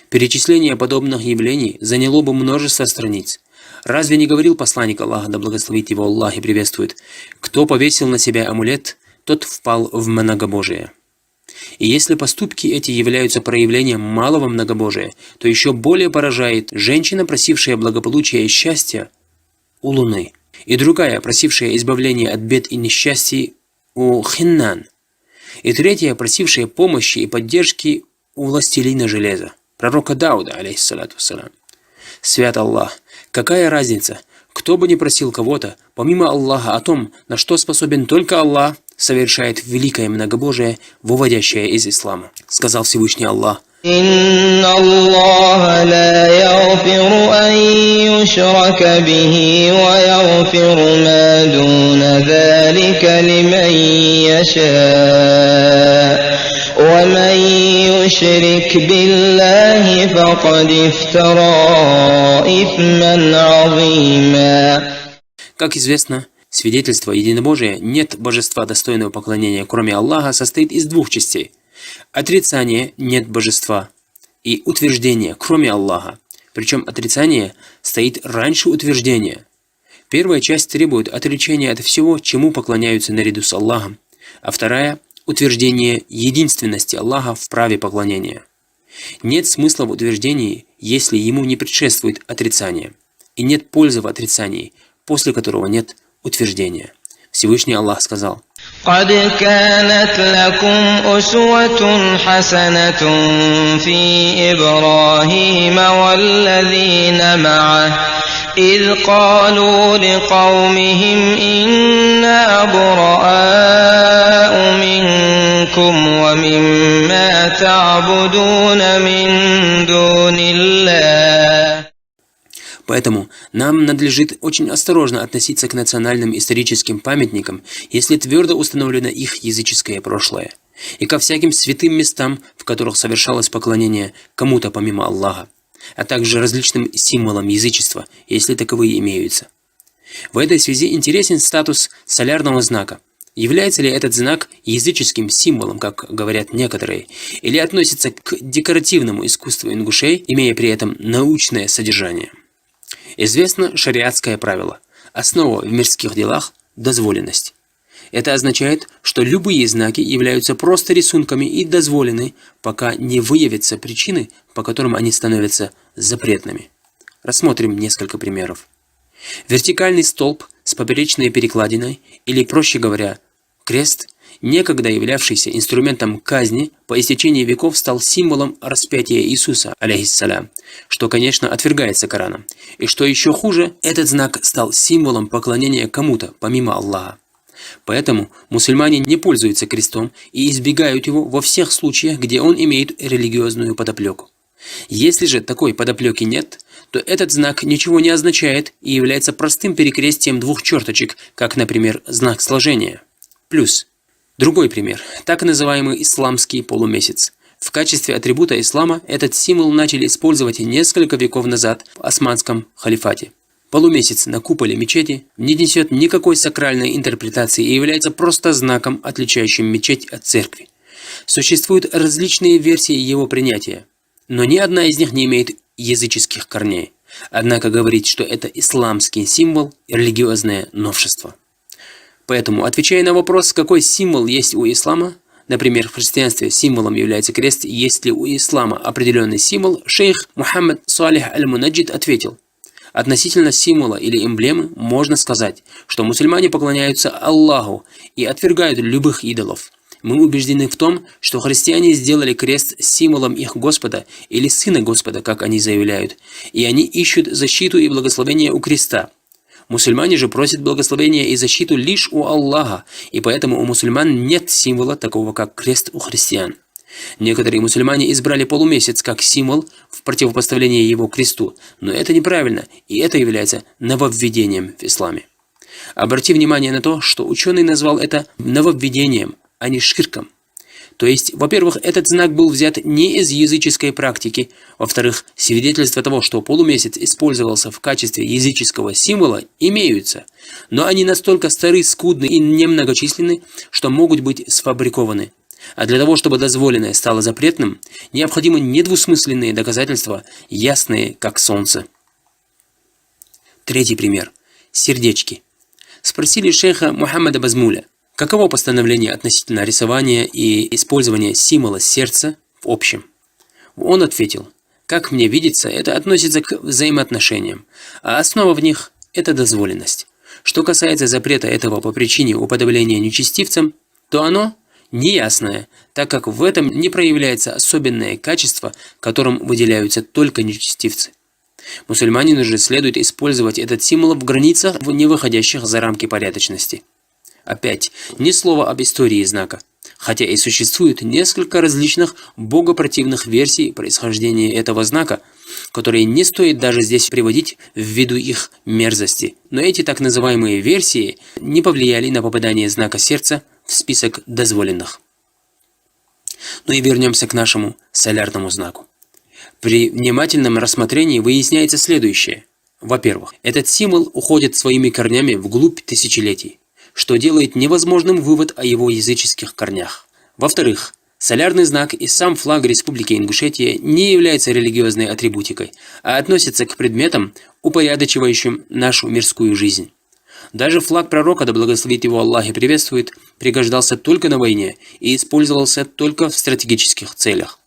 Перечисление подобных явлений заняло бы множество страниц. Разве не говорил посланник Аллаха, да благословит его Аллах и приветствует: «Кто повесил на себя амулет, тот впал в многобожие». И если поступки эти являются проявлением малого многобожия, то еще более поражает женщина, просившая благополучия и счастья у Луны, и другая, просившая избавления от бед и несчастий у Хиннан, и третья, просившая помощи и поддержки у властелина железа, пророка Дауда, алейхиссалату вассалям. Свят Аллах! Какая разница, кто бы ни просил кого-то, помимо Аллаха, о том, на что способен только Аллах, совершает великое многобожие, выводящее из ислама. Сказал Всевышний Аллах: إِنَّ اللَّهَ لَا يَغْفِرُ أَن يُشْرَكَ بِهِ وَيَغْفِرُ مَا دُونَ ذَلِكَ لِمَن يَشَاءُ وَمَن يُشْرِكْ بِاللَّهِ فَقَدِ افْتَرَىٰ إِثْمًا عَظِيمًا. Как известно, свидетельство единобожия «нет божества достойного поклонения, кроме Аллаха» состоит из двух частей: отрицание «нет божества» и утверждение «кроме Аллаха». Причем отрицание стоит раньше утверждения. Первая часть требует отречения от всего, чему поклоняются наряду с Аллахом, а вторая – утверждение единственности Аллаха в праве поклонения. Нет смысла в утверждении, если ему не предшествует отрицание, и нет пользы в отрицании, после которого нет утверждения. Всевышний Аллах сказал: قد كانت لكم أسوة حسنة في إبراهيم والذين معه إذ قالوا لقومهم إنا براء منكم ومما تعبدون من دون الله. Поэтому нам надлежит очень осторожно относиться к национальным историческим памятникам, если твердо установлено их языческое прошлое. и ко всяким святым местам, в которых совершалось поклонение кому-то помимо Аллаха, а также различным символам язычества, если таковые имеются. В этой связи интересен статус солярного знака. Является ли этот знак языческим символом, как говорят некоторые, или относится к декоративному искусству ингушей, имея при этом научное содержание? Известно шариатское правило. Основа в мирских делах – дозволенность. Это означает, что любые знаки являются просто рисунками и дозволены, пока не выявятся причины, по которым они становятся запретными. Рассмотрим несколько примеров. Вертикальный столб с поперечной перекладиной, или, проще говоря, крест, некогда являвшийся инструментом казни, по истечении веков стал символом распятия Иисуса, алейхиссалям, что, конечно, отвергается Кораном. И что еще хуже, этот знак стал символом поклонения кому-то, помимо Аллаха. Поэтому мусульмане не пользуются крестом и избегают его во всех случаях, где он имеет религиозную подоплеку. Если же такой подоплеки нет, то этот знак ничего не означает и является простым перекрестием двух черточек, как, например, знак сложения. Плюс. Другой пример. Так называемый исламский полумесяц. В качестве атрибута ислама этот символ начали использовать несколько веков назад в османском халифате. Полумесяц на куполе мечети не несет никакой сакральной интерпретации и является просто знаком, отличающим мечеть от церкви. Существуют различные версии его принятия, но ни одна из них не имеет языческих корней. Однако говорить, что это исламский символ – религиозное новшество. Поэтому, отвечая на вопрос, какой символ есть у ислама, например, в христианстве символом является крест, есть ли у ислама определенный символ, шейх Мухаммад Салих аль-Мунаджид ответил: относительно символа или эмблемы можно сказать, что мусульмане поклоняются Аллаху и отвергают любых идолов. Мы убеждены в том, что христиане сделали крест символом их Господа или Сына Господа, как они заявляют, и они ищут защиту и благословение у креста. Мусульмане же просят благословения и защиту лишь у Аллаха, и поэтому у мусульман нет символа такого, как крест у христиан. Некоторые мусульмане избрали полумесяц как символ в противопоставлении его кресту, но это неправильно, и это является нововведением в исламе. Обрати внимание на то, что ученый назвал это нововведением, а не ширком. То есть, во-первых, этот знак был взят не из языческой практики, во-вторых, свидетельства того, что полумесяц использовался в качестве языческого символа, имеются, но они настолько стары, скудны и немногочисленны, что могут быть сфабрикованы. А для того, чтобы дозволенное стало запретным, необходимы недвусмысленные доказательства, ясные как солнце. Третий пример. Сердечки. Спросили шейха Мухаммада Базмуля, каково постановление относительно рисования и использования символа сердца в общем. Он ответил: как мне видится, это относится к взаимоотношениям, а основа в них – это дозволенность. Что касается запрета этого по причине уподобления нечестивцам, то оно неясное, так как в этом не проявляется особенное качество, которым выделяются только нечестивцы. Мусульманину же следует использовать этот символ в границах, не выходящих за рамки порядочности. Опять, ни слова об истории знака, хотя и существует несколько различных богопротивных версий происхождения этого знака, которые не стоит даже здесь приводить ввиду их мерзости. Но эти так называемые версии не повлияли на попадание знака сердца в список дозволенных. Ну и вернемся к нашему солярному знаку. При внимательном рассмотрении выясняется следующее. Во-первых, этот символ уходит своими корнями вглубь тысячелетий, что делает невозможным вывод о его языческих корнях. Во-вторых, солярный знак и сам флаг Республики Ингушетия не является религиозной атрибутикой, а относится к предметам, упорядочивающим нашу мирскую жизнь. Даже флаг пророка, да благословит его Аллах и приветствует, пригождался только на войне и использовался только в стратегических целях.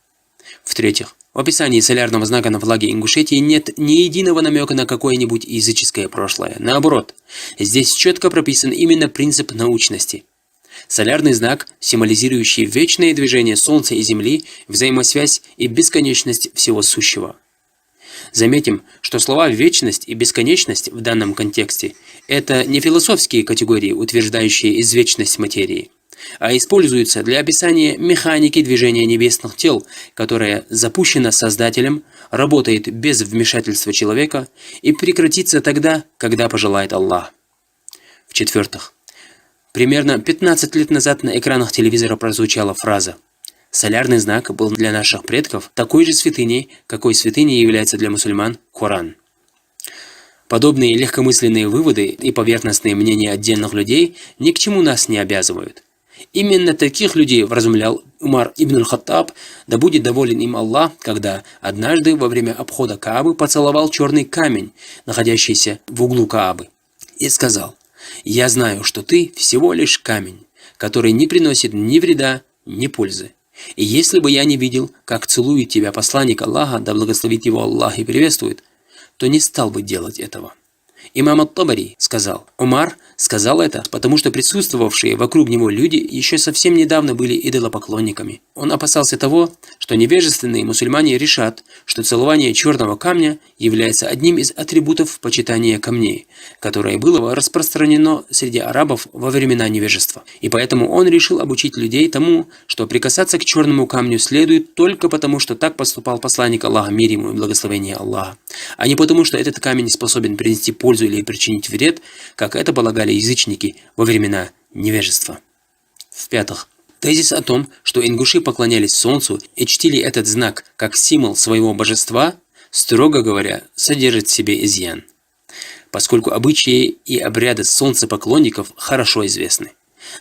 В-третьих, в описании солярного знака на флаге Ингушетии нет ни единого намека на какое-нибудь языческое прошлое. Наоборот, здесь четко прописан именно принцип научности. Солярный знак, символизирующий вечное движение Солнца и Земли, взаимосвязь и бесконечность всего сущего. Заметим, что слова «вечность» и «бесконечность» в данном контексте – это не философские категории, утверждающие извечность материи, а используются для описания механики движения небесных тел, которая запущена Создателем, работает без вмешательства человека и прекратится тогда, когда пожелает Аллах. В-четвертых, Примерно 15 лет назад на экранах телевизора прозвучала фраза: «Солярный знак был для наших предков такой же святыней, какой святыней является для мусульман Коран». Подобные легкомысленные выводы и поверхностные мнения отдельных людей ни к чему нас не обязывают. Именно таких людей вразумлял Умар ибн аль-Хаттаб, да будет доволен им Аллах, когда однажды во время обхода Каабы поцеловал черный камень, находящийся в углу Каабы, и сказал: «Я знаю, что ты всего лишь камень, который не приносит ни вреда, ни пользы. И если бы я не видел, как целует тебя посланник Аллаха, да благословит его Аллах и приветствует, то не стал бы делать этого». Имам ат-Табари сказал: Умар сказал это, потому что присутствовавшие вокруг него люди еще совсем недавно были идолопоклонниками. Он опасался того, что невежественные мусульмане решат, что целование черного камня является одним из атрибутов почитания камней, которое было распространено среди арабов во времена невежества. И поэтому он решил обучить людей тому, что прикасаться к черному камню следует только потому, что так поступал посланник Аллаха, мир ему и благословение Аллаха, а не потому, что этот камень способен принести пользу или причинить вред, как это полагали язычники во времена невежества. В-пятых, тезис о том, что ингуши поклонялись солнцу и чтили этот знак как символ своего божества, строго говоря, содержит в себе изъян, поскольку обычаи и обряды солнцепоклонников хорошо известны,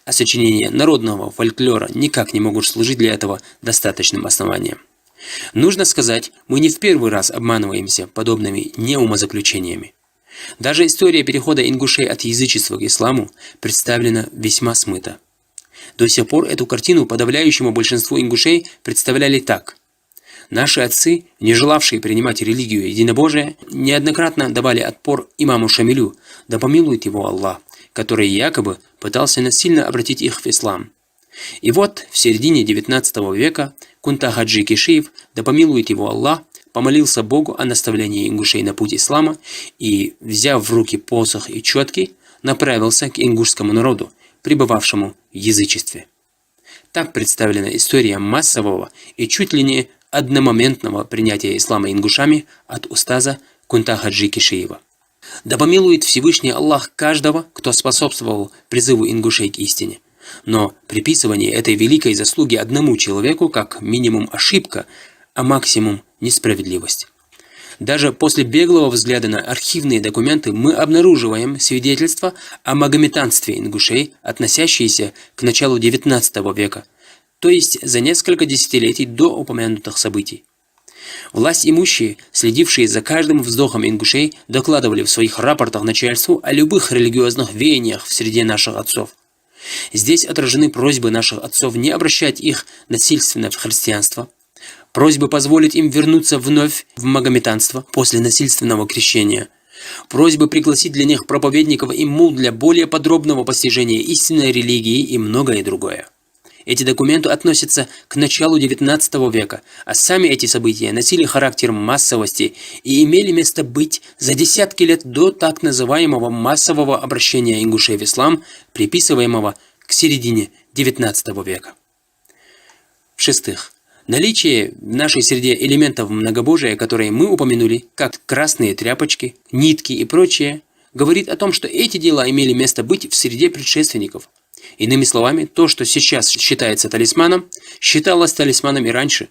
а сочинения народного фольклора никак не могут служить для этого достаточным основанием. Нужно сказать, мы не в первый раз обманываемся подобными неумозаключениями. Даже история перехода ингушей от язычества к исламу представлена весьма смыто. До сих пор эту картину подавляющему большинству ингушей представляли так. Наши отцы, не желавшие принимать религию единобожия, неоднократно давали отпор имаму Шамилю, да помилует его Аллах, который якобы пытался насильно обратить их в ислам. И вот в середине 19 века Кунта Хаджи Кишиев, да помилует его Аллах, помолился Богу о наставлении ингушей на путь ислама и, взяв в руки посох и четки, направился к ингушскому народу, пребывавшему в язычестве. Так представлена история массового и чуть ли не одномоментного принятия ислама ингушами от устаза Кунта Хаджи Кишиева. Да помилует Всевышний Аллах каждого, кто способствовал призыву ингушей к истине. Но приписывание этой великой заслуги одному человеку как минимум ошибка, а максимум несправедливость. Даже после беглого взгляда на архивные документы мы обнаруживаем свидетельства о магометанстве ингушей, относящиеся к началу XIX века, то есть за несколько десятилетий до упомянутых событий. Власть имущие, следившие за каждым вздохом ингушей, докладывали в своих рапортах начальству о любых религиозных веяниях в среде наших отцов. Здесь отражены просьбы наших отцов не обращать их насильственно в христианство, просьбы позволить им вернуться вновь в магометанство после насильственного крещения, просьбы пригласить для них проповедников и мул для более подробного постижения истинной религии и многое другое. Эти документы относятся к началу XIX века, а сами эти события носили характер массовости и имели место быть за десятки лет до так называемого массового обращения ингушей в ислам, приписываемого к середине XIX века. В-шестых, наличие в нашей среде элементов многобожия, которые мы упомянули, как красные тряпочки, нитки и прочее, говорит о том, что эти дела имели место быть в среде предшественников. Иными словами, то, что сейчас считается талисманом, считалось талисманом и раньше.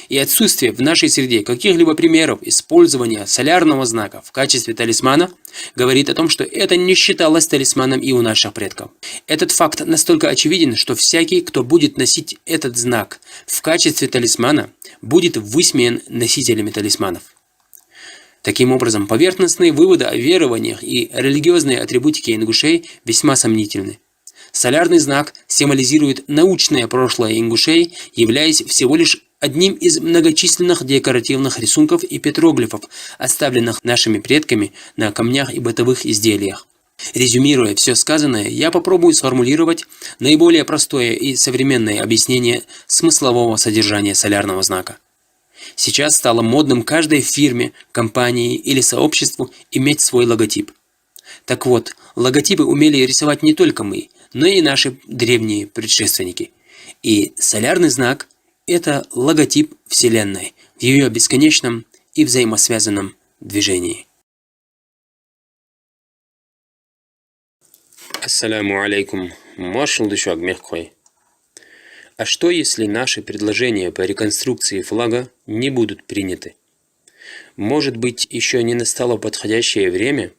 И отсутствие в нашей среде каких-либо примеров использования солярного знака в качестве талисмана говорит о том, что это не считалось талисманом и у наших предков. Этот факт настолько очевиден, что всякий, кто будет носить этот знак в качестве талисмана, будет высмеян носителями талисманов. Таким образом, поверхностные выводы о верованиях и религиозной атрибутике ингушей весьма сомнительны. Солярный знак символизирует научное прошлое ингушей, являясь всего лишь одним из многочисленных декоративных рисунков и петроглифов, оставленных нашими предками на камнях и бытовых изделиях. Резюмируя все сказанное, я попробую сформулировать наиболее простое и современное объяснение смыслового содержания солярного знака. Сейчас стало модным каждой фирме, компании или сообществу иметь свой логотип. Так вот, логотипы умели рисовать не только мы, но и наши древние предшественники. И солярный знак – это логотип Вселенной в ее бесконечном и взаимосвязанном движении. Ассаляму алейкум Маршал душак мягкой. А что, если наши предложения по реконструкции флага не будут приняты? Может быть, еще не настало подходящее время?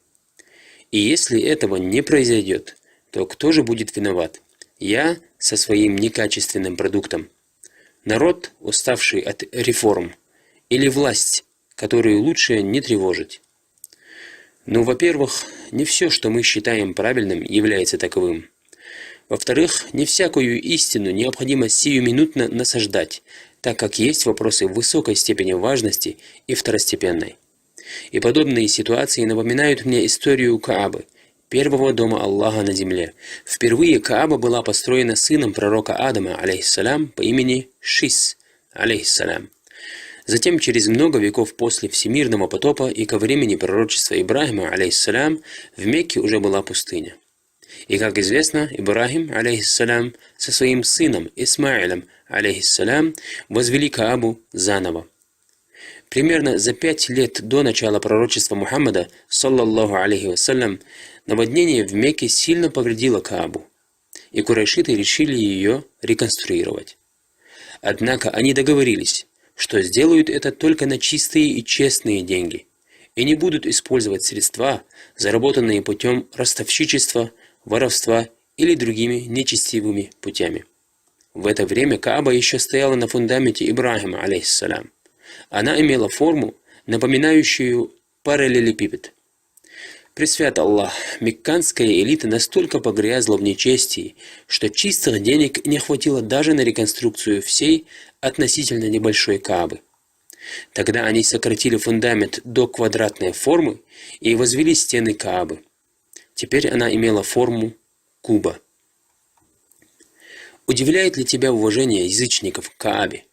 И если этого не произойдет, то кто же будет виноват? Я со своим некачественным продуктом? Народ, уставший от реформ? Или власть, которую лучше не тревожить? Ну, во-первых, не все, что мы считаем правильным, является таковым. Во-вторых, не всякую истину необходимо сиюминутно насаждать, так как есть вопросы высокой степени важности и второстепенной. И подобные ситуации напоминают мне историю Каабы, первого дома Аллаха на земле. Впервые Кааба была построена сыном пророка Адама, алейхиссалям, по имени Шис, алейхиссалям. Затем, через много веков после всемирного потопа и ко времени пророчества Ибрахима, алейхиссалям, в Мекке уже была пустыня. И, как известно, Ибрахим, алейхиссалям, со своим сыном Исмаилем, алейхиссалям, возвели Каабу заново. Примерно за 5 лет до начала пророчества Мухаммада, саллаллаху алейхи вассалям, наводнение в Мекке сильно повредило Каабу, и курайшиты решили ее реконструировать. Однако они договорились, что сделают это только на чистые и честные деньги, и не будут использовать средства, заработанные путем ростовщичества, воровства или другими нечестивыми путями. В это время Кааба еще стояла на фундаменте Ибрахима, алейхиссалям. Она имела форму, напоминающую параллелепипед. Пресвят Аллах, мекканская элита настолько погрязла в нечестии, что чистых денег не хватило даже на реконструкцию всей относительно небольшой Каабы. Тогда они сократили фундамент до квадратной формы и возвели стены Каабы. Теперь она имела форму куба. Удивляет ли тебя уважение язычников к Каабе?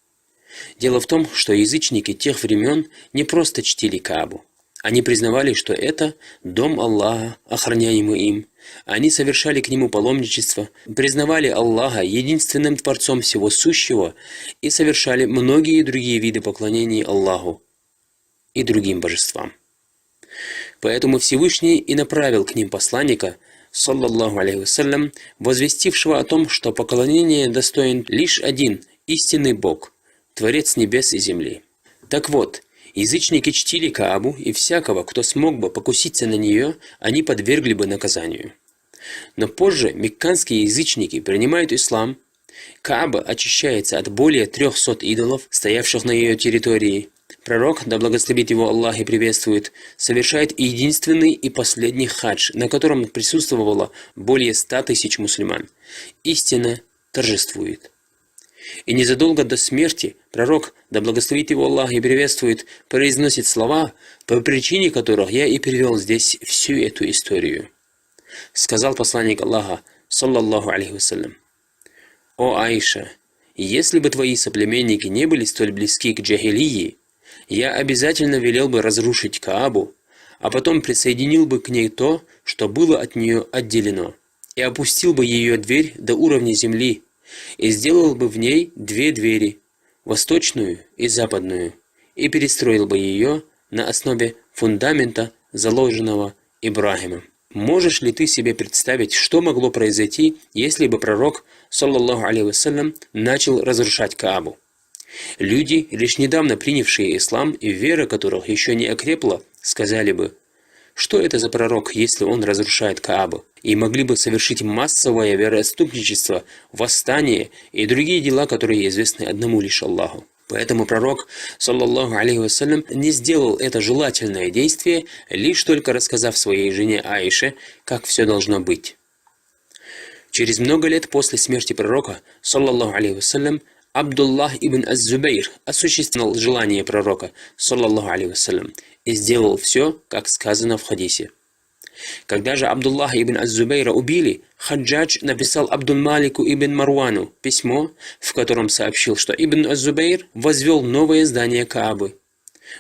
Дело в том, что язычники тех времен не просто чтили Каабу. Они признавали, что это дом Аллаха, охраняемый им. Они совершали к нему паломничество, признавали Аллаха единственным Творцом всего сущего и совершали многие другие виды поклонений Аллаху и другим божествам. Поэтому Всевышний и направил к ним посланника, саллаллаху алейхи вассалям, возвестившего о том, что поклонение достоин лишь один истинный Бог, Творец небес и земли. Так вот, язычники чтили Каабу, и всякого, кто смог бы покуситься на нее, они подвергли бы наказанию. Но позже мекканские язычники принимают ислам, Кааба очищается от более 300 идолов, стоявших на ее территории. Пророк, да благословит его Аллах и приветствует, совершает единственный и последний хадж, на котором присутствовало более 100 тысяч мусульман. Истина торжествует. И незадолго до смерти пророк, да благословит его Аллах и приветствует, произносит слова, по причине которых я и привел здесь всю эту историю. Сказал посланник Аллаха, саллаллаху алейхи вассалям: «О Аиша, если бы твои соплеменники не были столь близки к джахилии, я обязательно велел бы разрушить Каабу, а потом присоединил бы к ней то, что было от нее отделено, и опустил бы ее дверь до уровня земли, и сделал бы в ней 2 двери, восточную и западную, и перестроил бы ее на основе фундамента, заложенного Ибрахимом». Можешь ли ты себе представить, что могло произойти, если бы пророк, саллаллаху алейхи вассалям, начал разрушать Каабу? Люди, лишь недавно принявшие ислам и вера которых еще не окрепла, сказали бы: что это за пророк, если он разрушает Каабу? И могли бы совершить массовое вероотступничество, восстание и другие дела, которые известны одному лишь Аллаху. Поэтому пророк, саллаллаху алейхи вассалям, не сделал это желательное действие, лишь только рассказав своей жене Аише, как все должно быть. Через много лет после смерти пророка, саллаллаху алейхи вассалям, Абдуллах ибн ас-Зубейр осуществил желание пророка, саллаллаху алейхи вассалям, и сделал все, как сказано в хадисе. Когда же Абдуллаха ибн ас-Зубейра убили, Хаджадж написал Абдул-Малику ибн Марвану письмо, в котором сообщил, что ибн ас-Зубейр возвел новое здание Каабы.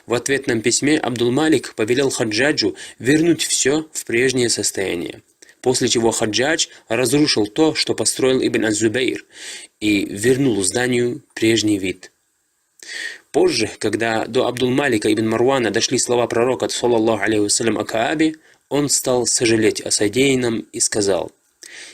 В ответном письме Абдул-Малик повелел Хаджаджу вернуть все в прежнее состояние, после чего Хаджадж разрушил то, что построил ибн ас-Зубейр, и вернул зданию прежний вид. Позже, когда до Абдул-Малика ибн Марвана дошли слова пророка, саллаллаху алейхи вассалям, о Каабе, он стал сожалеть о содеянном и сказал: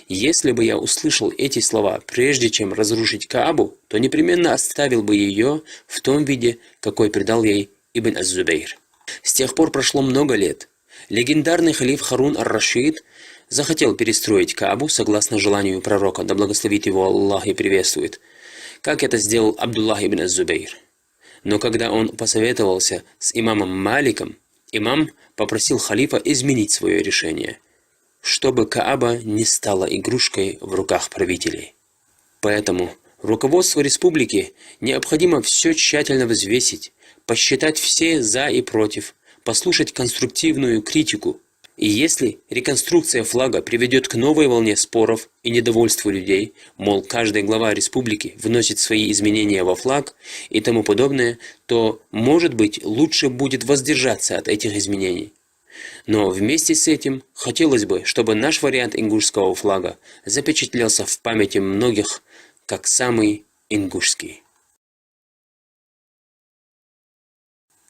Если бы я услышал эти слова, прежде чем разрушить Каабу, то непременно оставил бы ее в том виде, какой придал ей Ибн ас-Зубейр. С тех пор прошло много лет. Легендарный халиф Харун ар-Рашид захотел перестроить Каабу согласно желанию пророка, да благословит его Аллах и приветствует, как это сделал Абдуллах ибн ас-Зубейр. Но когда он посоветовался с имамом Маликом, имам попросил халифа изменить свое решение, чтобы Кааба не стала игрушкой в руках правителей. Поэтому руководству республики необходимо все тщательно взвесить, посчитать все «за» и «против», послушать конструктивную критику. И если реконструкция флага приведет к новой волне споров и недовольству людей, мол, каждая глава республики вносит свои изменения во флаг и тому подобное, то, может быть, лучше будет воздержаться от этих изменений. Но вместе с этим хотелось бы, чтобы наш вариант ингушского флага запечатлелся в памяти многих как самый ингушский.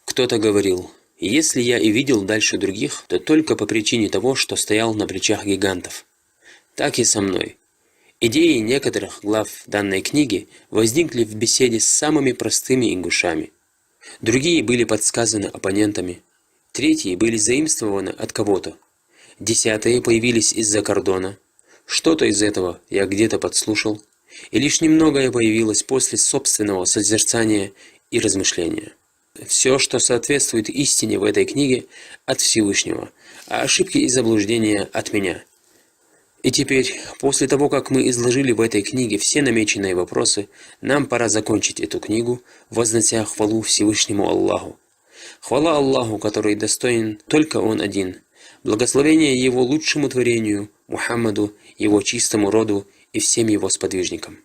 Кто-то говорил: если я и видел дальше других, то только по причине того, что стоял на плечах гигантов. Так и со мной. Идеи некоторых глав данной книги возникли в беседе с самыми простыми ингушами. Другие были подсказаны оппонентами. Третьи были заимствованы от кого-то. 10 появились из-за кордона. Что-то из этого я где-то подслушал. И лишь немногое появилось после собственного созерцания и размышления. Все, что соответствует истине в этой книге, от Всевышнего, а ошибки и заблуждения от меня. И теперь, после того, как мы изложили в этой книге все намеченные вопросы, нам пора закончить эту книгу, вознося хвалу Всевышнему Аллаху. Хвала Аллаху, который достоин только Он один. Благословение Его лучшему творению, Мухаммаду, Его чистому роду и всем Его сподвижникам.